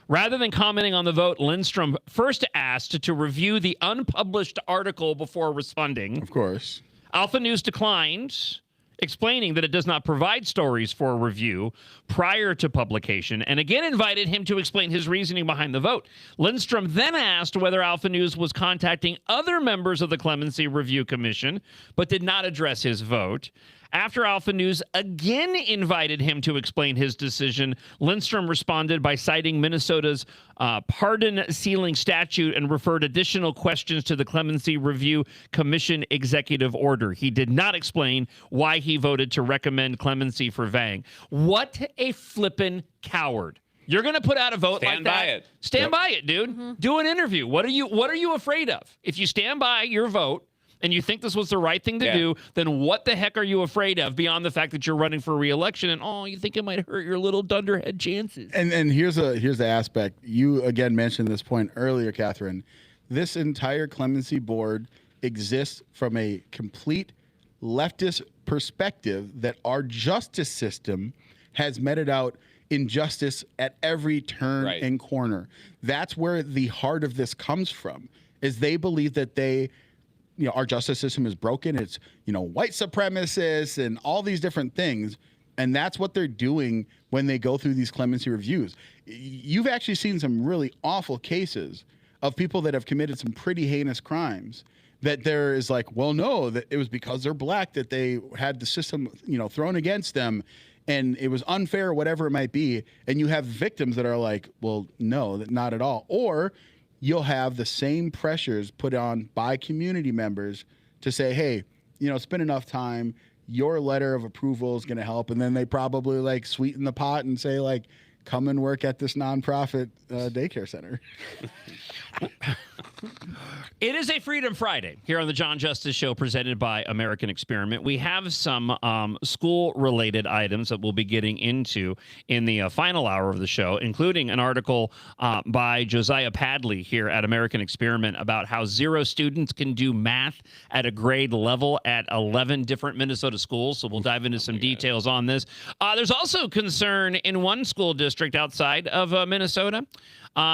Rather than commenting on the vote, Lindstrom first asked to review the unpublished article before responding. Of course. Alpha News declined, explaining that it does not provide stories for review prior to publication, and again invited him to explain his reasoning behind the vote. Lindstrom then asked whether Alpha News was contacting other members of the Clemency Review Commission, but did not address his vote. After Alpha News again invited him to explain his decision, Lindstrom responded by citing Minnesota's pardon-sealing statute and referred additional questions to the Clemency Review Commission executive order. He did not explain why he voted to recommend clemency for Vang. What a flippin' coward. You're going to put out a vote like that? Stand by it. Stand by it, dude. Do an interview. What are you afraid of? If you stand by your vote, and you think this was the right thing to do, then what the heck are you afraid of beyond the fact that you're running for re-election and, you think it might hurt your little dunderhead chances? And here's the aspect. You, again, mentioned this point earlier, Catherine. This entire clemency board exists from a complete leftist perspective that our justice system has meted out injustice at every turn and corner. That's where the heart of this comes from, is they believe that our justice system is broken. It's, white supremacists and all these different things. And that's what they're doing when they go through these clemency reviews. You've actually seen some really awful cases of people that have committed some pretty heinous crimes that there is like, well, no, that it was because they're black that they had the system, thrown against them. And it was unfair, whatever it might be. And you have victims that are like, well, no, not at all. Or you'll have the same pressures put on by community members to say, hey, it's been enough time. Your letter of approval is going to help. And then they probably sweeten the pot and say, come and work at this nonprofit daycare center. It is a Freedom Friday here on the John Justice Show, presented by American Experiment. We have some school-related items that we'll be getting into in the final hour of the show, including an article by Josiah Padley here at American Experiment about how 0 students can do math at a grade level at 11 different Minnesota schools. So we'll dive into some details on this. There's also concern in one school district outside of Minnesota.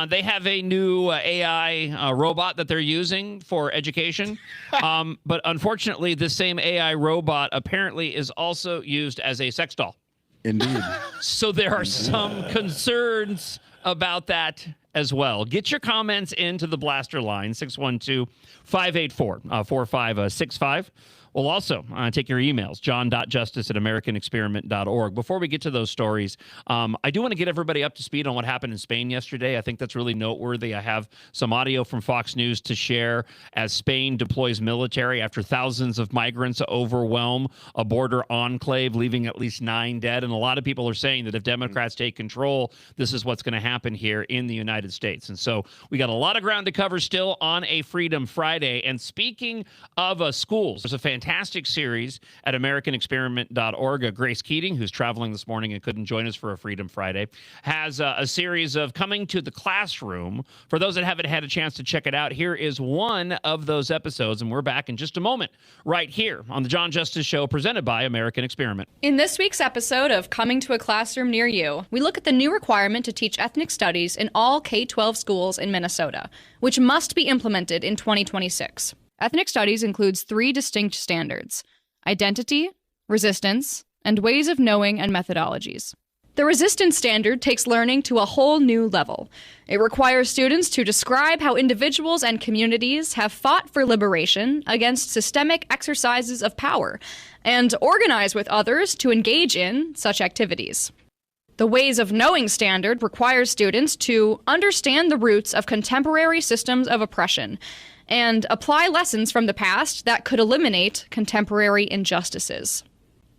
They have a new AI robot that they're using for education. But unfortunately, the same AI robot apparently is also used as a sex doll. Indeed. So there are some concerns about that as well. Get your comments into the blaster line, 612-584-4565. We'll also take your emails, john.justice@americanexperiment.org. Before we get to those stories, I do want to get everybody up to speed on what happened in Spain yesterday. I think that's really noteworthy. I have some audio from Fox News to share as Spain deploys military after thousands of migrants overwhelm a border enclave, leaving at least 9 dead. And a lot of people are saying that if Democrats take control, this is what's going to happen here in the United States. And so we got a lot of ground to cover still on a Freedom Friday. And speaking of schools, there's a fantastic fantastic series at AmericanExperiment.org. Grace Keating, who's traveling this morning and couldn't join us for a Freedom Friday, has a series of Coming to the Classroom. For those that haven't had a chance to check it out, here is one of those episodes, and we're back in just a moment right here on the John Justice Show, presented by American Experiment. In this week's episode of Coming to a Classroom Near You, we look at the new requirement to teach ethnic studies in all K-12 schools in Minnesota, which must be implemented in 2026. Ethnic studies includes 3 distinct standards: identity, resistance, and ways of knowing and methodologies. The resistance standard takes learning to a whole new level. It requires students to describe how individuals and communities have fought for liberation against systemic exercises of power and organize with others to engage in such activities. The Ways of Knowing standard requires students to understand the roots of contemporary systems of oppression and apply lessons from the past that could eliminate contemporary injustices.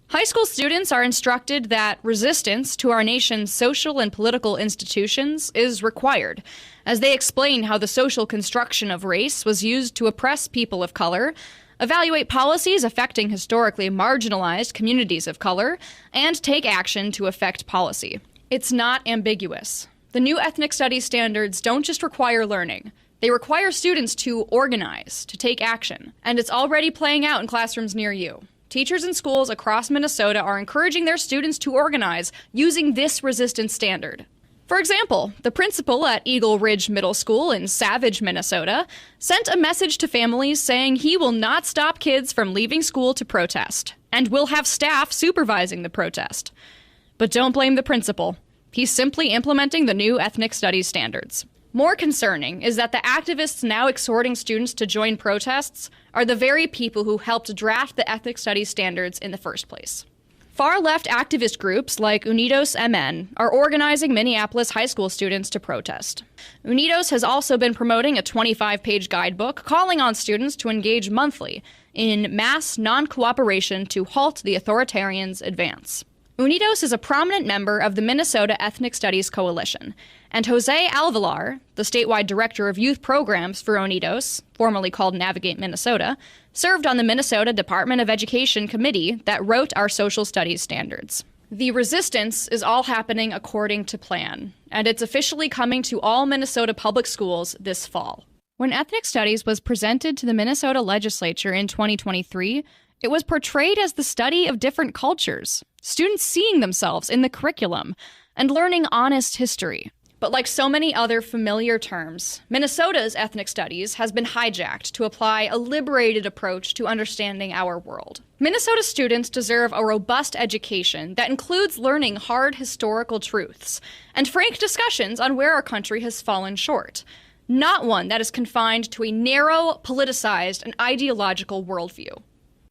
High school students are instructed that resistance to our nation's social and political institutions is required, as they explain how the social construction of race was used to oppress people of color, evaluate policies affecting historically marginalized communities of color, and take action to affect policy. It's not ambiguous. The new ethnic studies standards don't just require learning. They require students to organize, to take action, and it's already playing out in classrooms near you. Teachers in schools across Minnesota are encouraging their students to organize using this resistance standard. For example, the principal at Eagle Ridge Middle School in Savage, Minnesota, sent a message to families saying he will not stop kids from leaving school to protest, and will have staff supervising the protest. But don't blame the principal. He's simply implementing the new ethnic studies standards. More concerning is that the activists now exhorting students to join protests are the very people who helped draft the ethnic studies standards in the first place. Far-left activist groups like Unidos MN are organizing Minneapolis high school students to protest. Unidos has also been promoting a 25-page guidebook calling on students to engage monthly in mass non-cooperation to halt the authoritarians' advance. Unidos is a prominent member of the Minnesota Ethnic Studies Coalition, and Jose Alvalar, the statewide director of youth programs for Unidos, formerly called Navigate Minnesota, served on the Minnesota Department of Education committee that wrote our social studies standards. The resistance is all happening according to plan, and it's officially coming to all Minnesota public schools this fall. When ethnic studies was presented to the Minnesota legislature in 2023, it was portrayed as the study of different cultures, students seeing themselves in the curriculum and learning honest history. But like so many other familiar terms, Minnesota's ethnic studies has been hijacked to apply a liberated approach to understanding our world. Minnesota students deserve a robust education that includes learning hard historical truths and frank discussions on where our country has fallen short, not one that is confined to a narrow, politicized, and ideological worldview.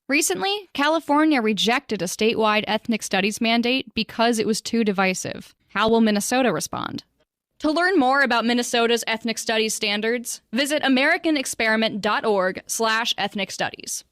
Recently, California rejected a statewide ethnic studies mandate because it was too divisive. How will Minnesota respond? To learn more about Minnesota's ethnic studies standards, visit americanexperiment.org/ethnic studies.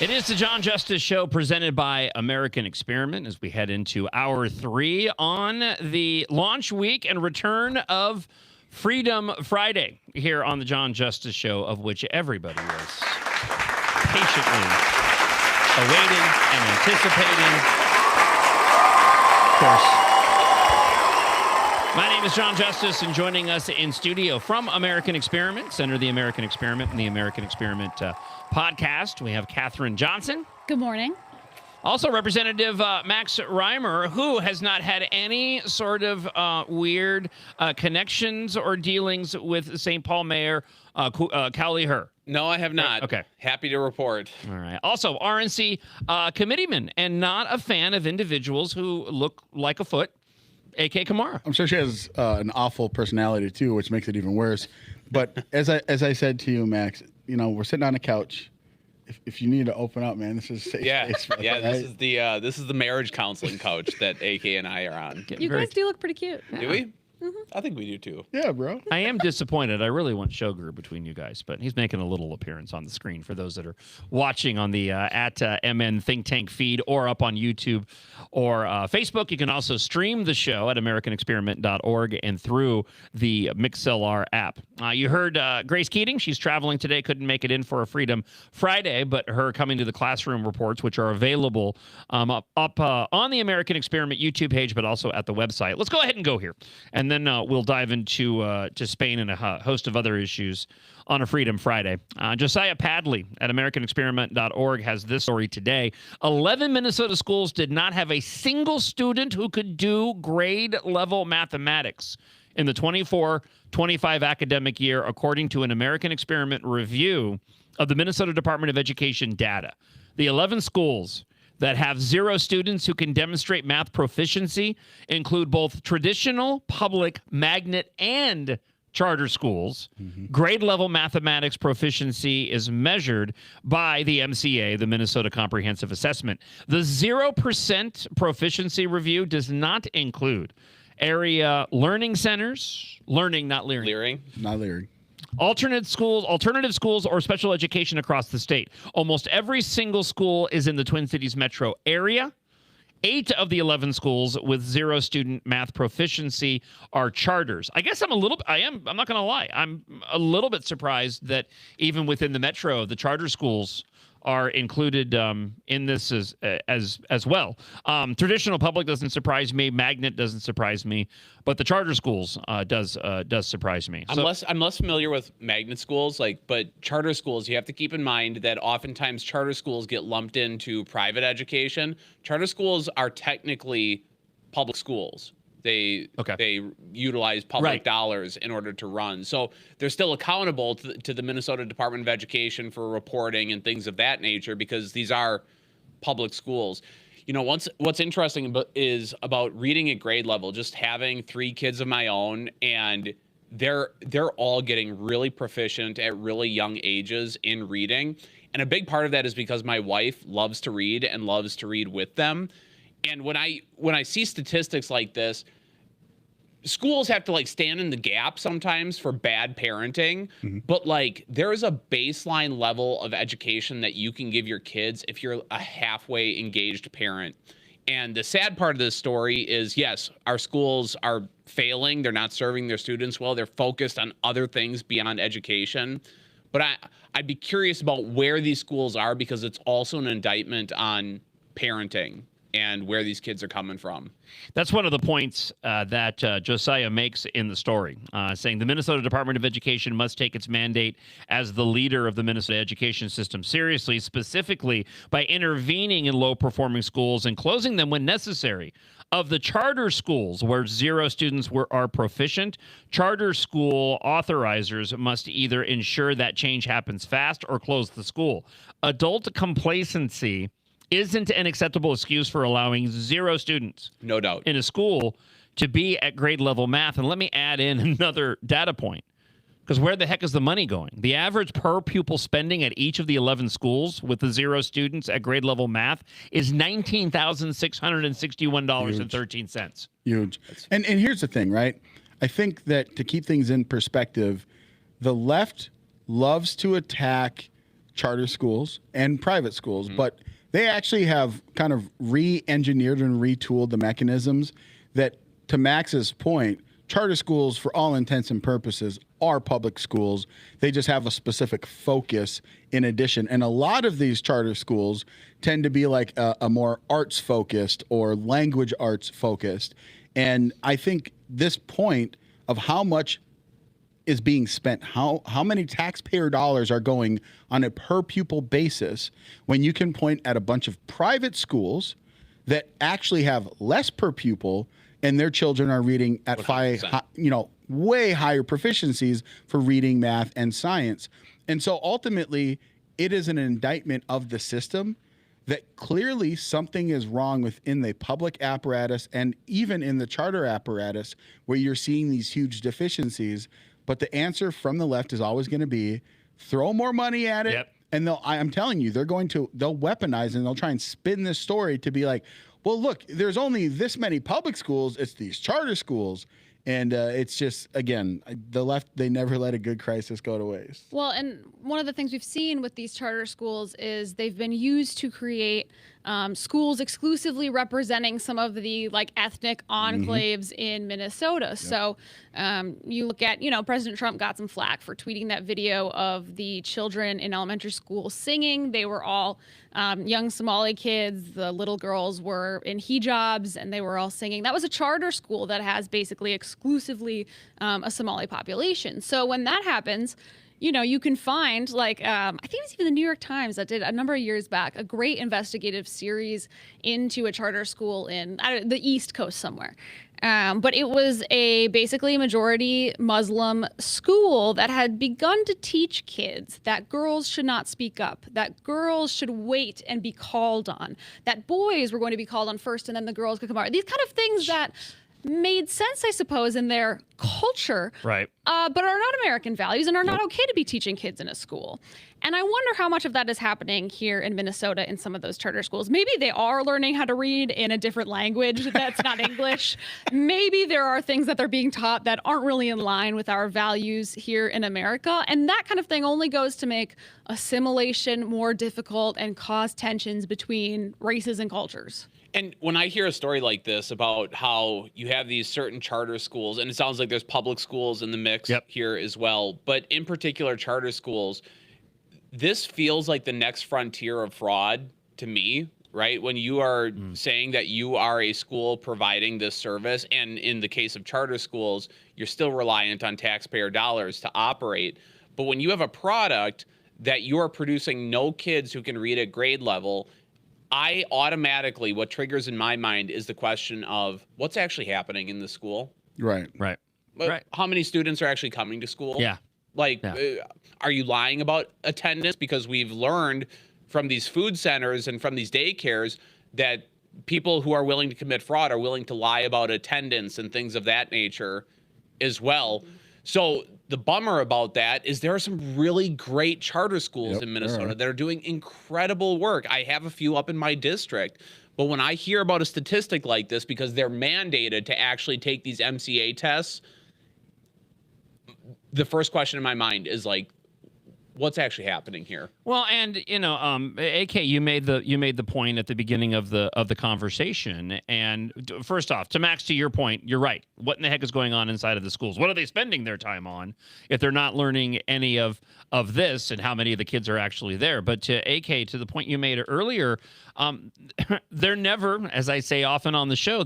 It is the John Justice Show presented by American Experiment as we head into hour 3 on the launch week and return of Freedom Friday here on the John Justice Show, of which everybody is patiently awaiting and anticipating. Of course. My name is John Justice, and joining us in studio from American Experiment, Center of the American Experiment and the American Experiment podcast, we have Katherine Johnson. Good morning. Also, Representative Max Reimer, who has not had any sort of weird connections or dealings with St. Paul Mayor Cowley Herr. No, I have not. Okay. Happy to report. All right. Also, RNC committeeman and not a fan of individuals who look like a foot. A.K. Kamara. I'm sure she has an awful personality too, which makes it even worse. But as I said to you, Max, you know, we're sitting on a couch. If you need to open up, man, this is safe space for us, yeah. right? This is the marriage counseling couch that AK and I are on. You guys do look pretty cute. Do we? I think we do too. Yeah, bro. I am disappointed. I really want Shogur between you guys, but he's making a little appearance on the screen for those that are watching on the at MN Think Tank feed or up on YouTube or Facebook. You can also stream the show at AmericanExperiment.org and through the Mixlr app. You heard Grace Keating. She's traveling today. Couldn't make it in for a Freedom Friday, but her coming to the classroom reports, which are available up on the American Experiment YouTube page, but also at the website. Let's go ahead and go here. And then we'll dive into to Spain and a host of other issues on a Freedom Friday. Josiah Padley at AmericanExperiment.org has this story today. 11 Minnesota schools did not have a single student who could do grade level mathematics in the 24-25 academic year, according to an American Experiment review of the Minnesota Department of Education data. The 11 schools that have 0 students who can demonstrate math proficiency include both traditional, public, magnet, and charter schools. Grade level mathematics proficiency is measured by the MCA, the Minnesota Comprehensive Assessment. The 0% proficiency review does not include area learning centers, learning, not leering. Not leering. Alternative schools, or special education across the state. Almost every single school is in the Twin Cities metro area. 8 of the 11 schools with 0 student math proficiency are charters. I guess I'm not going to lie. I'm a little bit surprised that even within the metro, the charter schools are included in this as well. Traditional public doesn't surprise me. Magnet doesn't surprise me, but the charter schools does surprise me. I'm less familiar with magnet schools, but charter schools, you have to keep in mind that oftentimes charter schools get lumped into private education. Charter schools are technically public schools. They utilize public dollars in order to run. So they're still accountable to the Minnesota Department of Education for reporting and things of that nature because these are public schools. You know, what's interesting is about reading at grade level, just having 3 kids of my own, and they're all getting really proficient at really young ages in reading. And a big part of that is because my wife loves to read and loves to read with them. And when I see statistics like this, schools have to stand in the gap sometimes for bad parenting, but there is a baseline level of education that you can give your kids if you're a halfway engaged parent. And the sad part of this story is, yes, our schools are failing. They're not serving their students well. They're focused on other things beyond education. But I'd be curious about where these schools are because it's also an indictment on parenting and where these kids are coming from. That's one of the points that Josiah makes in the story, saying the Minnesota Department of Education must take its mandate as the leader of the Minnesota education system seriously, specifically by intervening in low-performing schools and closing them when necessary. Of the charter schools where 0 students are proficient, charter school authorizers must either ensure that change happens fast or close the school. Adult complacency isn't an acceptable excuse for allowing 0 students, no doubt, in a school to be at grade level math. And let me add in another data point, because where the heck is the money going? The average per pupil spending at each of the 11 schools with the 0 students at grade level math is $19,661.13. Huge. And here's the thing, right? I think that to keep things in perspective, the left loves to attack charter schools and private schools, but they actually have kind of re-engineered and retooled the mechanisms that, to Max's point, charter schools, for all intents and purposes, are public schools. They just have a specific focus in addition. And a lot of these charter schools tend to be like a more arts-focused or language arts-focused. And I think this point of how much is being spent, how many taxpayer dollars are going on a per pupil basis when you can point at a bunch of private schools that actually have less per pupil and their children are reading at way higher proficiencies for reading, math, and science. And so ultimately, it is an indictment of the system that clearly something is wrong within the public apparatus and even in the charter apparatus where you're seeing these huge deficiencies. But the answer from the left is always going to be throw more money at it. Yep. And I'm telling you, they'll weaponize and they'll try and spin this story to be like, well, look, there's only this many public schools. It's these charter schools. And it's just, again, the left, they never let a good crisis go to waste. Well, and one of the things we've seen with these charter schools is they've been used to create schools exclusively representing some of the like ethnic enclaves in Minnesota. So you look at, President Trump got some flack for tweeting that video of the children in elementary school singing. They were all young Somali kids. The little girls were in hijabs and they were all singing. That was a charter school that has basically exclusively a Somali population. So when that happens, you can find I think it was even the New York Times that did a number of years back, a great investigative series into a charter school in the East Coast somewhere. But it was basically a majority Muslim school that had begun to teach kids that girls should not speak up, that girls should wait and be called on, that boys were going to be called on first and then the girls could come out. These kind of things that made sense, I suppose, in their culture, right? But are not American values and are not okay to be teaching kids in a school. And I wonder how much of that is happening here in Minnesota in some of those charter schools. Maybe they are learning how to read in a different language that's not English. Maybe there are things that they're being taught that aren't really in line with our values here in America. And that kind of thing only goes to make assimilation more difficult and cause tensions between races and cultures. And when I hear a story like this about how you have these certain charter schools, and it sounds like there's public schools in the mix here as well, but in particular charter schools, this feels like the next frontier of fraud to me, right? When you are saying that you are a school providing this service, and in the case of charter schools, you're still reliant on taxpayer dollars to operate. But when you have a product that you are producing no kids who can read at grade level, I automatically, what triggers in my mind is the question of what's actually happening in the school. Right. How many students are actually coming to school? Yeah. Are you lying about attendance? Because we've learned from these food centers and from these daycares that people who are willing to commit fraud are willing to lie about attendance and things of that nature as well. So the bummer about that is there are some really great charter schools in Minnesota that are doing incredible work. I have a few up in my district. But when I hear about a statistic like this, because they're mandated to actually take these MCA tests, the first question in my mind is what's actually happening here? Well, and AK, you made the point at the beginning of the conversation. And first off, to Max, to your point, you're right. What in the heck is going on inside of the schools? What are they spending their time on if they're not learning any of this, and how many of the kids are actually there? But to AK, to the point you made earlier, they're never, as I say often on the show,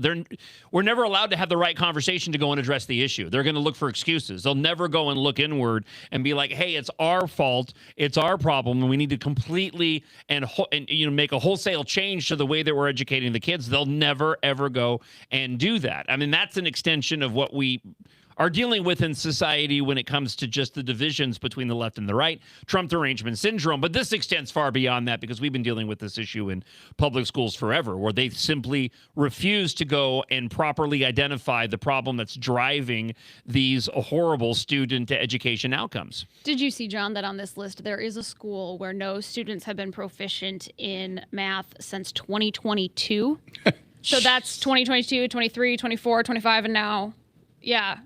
we're never allowed to have the right conversation to go and address the issue. They're going to look for excuses. They'll never go and look inward and be like, hey, it's our fault. It's our problem. And we need to completely and make a wholesale change to the way that we're educating the kids. They'll never, ever go and do that. I mean, that's an extension of what we are dealing with in society when it comes to just the divisions between the left and the right, Trump derangement syndrome. But this extends far beyond that, because we've been dealing with this issue in public schools forever, where they simply refuse to go and properly identify the problem that's driving these horrible student education outcomes. Did you see, John, that on this list there is a school where no students have been proficient in math since 2022? So that's 2022, 23, 24, 25, and now... Yeah.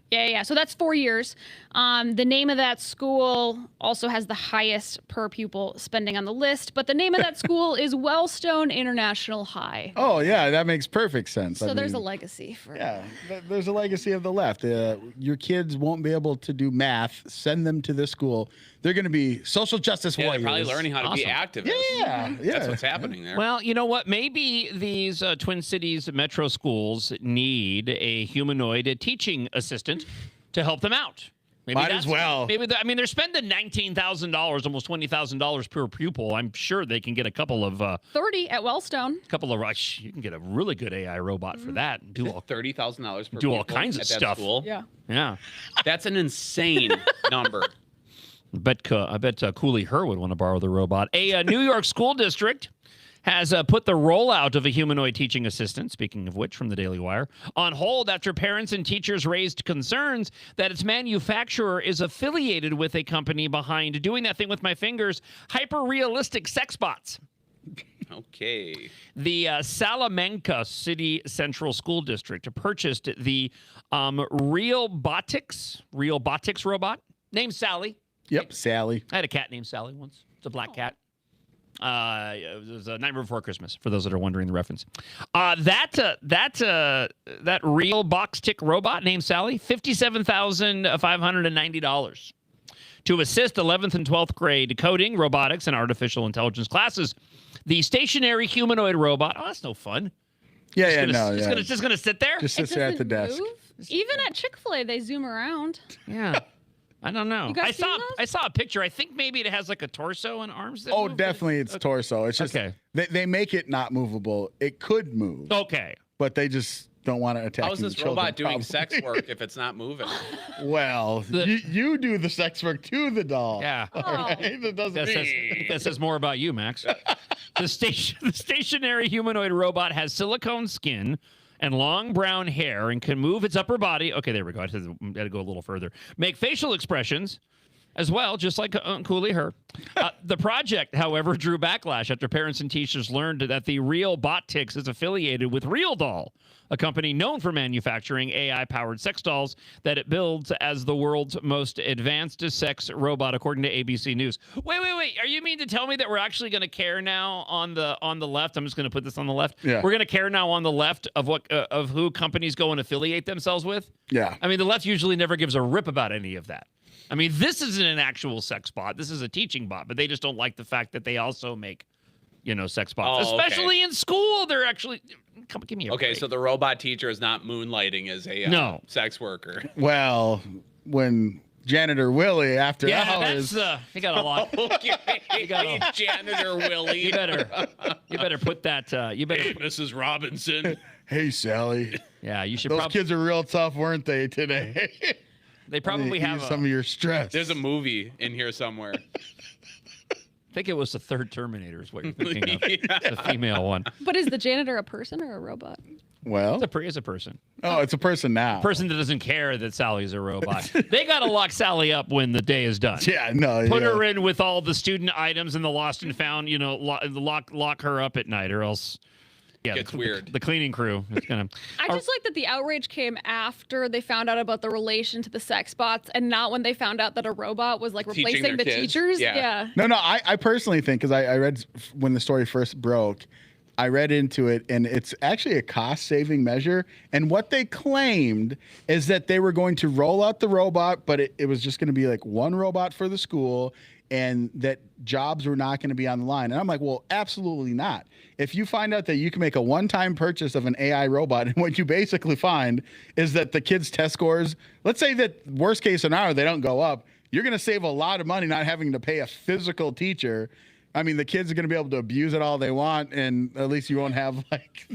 So that's 4 years. The name of that school also has the highest per pupil spending on the list, but the name of that school is Wellstone International High. Oh, yeah, that makes perfect sense. So there's a legacy for... Yeah, there's a legacy of the left. Your kids won't be able to do math. Send them to this school. They're going to be social justice warriors. They're probably learning how to be activists. Yeah. That's what's happening there. Well, you know what? Maybe these Twin Cities metro schools need a humanoid teaching assistant to help them out. Maybe Might as well. Maybe they're spending $19,000, almost $20,000 per pupil. I'm sure they can get a couple of 30 at Wellstone. You can get a really good AI robot for that. And do all $30,000 per do all kinds of stuff. School. Yeah. That's an insane number. I bet Cooley Herr would want to borrow the robot. A New York school district has put the rollout of a humanoid teaching assistant, speaking of which, from the Daily Wire, on hold after parents and teachers raised concerns that its manufacturer is affiliated with a company behind doing that thing with my fingers, hyper-realistic sex bots. Okay. The Salamanca City Central School District purchased the Realbotics robot named Sally. Yep, Sally. I had a cat named Sally once. It's a black cat. It was a Nightmare Before Christmas, for those that are wondering the reference. That Realbotics robot named Sally, $57,590 to assist 11th and 12th grade coding, robotics, and artificial intelligence classes. The stationary humanoid robot. Oh, that's no fun. It's just gonna sit there. Just sits there at the desk. Move? Even at Chick-fil-A, they zoom around. Yeah. I don't know. You guys seen those? I saw a picture. I think maybe it has like a torso and arms. That move. Definitely it's torso. It's just they make it not movable. It could move. Okay. But they just don't want to attack. How's this robot doing sex work if it's not moving? Well, you do the sex work to the doll. Yeah. All right? That doesn't that says more about you, Max. The stationary humanoid robot has silicone skin and long brown hair and can move its upper body. Okay, there we go. I had to go a little further. Make facial expressions as well, just like Cooley her. The project, however, drew backlash after parents and teachers learned that the Realbotics is affiliated with Real Doll, a company known for manufacturing AI-powered sex dolls that it builds as the world's most advanced sex robot, according to ABC News. Wait. Are you mean to tell me that we're actually going to care now on the left? I'm just going to put this on the left. Yeah. We're going to care now on the left of what of who companies go and affiliate themselves with? Yeah. I mean, the left usually never gives a rip about any of that. I mean, this isn't an actual sex bot. This is a teaching bot, but they just don't like the fact that they also make, sex bots. Especially in school, they're actually... Come, give me a break. So the robot teacher is not moonlighting as a sex worker. Well, when Janitor Willie after hours... you got a lot. Janitor Willie. You better put that... Hey, Mrs. Robinson. Hey, Sally. Yeah, you should Those kids are real tough, weren't they, today? They probably have some of your stress. There's a movie in here somewhere. I think it was the third Terminator is what you're thinking of. The female one. But is the janitor a person or a robot? Well, it's a person. Oh, it's a person now. Person that doesn't care that Sally's a robot. They got to lock Sally up when the day is done. Yeah, no. Put her in with all the student items and the lost and found, lock her up at night or else... Yeah, it's weird. The cleaning crew is gonna. I just like that the outrage came after they found out about the relation to the sex bots, and not when they found out that a robot was like replacing the teachers. Yeah. No. I personally think, because I read when the story first broke, I read into it, and it's actually a cost-saving measure. And what they claimed is that they were going to roll out the robot, but it was just going to be like one robot for the school, and that jobs were not going to be on the line. And I'm like, well, absolutely not. If you find out that you can make a one-time purchase of an AI robot, and what you basically find is that the kids' test scores, let's say that worst case scenario, they don't go up, you're going to save a lot of money not having to pay a physical teacher. I mean, the kids are going to be able to abuse it all they want, and at least you won't have, like,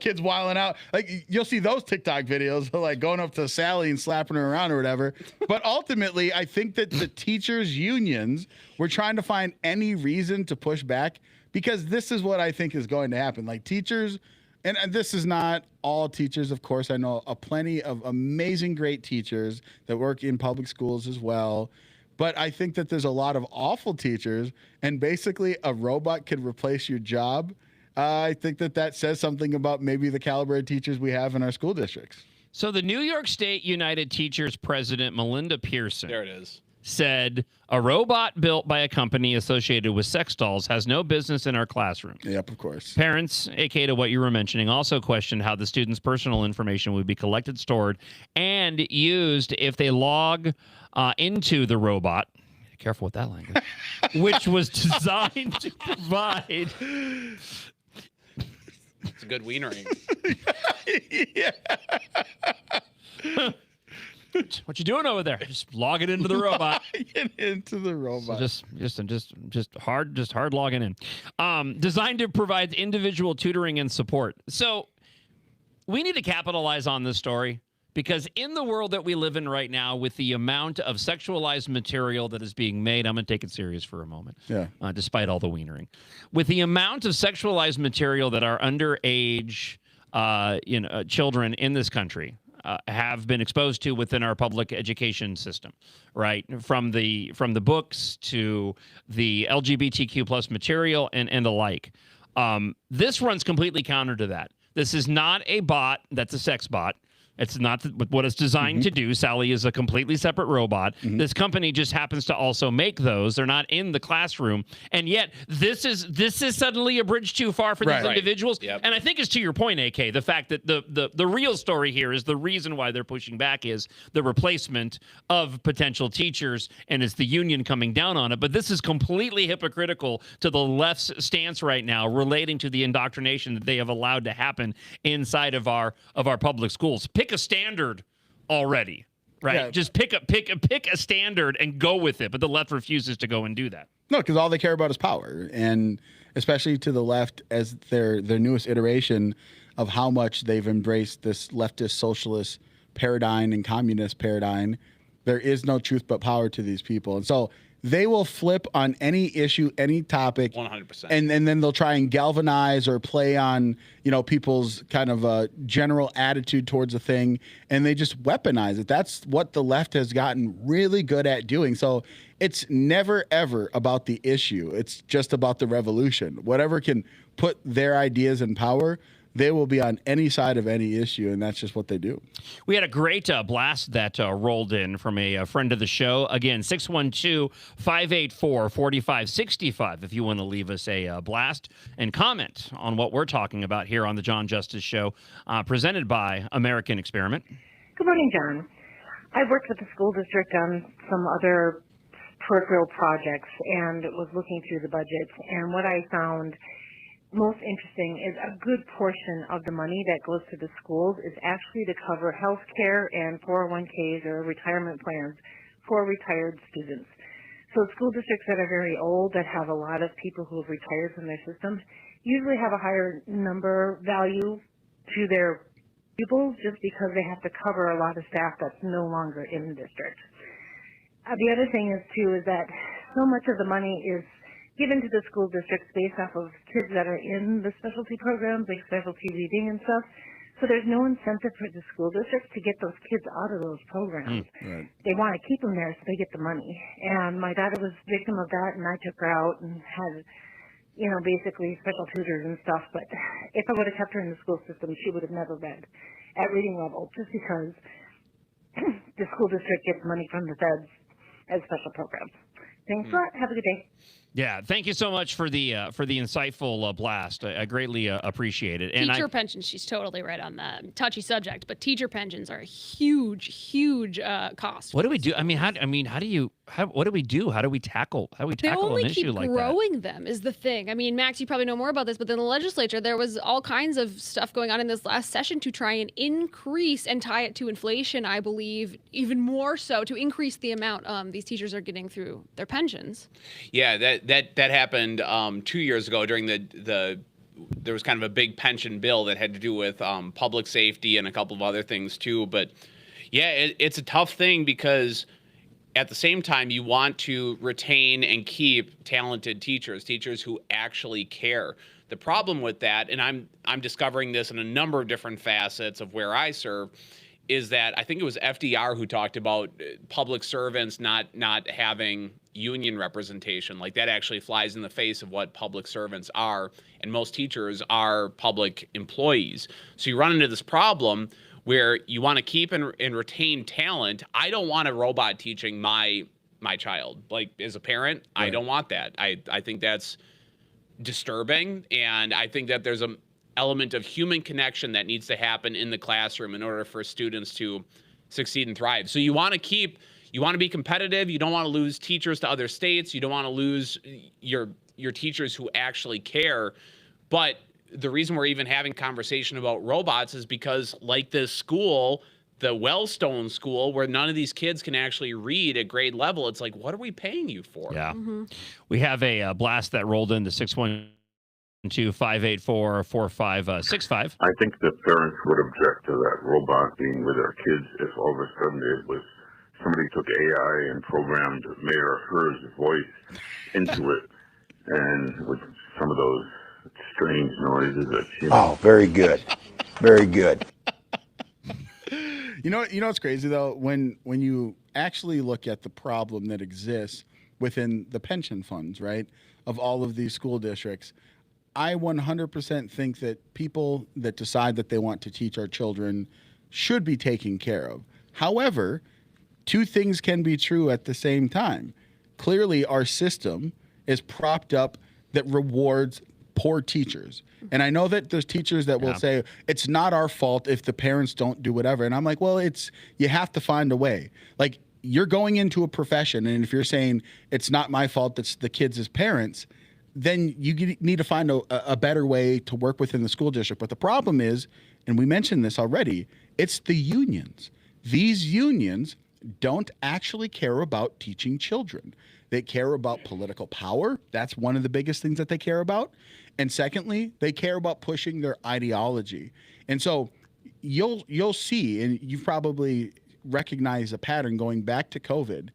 kids wilding out. Like, you'll see those TikTok videos, like, going up to Sally and slapping her around or whatever. But ultimately, I think that the teachers' unions were trying to find any reason to push back, because this is what I think is going to happen. Like, teachers, and this is not all teachers, of course. I know plenty of amazing, great teachers that work in public schools as well. But I think that there's a lot of awful teachers, and basically a robot could replace your job. I think that says something about maybe the caliber of teachers we have in our school districts. So the New York State United Teachers president, Melinda Pearson, there it is, said a robot built by a company associated with sex dolls has no business in our classroom. Yep, of course. Parents, aka to what you were mentioning, also questioned how the students' personal information would be collected, stored, and used if they log into the robot. Careful with that language. Which was designed to provide... It's a good wienering. Yeah. What you doing over there? Just log it into the robot. Get into the robot. So just hard logging in. Designed to provide individual tutoring and support. So we need to capitalize on this story, because in the world that we live in right now, with the amount of sexualized material that is being made, I'm going to take it serious for a moment. Yeah. Despite all the wienering, with the amount of sexualized material that our underage, children in this country have been exposed to within our public education system, right? From the books to the LGBTQ plus material and the like. This runs completely counter to that. This is not a bot that's a sex bot. It's not what it's designed to do. Sally is a completely separate robot. This company just happens to also make those. They're not in the classroom, and yet this is suddenly a bridge too far for these individuals. Yep. And I think it's to your point, AK, the fact that the real story here is the reason why they're pushing back is the replacement of potential teachers, and it's the union coming down on it. But this is completely hypocritical to the left's stance right now relating to the indoctrination that they have allowed to happen inside of our public schools. Pick a standard already, right? Yeah. Just pick a standard and go with it. But the left refuses to go and do that. No, because all they care about is power, and especially to the left as their newest iteration of how much they've embraced this leftist socialist paradigm and communist paradigm. There is no truth but power to these people, and so they will flip on any issue, any topic, 100%. and then they'll try and galvanize or play on people's kind of general attitude towards a thing, and they just weaponize it. That's what the left has gotten really good at doing. So it's never ever about the issue. It's just about the revolution. Whatever can put their ideas in power, they will be on any side of any issue, and that's just what they do. We had a great blast that rolled in from a friend of the show. Again, 612-584-4565 if you want to leave us a blast and comment on what we're talking about here on the John Justice Show, presented by American Experiment. Good morning, John. I've worked with the school district on some other peripheral projects and was looking through the budget, and what I found most interesting is a good portion of the money that goes to the schools is actually to cover health care and 401ks or retirement plans for retired students. So school districts that are very old, that have a lot of people who have retired from their systems, usually have a higher number value to their pupils just because they have to cover a lot of staff that's no longer in the district. The other thing is, too, is that so much of the money is given to the school districts based off of kids that are in the specialty programs, like specialty reading and stuff. So there's no incentive for the school districts to get those kids out of those programs. Right. They want to keep them there so they get the money. And my daughter was a victim of that, and I took her out and had, basically special tutors and stuff. But if I would have kept her in the school system, she would have never read at reading level, just because the school district gets money from the feds as special programs. Thanks a lot. Have a good day. Yeah, thank you so much for the insightful blast. I greatly appreciate it. And Teacher pensions, she's totally right on that. Touchy subject, but teacher pensions are a huge cost. What do we do? What do we do? How do we tackle an issue like that? They only keep growing them is the thing. I mean, Max, you probably know more about this, but in the legislature, there was all kinds of stuff going on in this last session to try and increase and tie it to inflation, I believe, even more so, to increase the amount these teachers are getting through their pensions. Yeah, that happened 2 years ago during there was kind of a big pension bill that had to do with public safety and a couple of other things too. But yeah, it's a tough thing because at the same time you want to retain and keep talented teachers who actually care. The problem with that, and I'm discovering this in a number of different facets of where I serve, is that I think it was FDR who talked about public servants not having union representation. Like, that actually flies in the face of what public servants are, and most teachers are public employees. So you run into this problem where you want to keep and retain talent. I don't want a robot teaching my child. Like, as a parent, right. I don't want that. I think that's disturbing, and I think that there's an element of human connection that needs to happen in the classroom in order for students to succeed and thrive. So you want to be competitive. You don't want to lose teachers to other states. You don't want to lose your teachers who actually care. But the reason we're even having conversation about robots is because, like this school, the Wellstone School, where none of these kids can actually read at grade level, it's like, what are we paying you for? Yeah. Mm-hmm. We have a blast that rolled into 612-584-4565. I think the parents would object to that robot being with our kids if all of a sudden it was somebody took AI and programmed Mayor Herz's voice into it, and with some of those strange noises that she. Oh, very good, very good. You know what's crazy though? When you actually look at the problem that exists within the pension funds, right, of all of these school districts, I 100% think that people that decide that they want to teach our children should be taken care of. However, two things can be true at the same time. Clearly, our system is propped up that rewards poor teachers. And I know that there's teachers that will say, it's not our fault if the parents don't do whatever. And I'm like, well, you have to find a way. Like, you're going into a profession, and if you're saying it's not my fault, that's the kids' parents, then you need to find a better way to work within the school district. But the problem is, and we mentioned this already, it's the unions. These unions don't actually care about teaching children. They care about political power. That's one of the biggest things that they care about. And secondly, they care about pushing their ideology. And so you'll see, and you've probably recognized a pattern going back to COVID,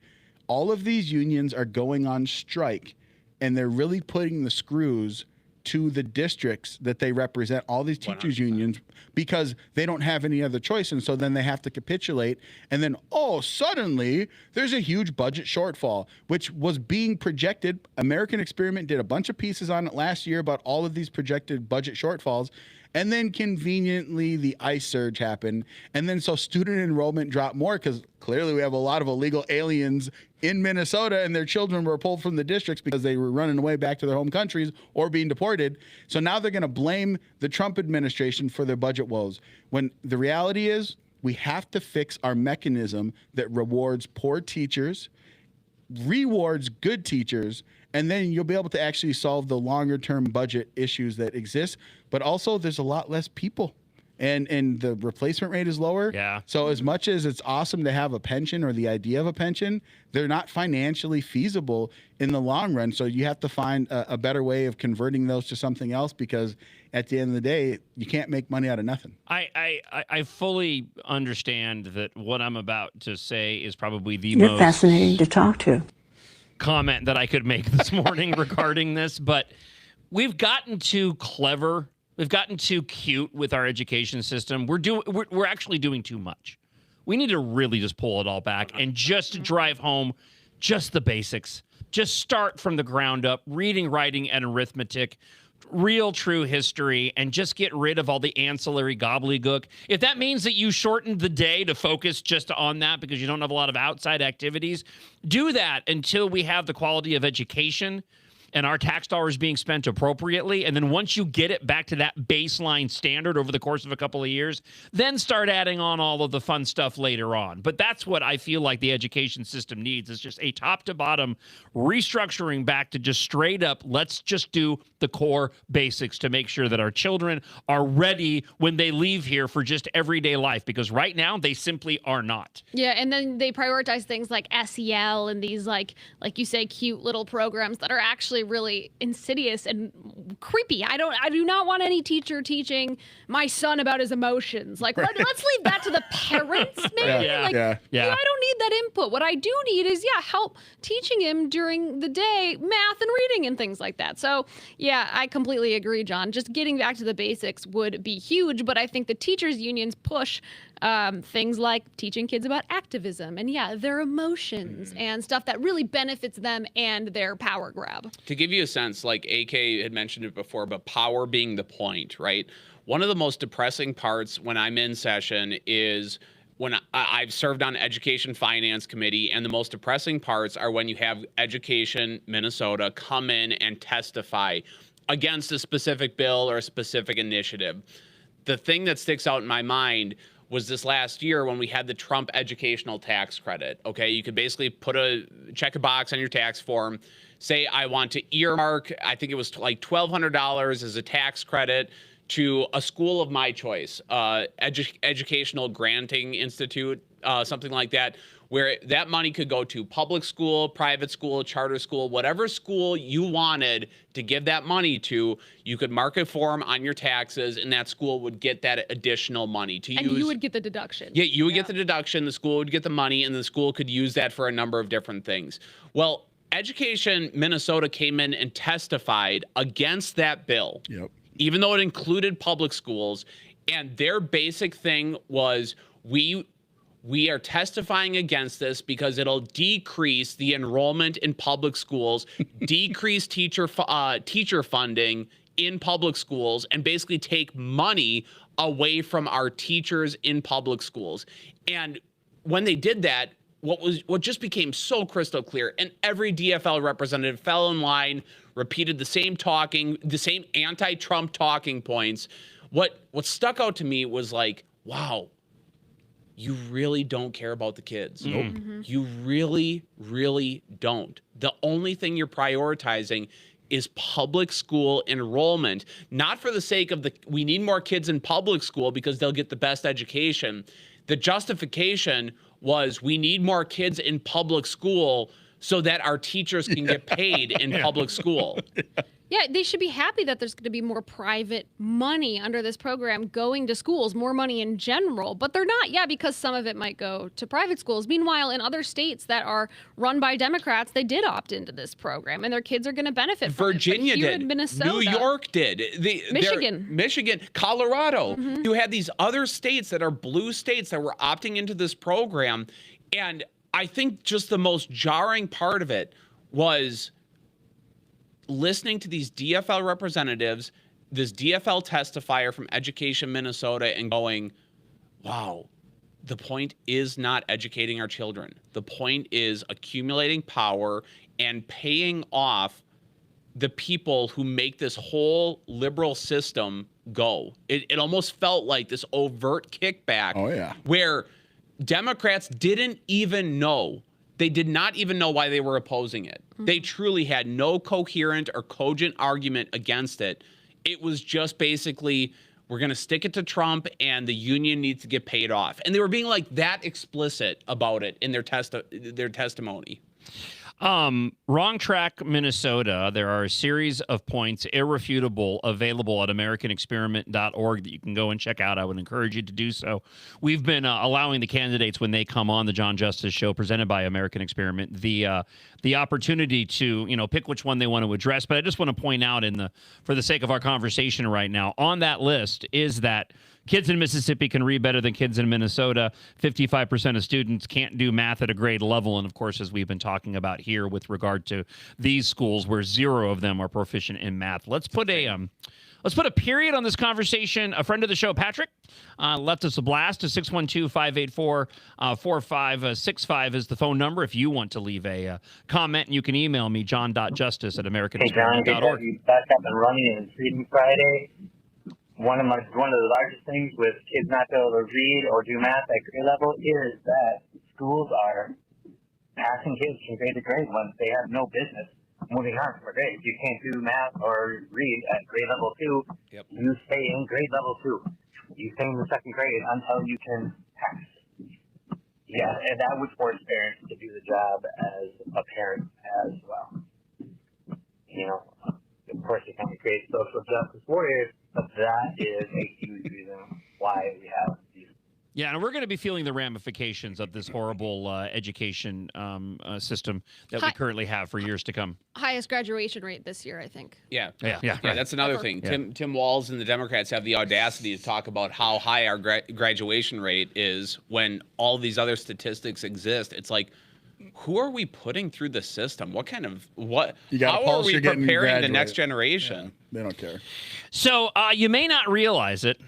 all of these unions are going on strike, and they're really putting the screws to the districts that they represent, all these teachers 100%. Unions, because they don't have any other choice. And so then they have to capitulate. And then, suddenly there's a huge budget shortfall, which was being projected. American Experiment did a bunch of pieces on it last year about all of these projected budget shortfalls. And then conveniently the ICE surge happened. And then so student enrollment dropped more because clearly we have a lot of illegal aliens in Minnesota, and their children were pulled from the districts because they were running away back to their home countries or being deported. So now they're going to blame the Trump administration for their budget woes, when the reality is we have to fix our mechanism that rewards poor teachers, rewards good teachers, and then you'll be able to actually solve the longer term budget issues that exist. But also there's a lot less people, and the replacement rate is lower. Yeah. So as much as it's awesome to have a pension or the idea of a pension, they're not financially feasible in the long run. So you have to find a better way of converting those to something else, because at the end of the day, you can't make money out of nothing. I fully understand that what I'm about to say is probably the You're most fascinating to talk to. Comment that I could make this morning regarding this, but we've gotten too clever. We've gotten too cute with our education system. We're actually doing too much. We need to really just pull it all back and just drive home just the basics. Just start from the ground up, reading, writing, and arithmetic, real true history, and just get rid of all the ancillary gobbledygook. If that means that you shortened the day to focus just on that because you don't have a lot of outside activities, do that until we have the quality of education and our tax dollars being spent appropriately. And then once you get it back to that baseline standard over the course of a couple of years, then start adding on all of the fun stuff later on. But that's what I feel like the education system needs, is just a top to bottom restructuring back to just straight up, let's just do the core basics to make sure that our children are ready when they leave here for just everyday life, because right now they simply are not. Yeah, and then they prioritize things like SEL and these like you say, cute little programs that are actually really insidious and creepy. I do not want any teacher teaching my son about his emotions. Like, let's leave that to the parents, maybe. Yeah. Like, Yeah. I don't need that input. What I do need is help teaching him during the day math and reading and things like that. So yeah, I completely agree, John. Just getting back to the basics would be huge, but I think the teachers unions push things like teaching kids about activism and their emotions and stuff that really benefits them and their power grab. To give you a sense, like AK had mentioned it before, but power being the point, right? One of the most depressing parts when I'm in session is when I've served on Education Finance Committee, and the most depressing parts are when you have Education Minnesota come in and testify against a specific bill or a specific initiative. The thing that sticks out in my mind was this last year when we had the Trump educational tax credit. Okay, you could basically check a box on your tax form, say I want to earmark, I think it was like $1,200 as a tax credit to a school of my choice, Educational Granting Institute, something like that, where that money could go to public school, private school, charter school, whatever school you wanted to give that money to. You could mark a form on your taxes, and that school would get that additional money to use. And you would get the deduction. Yeah, you would get the deduction, the school would get the money, and the school could use that for a number of different things. Well, Education Minnesota came in and testified against that bill, even though it included public schools, and their basic thing was, we are testifying against this because it'll decrease the enrollment in public schools, decrease teacher funding in public schools and basically take money away from our teachers in public schools. And when they did that, what just became so crystal clear, and every DFL representative fell in line, repeated the same anti-Trump talking points. What stuck out to me was like, wow, you really don't care about the kids. Nope. You really, really don't. The only thing you're prioritizing is public school enrollment, not for the sake of we need more kids in public school because they'll get the best education. The justification was we need more kids in public school so that our teachers can get paid in public school. Yeah, they should be happy that there's going to be more private money under this program going to schools, more money in general. But they're not, because some of it might go to private schools. Meanwhile, in other states that are run by Democrats, they did opt into this program, and their kids are going to benefit from Virginia it. But here did. in Minnesota, New York did. Michigan, Colorado. You had these other states that are blue states that were opting into this program. And I think just the most jarring part of it was listening to these DFL representatives, this DFL testifier from Education Minnesota, and going, wow, the point is not educating our children. The point is accumulating power and paying off the people who make this whole liberal system go. It almost felt like this overt kickback. Oh, yeah. Where Democrats didn't even know. They did not even know why they were opposing it. They truly had no coherent or cogent argument against it. It was just basically, we're going to stick it to Trump and the union needs to get paid off. And they were being like that explicit about it in their testimony. Wrong Track, Minnesota. There are a series of points, irrefutable, available at AmericanExperiment.org that you can go and check out. I would encourage you to do so. We've been allowing the candidates, when they come on the John Justice Show presented by American Experiment, the opportunity to pick which one they want to address. But I just want to point out, for the sake of our conversation right now, on that list is that kids in Mississippi can read better than kids in Minnesota. 55% of students can't do math at a grade level. And of course, as we've been talking about here with regard to these schools where 0 of them are proficient in math. Let's put a period on this conversation. A friend of the show, Patrick, left us a blast. 612-584-4565 is the phone number. If you want to leave a comment, you can email me, john.justice@americanexperiment.org. Hey, John, good to have you back up and running in Freedom Friday. One of the largest things with kids not being able to read or do math at grade level is that schools are passing kids from grade to grade when they have no business moving on from grade. If you can't do math or read at grade level 2, you stay in grade level 2. You stay in the second grade until you can pass. Yeah, and that would force parents to do the job as a parent as well. Of course, you can't create social justice warriors, but that is a huge reason why we have these. Yeah, and we're going to be feeling the ramifications of this horrible education system that we currently have for years to come. Highest graduation rate this year, I think. Yeah. Right. That's another thing. Yeah. Tim Walz and the Democrats have the audacity to talk about how high our graduation rate is when all these other statistics exist. It's like, who are we putting through the system? How are we preparing the next generation? Yeah, they don't care. So you may not realize it.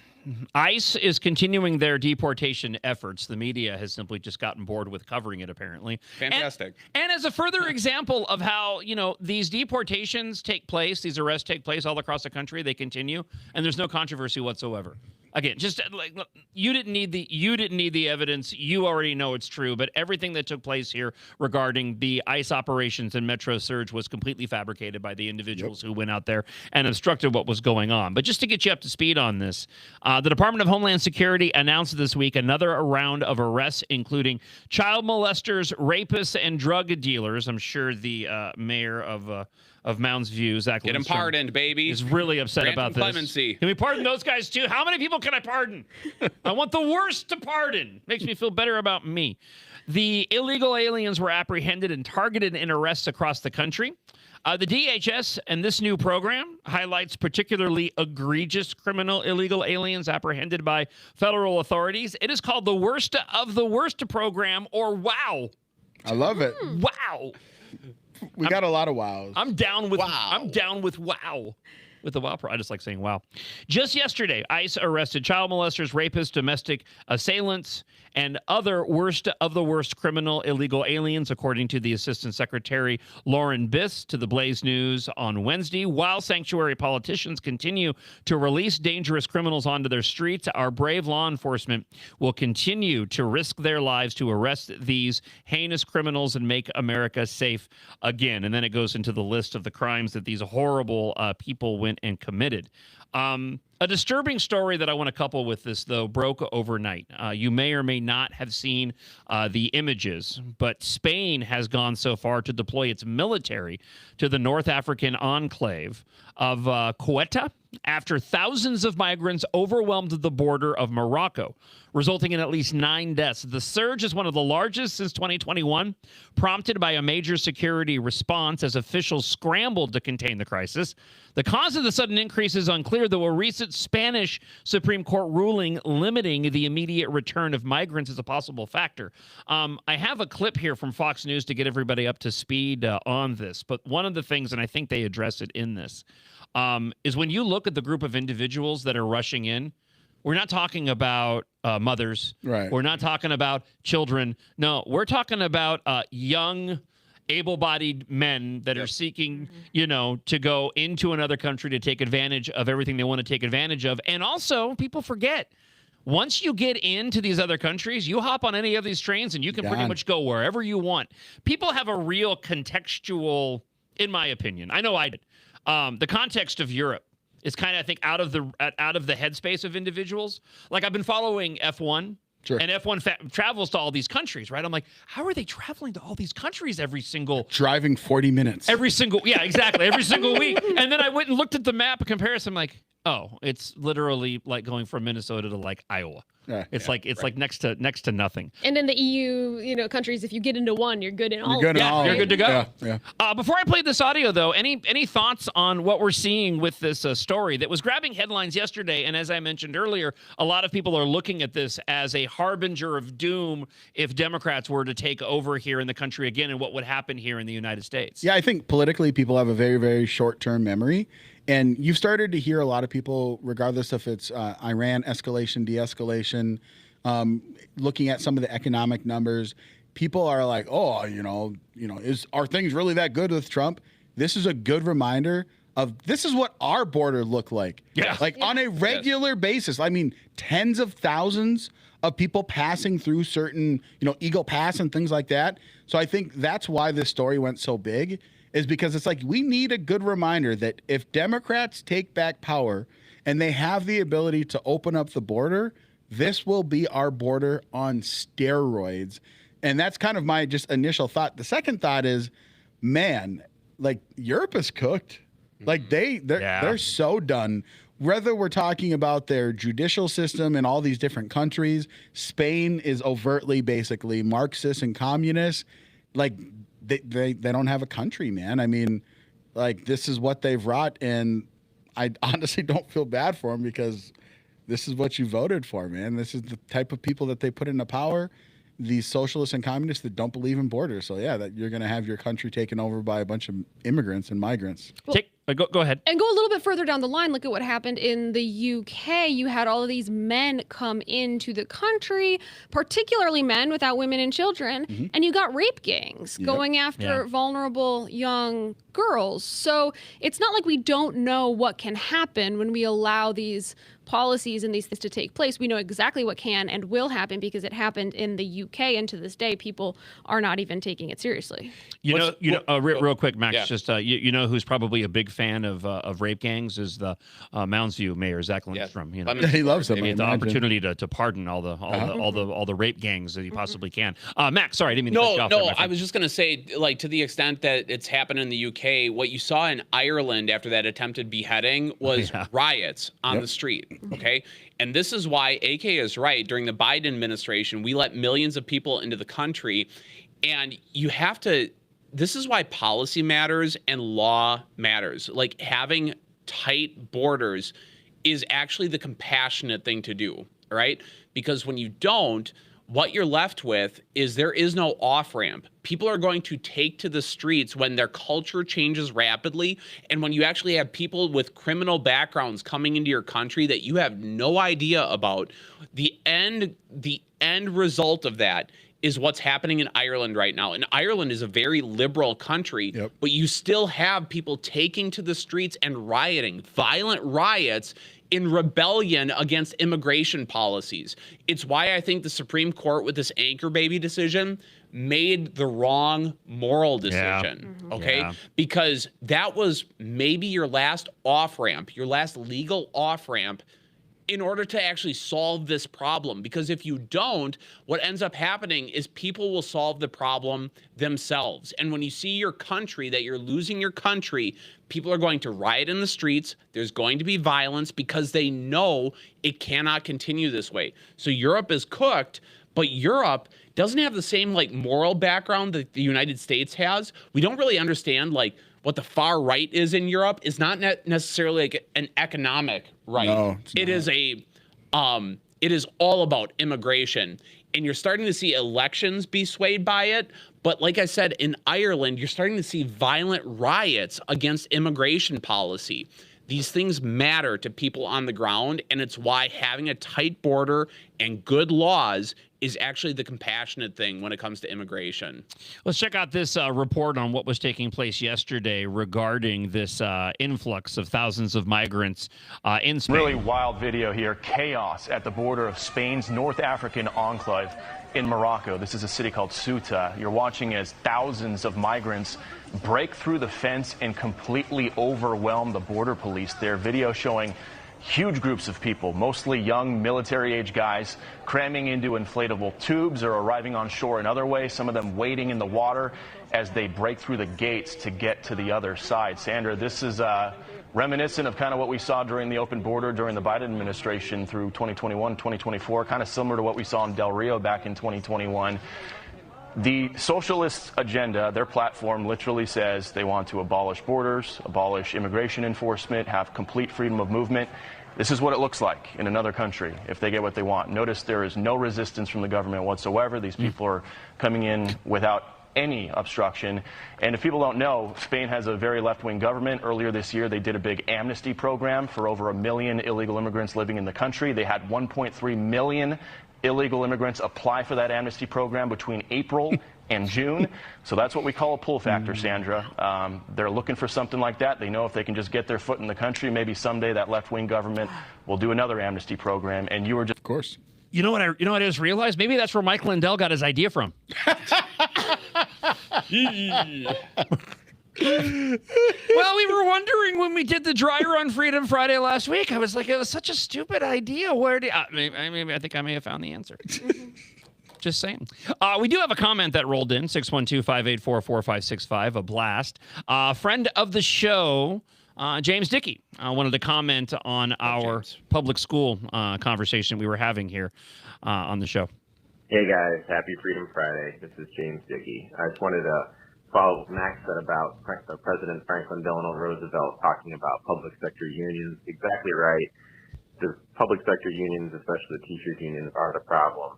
ICE is continuing their deportation efforts. The media has simply just gotten bored with covering it, apparently. Fantastic. And as a further example of how, these deportations take place, these arrests take place all across the country, they continue, and there's no controversy whatsoever. Again, just like you didn't need the evidence. You already know it's true. But everything that took place here regarding the ICE operations and Metro Surge was completely fabricated by the individuals who went out there and obstructed what was going on. But just to get you up to speed on this, the Department of Homeland Security announced this week another round of arrests, including child molesters, rapists, and drug dealers. I'm sure the mayor of Mounds View, Zach Get him Lindstrom, pardoned, baby. is really upset Grant about him this. clemency. Can we pardon those guys too? How many people can I pardon? I want the worst to pardon. Makes me feel better about me. The illegal aliens were apprehended and targeted in arrests across the country. The DHS and this new program highlights particularly egregious criminal illegal aliens apprehended by federal authorities. It is called the Worst of the Worst program, or WOW. I love it. WOW. We got a lot of wows. I'm down with Wow. I'm down with WOW. with the wow. I just like saying wow. Just yesterday, ICE arrested child molesters, rapists, domestic assailants, and other worst of the worst criminal illegal aliens, according to the Assistant Secretary Lauren Biss to the Blaze News on Wednesday. While sanctuary politicians continue to release dangerous criminals onto their streets, our brave law enforcement will continue to risk their lives to arrest these heinous criminals and make America safe again. And then it goes into the list of the crimes that these horrible people went and committed. A disturbing story that I want to couple with this, though, broke overnight. You may or may not have seen the images, but Spain has gone so far to deploy its military to the North African enclave of Ceuta after thousands of migrants overwhelmed the border of Morocco, resulting in at least 9 deaths. The surge is one of the largest since 2021, prompted by a major security response as officials scrambled to contain the crisis. The cause of the sudden increase is unclear, though a recent Spanish Supreme Court ruling limiting the immediate return of migrants is a possible factor. I have a clip here from Fox News to get everybody up to speed on this, but one of the things, and I think they address it in this, is when you look at the group of individuals that are rushing in, we're not talking about mothers. Right. We're not talking about children. No, we're talking about young, able-bodied men that are seeking, to go into another country to take advantage of everything they want to take advantage of. And also, people forget, once you get into these other countries, you hop on any of these trains and you can pretty much go wherever you want. People have a real contextual, in my opinion, I know I did, the context of Europe is kind of, I think, out of the headspace of individuals. Like, I've been following F1. Sure. And F1 travels to all these countries, right? I'm like, how are they traveling to all these countries every single... Driving 40 minutes. Every single week. And then I went and looked at the map, a comparison. I'm like, oh, it's literally like going from Minnesota to like Iowa. It's like next to nothing. And in the EU, countries, if you get into one, you're good in all. You're good to go. Yeah. Before I play this audio, though, any thoughts on what we're seeing with this story that was grabbing headlines yesterday? And as I mentioned earlier, a lot of people are looking at this as a harbinger of doom if Democrats were to take over here in the country again, and what would happen here in the United States. Yeah, I think politically people have a very, very short-term memory. And you've started to hear a lot of people, regardless if it's Iran escalation, de-escalation, looking at some of the economic numbers, people are like, oh, are things really that good with Trump? This is a good reminder of this is what our border looked like. Yeah. On a regular basis. I mean, tens of thousands of people passing through certain, Eagle Pass and things like that. So I think that's why this story went so big, is because it's like we need a good reminder that if Democrats take back power and they have the ability to open up the border, this will be our border on steroids. And that's kind of my just initial thought. The second thought is, man, like Europe is cooked. Like they're so done. Whether we're talking about their judicial system in all these different countries, Spain is overtly basically Marxist and communist. Like they don't have a country, man. I mean, like this is what they've wrought, and I honestly don't feel bad for them because this is what you voted for, man. This is the type of people that they put into power. These socialists and communists that don't believe in borders. So yeah, that you're going to have your country taken over by a bunch of immigrants and migrants. Go ahead. And go a little bit further down the line. Look at what happened in the UK. You had all of these men come into the country, particularly men without women and children, and you got rape gangs going after vulnerable young girls. So it's not like we don't know what can happen when we allow these policies and these things to take place. We know exactly what can and will happen because it happened in the UK, and to this day, people are not even taking it seriously. Real quick, Max, just you know who's probably a big fan of rape gangs is the Mounds View Mayor Zach Lindstrom. He loves them. He had the opportunity to pardon all the rape gangs that he possibly can. Max, sorry, I didn't mean to cut you off there, I was just going to say, like, to the extent that it's happened in the UK, what you saw in Ireland after that attempted beheading was riots on the street. Okay. And this is why AK is right. During the Biden administration, we let millions of people into the country, and you have to. This is why policy matters and law matters. Like, having tight borders is actually the compassionate thing to do, right? Because when you don't, what you're left with is there is no off-ramp. People are going to take to the streets when their culture changes rapidly, and when you actually have people with criminal backgrounds coming into your country that you have no idea about. The end result of that is what's happening in Ireland right now. And Ireland is a very liberal country, but you still have people taking to the streets and rioting, violent riots in rebellion against immigration policies. It's why I think the Supreme Court with this Anchor Baby decision made the wrong moral decision, okay? Yeah. Because that was maybe your last off-ramp, your last legal off-ramp in order to actually solve this problem. Because if you don't, what ends up happening is people will solve the problem themselves. And when you see your country, that you're losing your country, people are going to riot in the streets. There's going to be violence because they know it cannot continue this way. So Europe is cooked, but Europe doesn't have the same like moral background that the United States has. We don't really understand like what the far right is in Europe. Is not necessarily like an economic right. No, it is it is all about immigration. And you're starting to see elections be swayed by it. But like I said, in Ireland, you're starting to see violent riots against immigration policy. These things matter to people on the ground, and it's why having a tight border and good laws is actually the compassionate thing when it comes to immigration. Let's check out this report on what was taking place yesterday regarding this influx of thousands of migrants in Spain. Really wild video here. Chaos at the border of Spain's North African enclave in Morocco. This is a city called Ceuta. You're watching as thousands of migrants break through the fence and completely overwhelm the border police. Their video showing huge groups of people, mostly young military-age guys, cramming into inflatable tubes or arriving on shore another way, some of them wading in the water as they break through the gates to get to the other side. Sandra, this is reminiscent of kind of what we saw during the open border during the Biden administration through 2021, 2024, kind of similar to what we saw in Del Rio back in 2021. The socialist agenda, their platform literally says they want to abolish borders, abolish immigration enforcement, have complete freedom of movement. This is what it looks like in another country if they get what they want. Notice there is no resistance from the government whatsoever. These people are coming in without any obstruction. And if people don't know, Spain has a very left-wing government. Earlier this year, they did a big amnesty program for over 1 million illegal immigrants living in the country. They had 1.3 million illegal immigrants apply for that amnesty program between April and June. So that's what we call a pull factor, Sandra. They're looking for something like that. They know if they can just get their foot in the country, maybe someday that left-wing government will do another amnesty program. And you were just... Of course. You know what I just realized? Maybe that's where Mike Lindell got his idea from. Well, we were wondering when we did the dry run Freedom Friday last week. I was like, it was such a stupid idea. Where did maybe I think I may have found the answer. Just saying. We do have a comment that rolled in, 612-584-4565, a blast. Friend of the show, James Dickey, wanted to comment on our public school conversation we were having here on the show. Hey, guys. Happy Freedom Friday. This is James Dickey. I just wanted to follow what Max said about President Franklin Delano Roosevelt talking about public sector unions. Exactly right. The public sector unions, especially the teachers' unions, are the problem.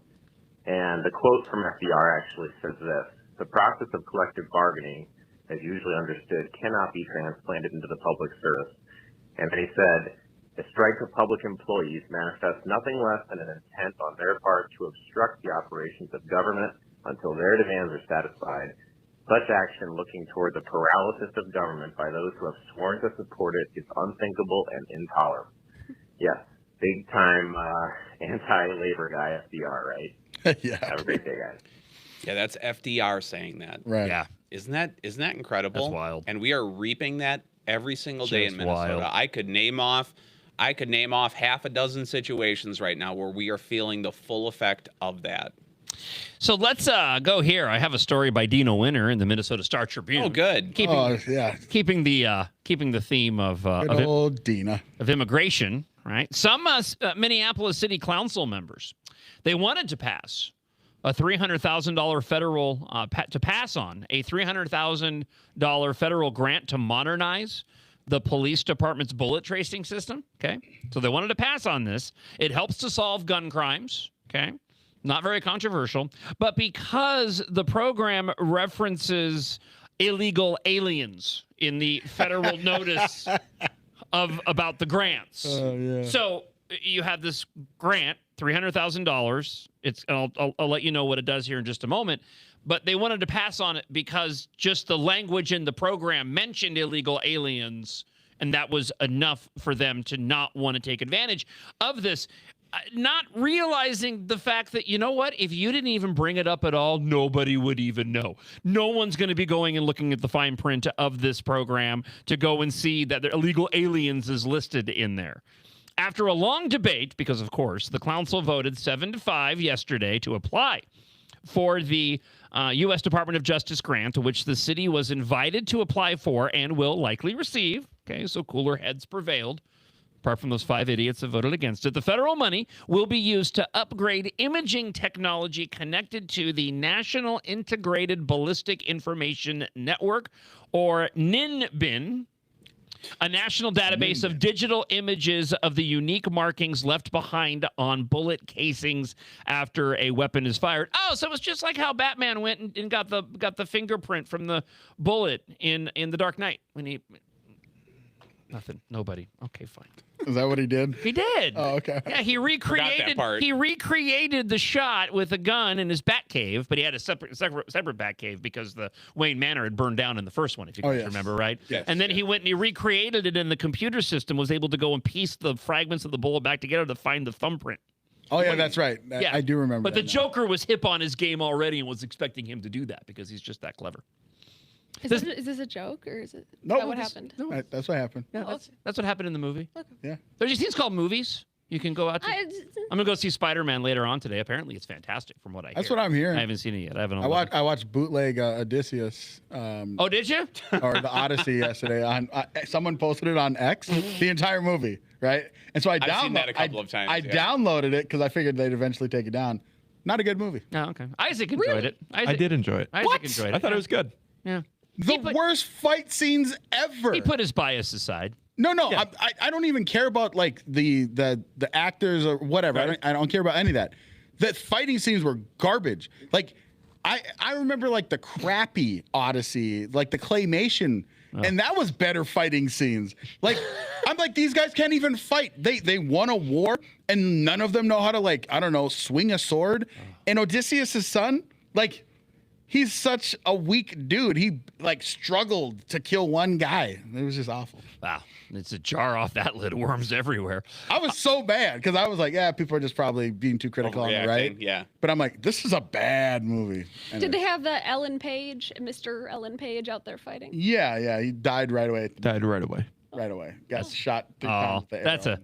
And the quote from FDR actually says this: "The process of collective bargaining, as usually understood, cannot be transplanted into the public service." And then he said, "A strike of public employees manifests nothing less than an intent on their part to obstruct the operations of government until their demands are satisfied. Such action, looking toward the paralysis of government by those who have sworn to support it, is unthinkable and intolerable." Yes, big time anti-labor guy FDR, right? Yeah. Have a great day, guys. Yeah, that's FDR saying that. Right. Yeah. Isn't that incredible? That's wild. And we are reaping that every single day in Just Minnesota. wild. I could name off half a dozen situations right now where we are feeling the full effect of that. So let's go here. I have a story by Dino Winter in the Minnesota Star Tribune. Oh, good. Keeping yeah. Keeping the theme of old Dina of immigration, right? Some Minneapolis City Council members, they wanted to pass a $300,000 federal to pass on a $300,000 federal grant to modernize the police department's bullet tracing system. Okay, so they wanted to pass on this. It helps to solve gun crimes. Okay. Not very controversial, but because the program references illegal aliens in the federal notice about the grants. Oh, yeah. So you have this grant, $300,000. I'll let you know what it does here in just a moment. But they wanted to pass on it because just the language in the program mentioned illegal aliens, and that was enough for them to not want to take advantage of this. Not realizing the fact that, you know what, if you didn't even bring it up at all, nobody would even know. No one's going to be going and looking at the fine print of this program to go and see that the illegal aliens is listed in there. After a long debate, because of course the council voted 7-5 yesterday to apply for the U.S. Department of Justice grant, which the city was invited to apply for and will likely receive. Okay, so cooler heads prevailed. Apart from those 5 idiots that voted against it, the federal money will be used to upgrade imaging technology connected to the National Integrated Ballistic Information Network, or NINBIN, a national database of digital images of the unique markings left behind on bullet casings after a weapon is fired. Oh, so it's just like how Batman went and got the fingerprint from the bullet in The Dark Knight when he... Nothing. Nobody. Okay, fine. Is that what he did? He did. Oh, okay. Yeah, he recreated the shot with a gun in his bat cave, but he had a separate bat cave because the Wayne Manor had burned down in the first one, if you guys remember, right? Yes. And then he went and he recreated it in the computer system, was able to go and piece the fragments of the bullet back together to find the thumbprint. Oh, yeah, that's right. I do remember But that the now. Joker was hip on his game already and was expecting him to do that because he's just that clever. Is this a joke or is it No, that what happened? No, that's what happened. Yeah, that's what happened in the movie. Yeah. There's these things called movies. You can go out to. I'm gonna go see Spider-Man later on today. Apparently, it's fantastic from what I hear. That's what I'm hearing. I haven't seen it yet. I watched bootleg Odysseus. Oh, did you? Or the Odyssey yesterday. On someone posted it on X, the entire movie, right? And so I've seen that a couple of times. I downloaded it because I figured they'd eventually take it down. Not a good movie. Oh, okay. Isaac enjoyed it. I did enjoy it. Isaac enjoyed it. I thought it was good. Yeah. The worst fight scenes ever. He put his bias aside. No, I don't even care about like the actors or whatever. Right. I don't care about any of that. The fighting scenes were garbage. Like I remember like the crappy Odyssey, like the claymation, and that was better fighting scenes. Like I'm like, these guys can't even fight. They won a war and none of them know how to, like, I don't know, swing a sword. And Odysseus' son, like, he's such a weak dude. He like struggled to kill one guy. It was just awful. Wow. It's a jar off that lid. Worms everywhere. I was so bad because I was like, yeah, people are just probably being too critical on the right. Yeah. But I'm like, this is a bad movie. Did they have the Mr. Ellen Page out there fighting? Yeah. He died right away. Right away. Got shot 3 times with the arrow. That's a.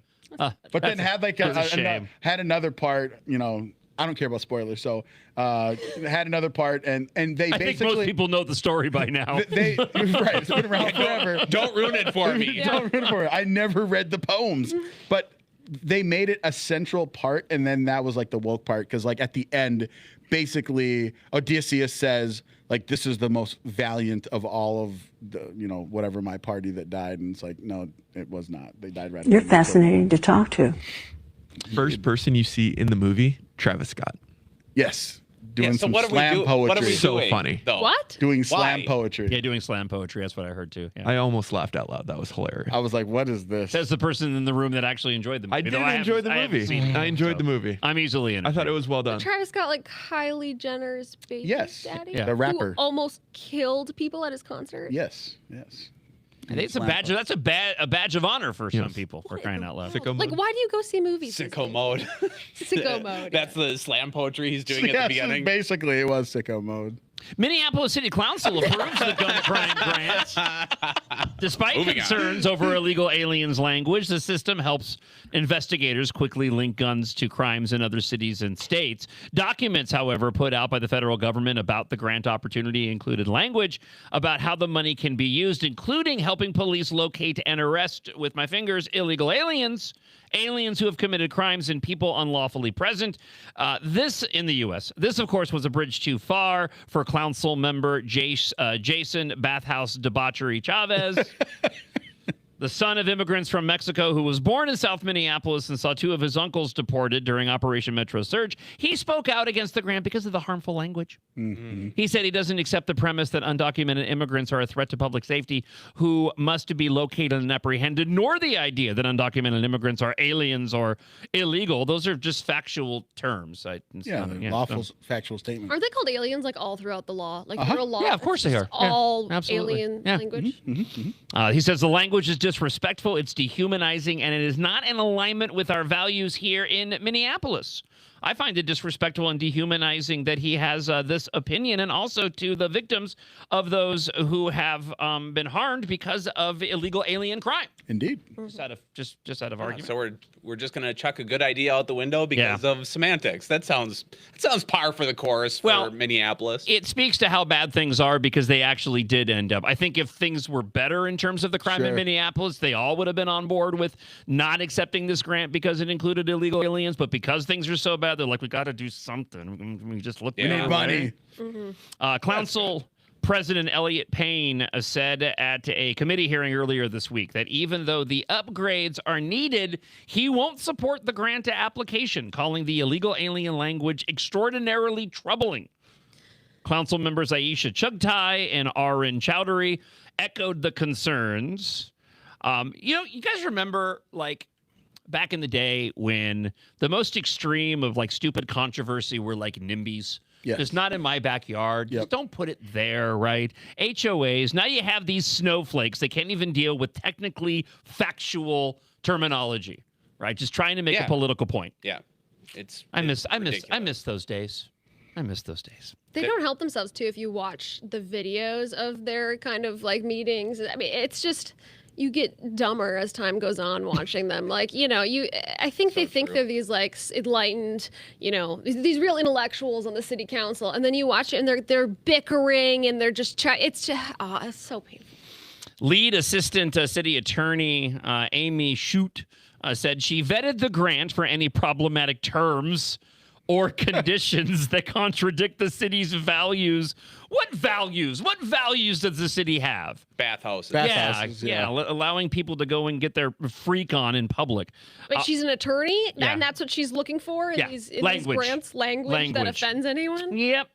But then had like that's a shame. had another part, you know. I don't care about spoilers, so had another part, and they I basically. think most people know the story by now. Right, it's been around forever. Don't ruin it for me. Don't ruin it for me. I never read the poems, but they made it a central part, and then that was like the woke part, because like at the end, basically Odysseus says like, this is the most valiant of all of the, you know, whatever my party that died, and it's like, no, it was not. They died right. You're fascinating to talk to. First person you see in the movie, Travis Scott. Yes. Doing so some what are we slam doing? poetry. What are we So doing, funny. though? What? Doing slam Why? poetry. Yeah, doing slam poetry. That's what I heard too. Yeah. I almost laughed out loud. That was hilarious. I was like, what is this? Says the person in the room that actually enjoyed the movie. I did though enjoy the I haven't movie. seen it, I enjoyed so the movie. I'm easily in. I thought it was well done. Travis Scott, like Kylie Jenner's baby Yes. daddy, Yeah. The rapper. who almost killed people at his concert. Yes. I think it's a badge. That's a badge of honor for some people. For crying out loud. Sicko Like, mode. why do you go see movies? these Sicko days? mode. Sicko mode. That's the slam poetry he's doing at Yes, the beginning. basically, it was sicko mode. Minneapolis City Council approves the gun crime grant. Despite Moving concerns over illegal aliens language, the system helps investigators quickly link guns to crimes in other cities and states. Documents, however, put out by the federal government about the grant opportunity included language about how the money can be used, including helping police locate and arrest, with my fingers, illegal aliens who have committed crimes, and people unlawfully present. This in the U.S. This, of course, was a bridge too far for council member Jason Bathhouse Debauchery Chavez. the son of immigrants from Mexico who was born in South Minneapolis and saw 2 of his uncles deported during Operation Metro Surge, he spoke out against the grant because of the harmful language. Mm-hmm. He said he doesn't accept the premise that undocumented immigrants are a threat to public safety who must be located and apprehended, nor the idea that undocumented immigrants are aliens or illegal. Those are just factual terms. Lawful factual statement. Aren't they called aliens like all throughout the law? Like real law? Yeah, of course they are. All absolutely. alien language. He says the language is disrespectful, it's dehumanizing, and it is not in alignment with our values here in Minneapolis. I find it disrespectful and dehumanizing that he has this opinion, and also to the victims of those who have been harmed because of illegal alien crime. Indeed. Just out of argument. So we're just gonna chuck a good idea out the window because of semantics. That sounds par for the course for Minneapolis. It speaks to how bad things are because they actually did end up. I think if things were better in terms of the crime in Minneapolis, they all would have been on board with not accepting this grant because it included illegal aliens. But because things are so bad, they're like, we got to do something. We just look. We need money. Council President Elliot Payne said at a committee hearing earlier this week that even though the upgrades are needed, he won't support the grant application, calling the illegal alien language extraordinarily troubling. Council members Aisha Chugtai and Arun Chowdhury echoed the concerns. You guys remember, like, back in the day when the most extreme of, like, stupid controversy were, like, NIMBYs. Yes. It's not in my backyard. Just don't put it there, right? HOAs. Now you have these snowflakes. They can't even deal with technically factual terminology, right? Just trying to make a political point. Yeah. I miss those days. I miss those days. They don't help themselves too if you watch the videos of their kind of like meetings. I mean, it's just you get dumber as time goes on watching them. Like, I think they think they're these like enlightened, these real intellectuals on the city council, and then you watch it and they're bickering and they're just it's so painful. Lead Assistant City Attorney Amy Shute said she vetted the grant for any problematic terms or conditions that contradict the city's values. What values? What values does the city have? Bathhouses. Yeah, allowing people to go and get their freak on in public. But she's an attorney, and that's what she's looking for in these grants? Language that offends anyone? Yep.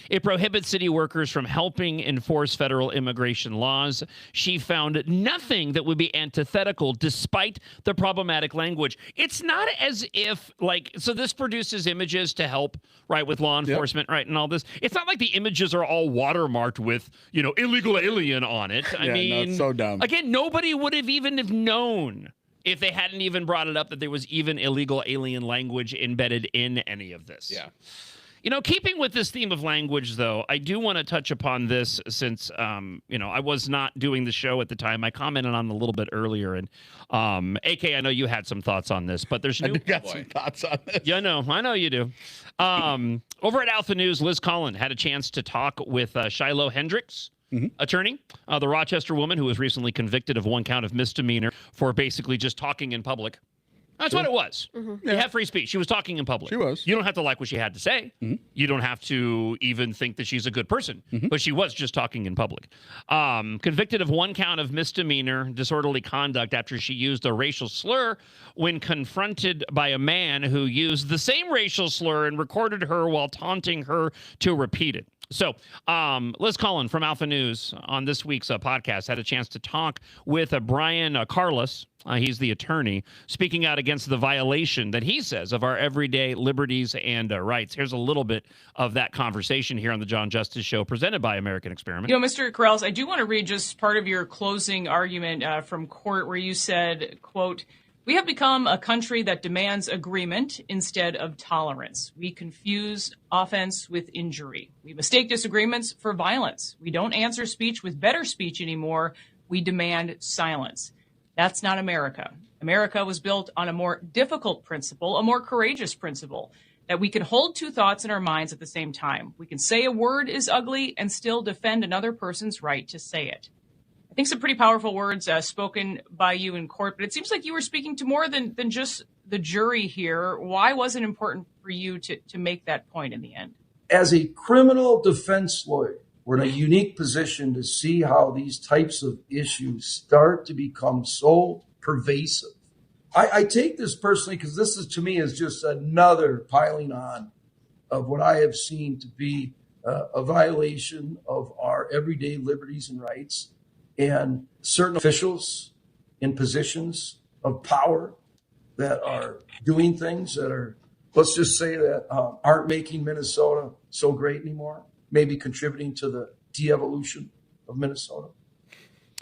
It prohibits city workers from helping enforce federal immigration laws. She found nothing that would be antithetical despite the problematic language. It's not as if, so this produces images to help, right, with law enforcement, right, and all this. It's not like the images are all watermarked with, illegal alien on it. I mean, it's so dumb. Again, nobody would have even known if they hadn't even brought it up that there was even illegal alien language embedded in any of this. Yeah. Keeping with this theme of language, though, I do want to touch upon this since, I was not doing the show at the time. I commented on it a little bit earlier. And, AK, I know you had some thoughts on this, but there's new... I got some thoughts on this. Yeah, I know you do. Over at Alpha News, Liz Collin had a chance to talk with Shiloh Hendricks, attorney, the Rochester woman who was recently convicted of 1 count of misdemeanor for basically just talking in public. That's what it was. You have free speech. She was talking in public. She was. You don't have to like what she had to say. You don't have to even think that she's a good person. But she was just talking in public. Convicted of 1 count of misdemeanor disorderly conduct after she used a racial slur when confronted by a man who used the same racial slur and recorded her while taunting her to repeat it. So Liz Collin from Alpha News on this week's podcast had a chance to talk with Brian Carlos. He's the attorney speaking out against the violation that he says of our everyday liberties and rights. Here's a little bit of that conversation here on the John Justice Show presented by American Experiment. Mr. Corrales, I do want to read just part of your closing argument from court where you said, quote, "We have become a country that demands agreement instead of tolerance. We confuse offense with injury. We mistake disagreements for violence. We don't answer speech with better speech anymore. We demand silence." That's not America. America was built on a more difficult principle, a more courageous principle, that we can hold 2 thoughts in our minds at the same time. We can say a word is ugly and still defend another person's right to say it. I think some pretty powerful words spoken by you in court, but it seems like you were speaking to more than just the jury here. Why was it important for you to make that point in the end? As a criminal defense lawyer, we're in a unique position to see how these types of issues start to become so pervasive. I take this personally because this is, to me, is just another piling on of what I have seen to be a violation of our everyday liberties and rights, and certain officials in positions of power that are doing things that are, let's just say, that aren't making Minnesota so great anymore, maybe contributing to the de-evolution of Minnesota.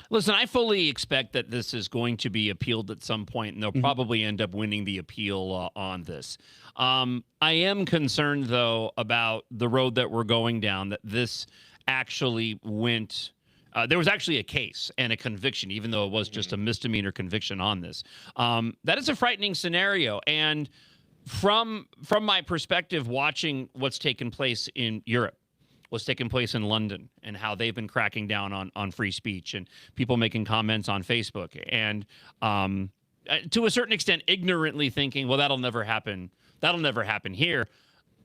Listen, I fully expect that this is going to be appealed at some point, and they'll probably end up winning the appeal on this. I am concerned, though, about the road that we're going down, that this actually went... there was actually a case and a conviction, even though it was just a misdemeanor conviction on this. That is a frightening scenario. And from my perspective, watching what's taken place in Europe, what's taken place in London, and how they've been cracking down on free speech and people making comments on Facebook, and to a certain extent, ignorantly thinking, well, that'll never happen. That'll never happen here.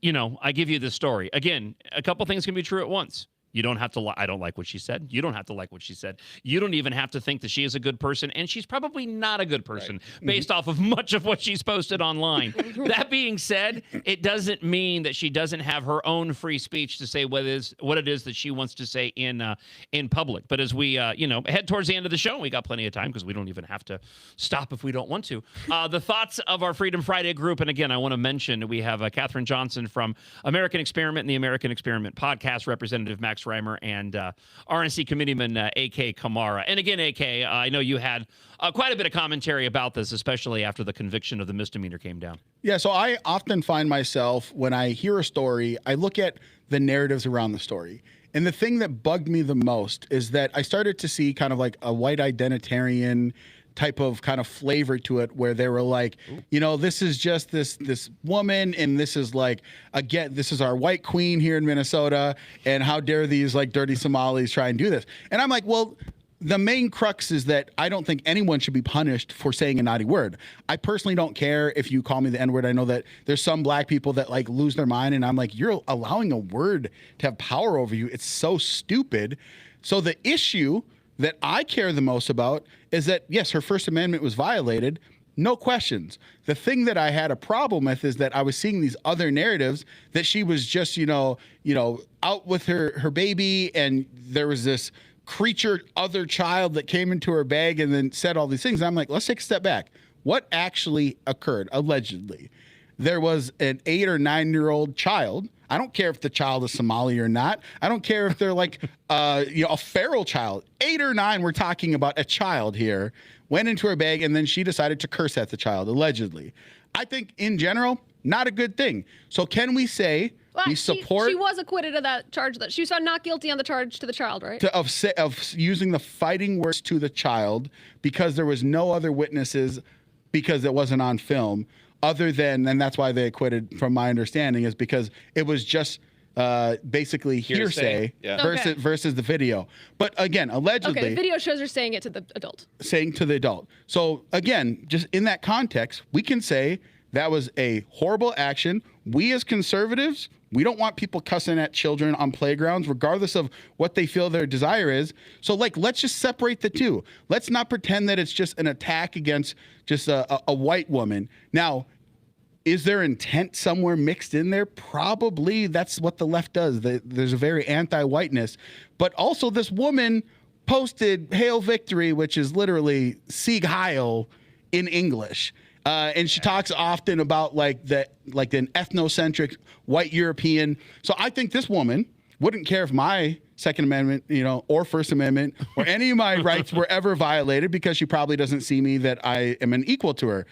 You know, I give you this story. Again, a couple things can be true at once. You don't have to I don't like what she said. You don't have to like what she said. You don't even have to think that she is a good person, and she's probably not a good person based off of much of what she's posted online. That being said, it doesn't mean that she doesn't have her own free speech to say what it is that she wants to say in public. But as we head towards the end of the show, we got plenty of time because we don't even have to stop if we don't want to. The thoughts of our Freedom Friday group, and again, I want to mention we have Katherine Johnson from American Experiment and the American Experiment podcast, Representative Max Reimer, and RNC Committeeman A.K. Kamara. And again, A.K., I know you had quite a bit of commentary about this, especially after the conviction of the misdemeanor came down. Yeah, so I often find myself, when I hear a story, I look at the narratives around the story. And the thing that bugged me the most is that I started to see kind of like a white identitarian type of kind of flavor to it, where they were like, you know, this is just this woman, and this is like, again, this is our white queen here in Minnesota, and how dare these like dirty Somalis try and do this. And I'm like, well, the main crux is that I don't think anyone should be punished for saying a naughty word. I personally don't care if you call me the N-word. I know that there's some black people that like lose their mind, and I'm like, you're allowing a word to have power over you. It's so stupid. So the issue that I care the most about is that, yes, her First Amendment was violated, no questions. The thing that I had a problem with is that I was seeing these other narratives that she was just, you know, out with her baby, and there was this creature, other child that came into her bag and then said all these things. And I'm like, let's take a step back. What actually occurred, allegedly? There was an 8 or 9-year-old child. I don't care if the child is Somali or not. I don't care if they're like, a feral child. 8 or 9, we're talking about a child here, went into her bag, and then she decided to curse at the child, allegedly. I think, in general, not a good thing. So can we say we support... She was acquitted of that charge. That she was found not guilty on the charge to the child, right? Of using the fighting words to the child, because there was no other witnesses, because it wasn't on film. Other than, and that's why they acquitted, from my understanding, is because it was just basically hearsay versus the video. But again, allegedly... Okay, the video shows her saying it to the adult. Saying to the adult. So again, just in that context, we can say that was a horrible action. We as conservatives, we don't want people cussing at children on playgrounds, regardless of what they feel their desire is. So, let's just separate the two. Let's not pretend that it's just an attack against just a white woman. Now, is there intent somewhere mixed in there? Probably. That's what the left does. There's a very anti-whiteness. But also, this woman posted Hail Victory, which is literally Sieg Heil in English. And she talks often about an ethnocentric white European. So I think this woman wouldn't care if my Second Amendment, or First Amendment, or any of my rights were ever violated, because she probably doesn't see me that I am an equal to her.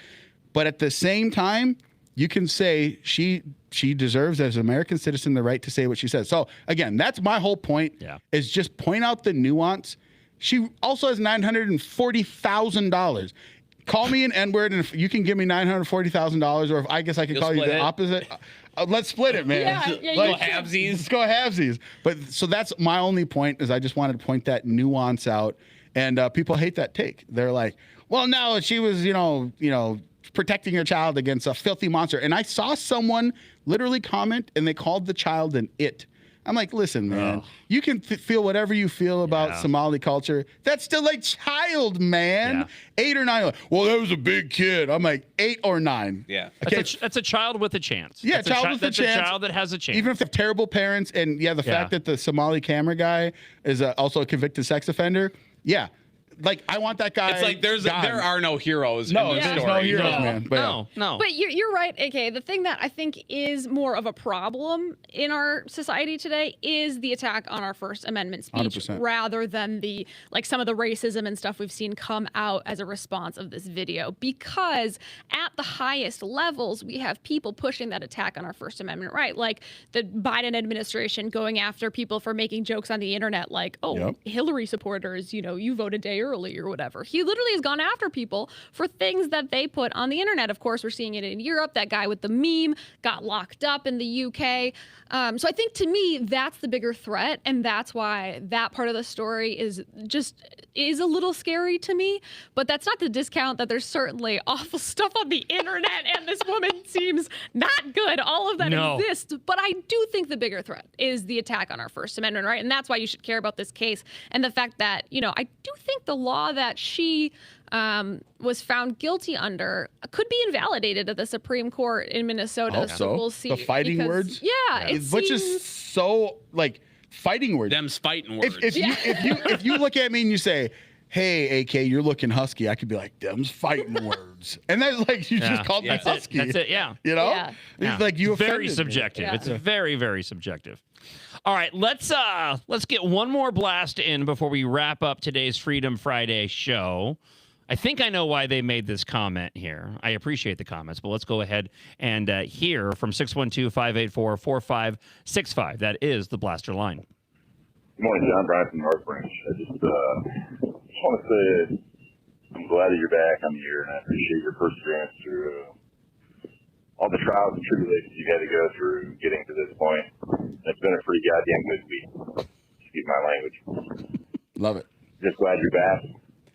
But at the same time, you can say she deserves, as an American citizen, the right to say what she says. So again, that's my whole point. Is just point out the nuance. She also has $940,000. Call me an N-word, and if you can give me $940,000, or if I guess I could call you the opposite. Let's split it, man. Yeah, go halvesies. Let's go halvesies. But so that's my only point, is I just wanted to point that nuance out. And people hate that take. They're like, well, no, she was, protecting her child against a filthy monster. And I saw someone literally comment, and they called the child an it. I'm like, listen, man, you can feel whatever you feel about Somali culture. That's still a child, man. 8 or 9. Well, that was a big kid. I'm like, 8 or 9. Yeah. Okay. That's a child with a chance. Yeah, that's child with a that's chance. a child that has a chance. Even if they have terrible parents, and the fact that the Somali camera guy is also a convicted sex offender. Yeah. Like, I want that guy. It's like there are no heroes No, in this there's story. no heroes, man. But no. But you're right, AK. The thing that I think is more of a problem in our society today is the attack on our First Amendment speech 100%. rather than some of the racism and stuff we've seen come out as a response of this video. Because at the highest levels, we have people pushing that attack on our First Amendment right. Like the Biden administration going after people for making jokes on the internet like, Hillary supporters, you voted day early or whatever. He literally has gone after people for things that they put on the internet. Of course, we're seeing it in Europe. That guy with the meme got locked up in the UK. So I think to me, that's the bigger threat. And that's why that part of the story is a little scary to me. But that's not to discount that there's certainly awful stuff on the internet and this woman seems not good. All of that exists. But I do think the bigger threat is the attack on our First Amendment, right? And that's why you should care about this case. And the fact that, I do think the law that she was found guilty under could be invalidated at the Supreme Court in Minnesota. So we'll see. The fighting words? Yeah. Which is so, fighting words. Them's fighting words. If you look at me and you say, hey, AK, you're looking husky, I could be like, them's fighting words. And that's you just called me husky. That's it, yeah. It's like you offended very subjective. me. It's very, very subjective. All right, let's get one more blast in before we wrap up today's Freedom Friday show. I think I know why they made this comment here. I appreciate the comments, but let's go ahead and hear from 612-584-4565. That is the Blaster line. Good morning, John. Brian from North Branch. I just want to say I'm glad that you're back on the air, and I appreciate your perseverance through all the trials and tribulations you had to go through getting to this point. It's been a pretty goddamn good week. Excuse my language. Love it. Just glad you're back,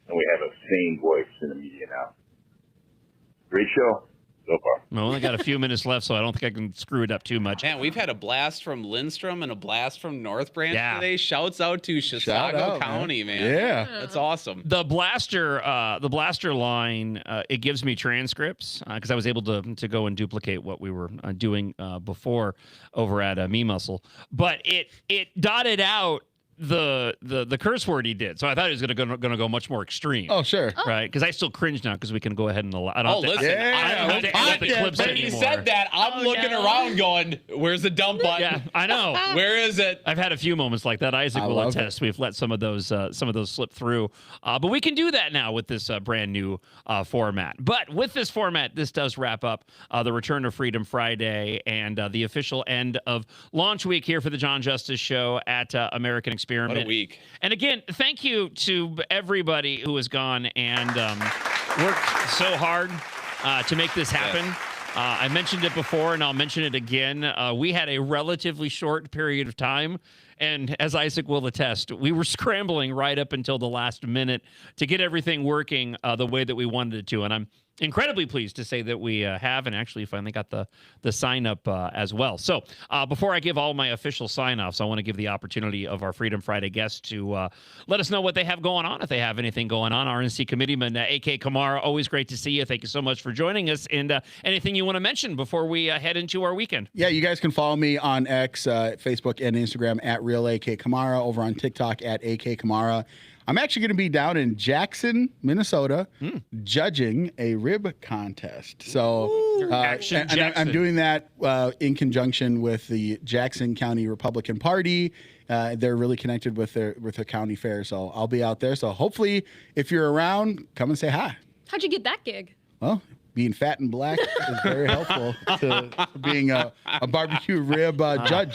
and we have a sane voice in the media now. Great show so far. We only got a few minutes left, so I don't think I can screw it up too much. Man, we've had a blast from Lindstrom and a blast from North Branch today. Shouts out to Chisago County, man. Yeah. That's awesome. The blaster line, it gives me transcripts because I was able to go and duplicate what we were doing before over at Me Muscle. But it dotted out the curse word he did, so I thought he was going to go much more extreme. Oh, sure, right? Because I still cringe now because we can go ahead and I don't have to edit the clips when anymore. you said that, I'm looking around going, "Where's the dump button?" Yeah, I know. Where is it? I've had a few moments like that. Isaac will attest. We've let some of those slip through, but we can do that now with this brand new format. But with this format, this does wrap up the return of Freedom Friday and the official end of launch week here for the John Justice Show at American Experiment. What a week. And again, thank you to everybody who has gone and worked so hard to make this happen. I mentioned it before, and I'll mention it again. We had a relatively short period of time, and as Isaac will attest, we were scrambling right up until the last minute to get everything working the way that we wanted it to. And I'm incredibly pleased to say that we have and actually finally got the sign up as well. So before I give all my official sign-offs, I want to give the opportunity of our Freedom Friday guests to let us know what they have going on, if they have anything going on. RNC Committeeman AK Kamara, always great to see you. Thank you so much for joining us. And anything you want to mention before we head into our weekend? Yeah, you guys can follow me on X, Facebook, and Instagram at Real AK Kamara, over on TikTok at AK Kamara. I'm actually going to be down in Jackson, Minnesota, judging a rib contest. So I'm doing that in conjunction with the Jackson County Republican Party. They're really connected with their county fair. So I'll be out there. So hopefully, if you're around, come and say hi. How'd you get that gig? Well, being fat and black is very helpful to being a barbecue rib judge.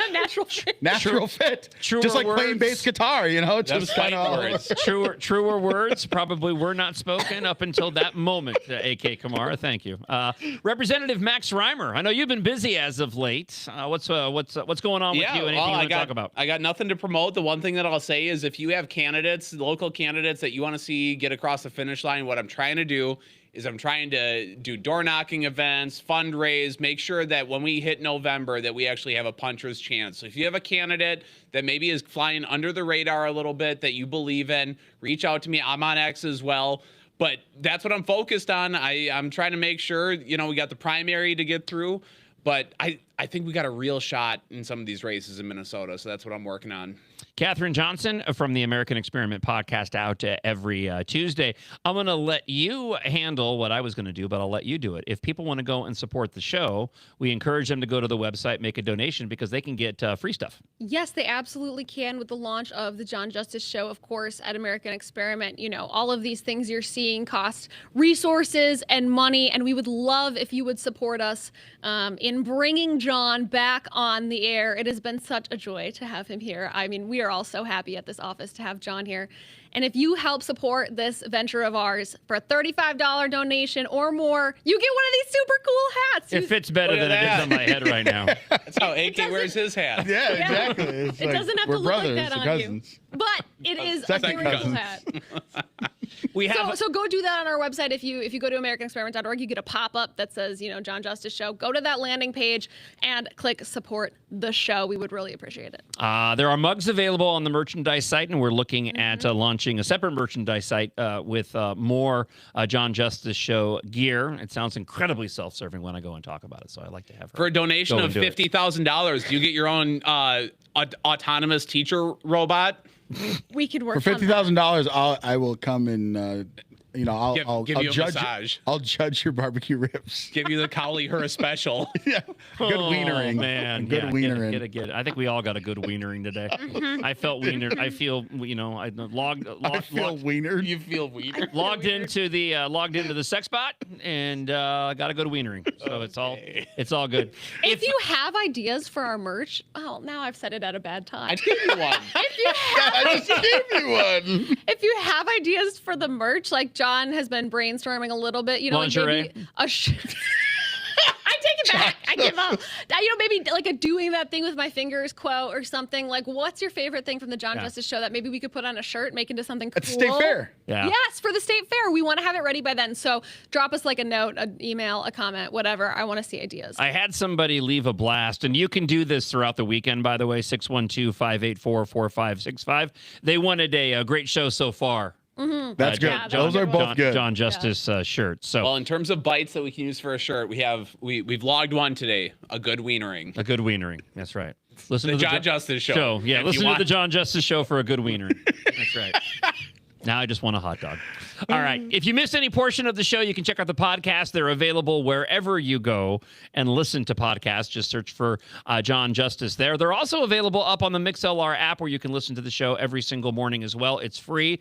Natural fit. Truer just like words. playing bass guitar, just kind of truer words probably were not spoken up until that moment. AK Kamara, thank you. Representative Max Reimer, I know you've been busy as of late. What's going on with you? Anything you want to talk about? I got nothing to promote. The one thing that I'll say is if you have candidates, local candidates that you want to see get across the finish line, what I'm trying to do is I'm trying to do door knocking events, fundraise, make sure that when we hit November that we actually have a puncher's chance. So if you have a candidate that maybe is flying under the radar a little bit that you believe in, reach out to me. I'm on X as well. But that's what I'm focused on. I'm trying to make sure, we got the primary to get through. But I think we got a real shot in some of these races in Minnesota. So that's what I'm working on. Katherine Johnson from the American Experiment podcast out every Tuesday. I'm going to let you handle what I was going to do, but I'll let you do it. If people want to go and support the show, we encourage them to go to the website, make a donation, because they can get free stuff. Yes, they absolutely can with the launch of the John Justice Show, of course, at American Experiment. All of these things you're seeing cost resources and money, and we would love if you would support us in bringing John back on the air. It has been such a joy to have him here. I mean, we are all so happy at this office to have John here. And if you help support this venture of ours for a $35 donation or more, you get one of these super cool hats. It fits better than it is on my head right now. That's how AK wears his hat. Yeah, exactly. It's it doesn't have to look like that on you. But it is a very cool hat. We have so go do that on our website. If you go to AmericanExperiment.org, you get a pop-up that says, John Justice Show. Go to that landing page and click support the show. We would really appreciate it. There are mugs available on the merchandise site, and we're looking at launching a separate merchandise site with more John Justice Show gear. It sounds incredibly self-serving when I go and talk about it, so I like to have her. For a donation of $50,000, do you get your own autonomous teacher robot? We could work for $50,000. I will come and I'll give you a judge. massage. I'll judge your barbecue ribs. Give you the Cowley Her special. Yeah, good wienering. Man, good wienering. Get it. I think we all got a good wienering today. I felt wienered. I feel, I feel wienered. You feel wienered. Logged into the sex bot and got a good wienering. So it's all good. If you have ideas for our merch, now I've said it at a bad time. I gave you one. I just gave you one. If you have ideas for the merch, like John has been brainstorming a little bit, lingerie. Like maybe I take it back. I give up. Maybe like a doing that thing with my fingers quote or something. Like, what's your favorite thing from the John Justice Show that maybe we could put on a shirt, make into something cool? At State Fair. Yeah. Yes, for the State Fair. We want to have it ready by then. So drop us like a note, an email, a comment, whatever. I want to see ideas. I had somebody leave a blast, and you can do this throughout the weekend, by the way, 612-584-4565. They wanted a great show so far. Mm-hmm. That's good. Those are both good. John Justice shirts. So, well, in terms of bites that we can use for a shirt, we've logged one today. A good wienering. A good wienering. That's right. Listen to the John Justice Show. Yeah, listen to the John Justice Show for a good wienering. That's right. Now I just want a hot dog. All right. If you missed any portion of the show, you can check out the podcast. They're available wherever you go and listen to podcasts. Just search for John Justice there. They're also available up on the MixLR app where you can listen to the show every single morning as well. It's free.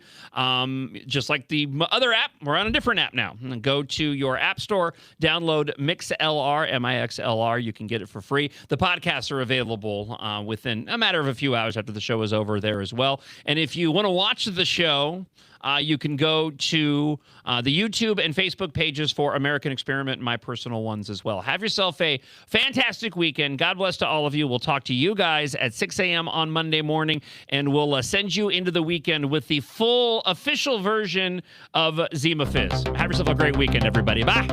Just like the other app, we're on a different app now. Go to your app store, download MixLR, MixLR. You can get it for free. The podcasts are available within a matter of a few hours after the show is over there as well. And if you want to watch the show, you can go to the YouTube and Facebook pages for American Experiment and my personal ones as well. Have yourself a fantastic weekend. God bless to all of you. We'll talk to you guys at 6 a.m. on Monday morning, and we'll send you into the weekend with the full official version of Zima Fizz. Have yourself a great weekend, everybody. Bye.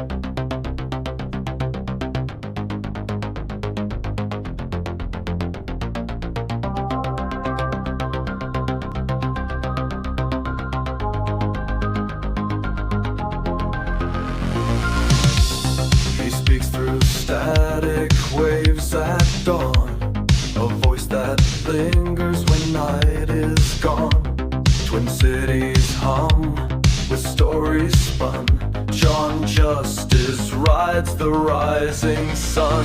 Static waves at dawn, a voice that lingers when night is gone. Twin cities hum with stories spun. John Justice rides the rising sun.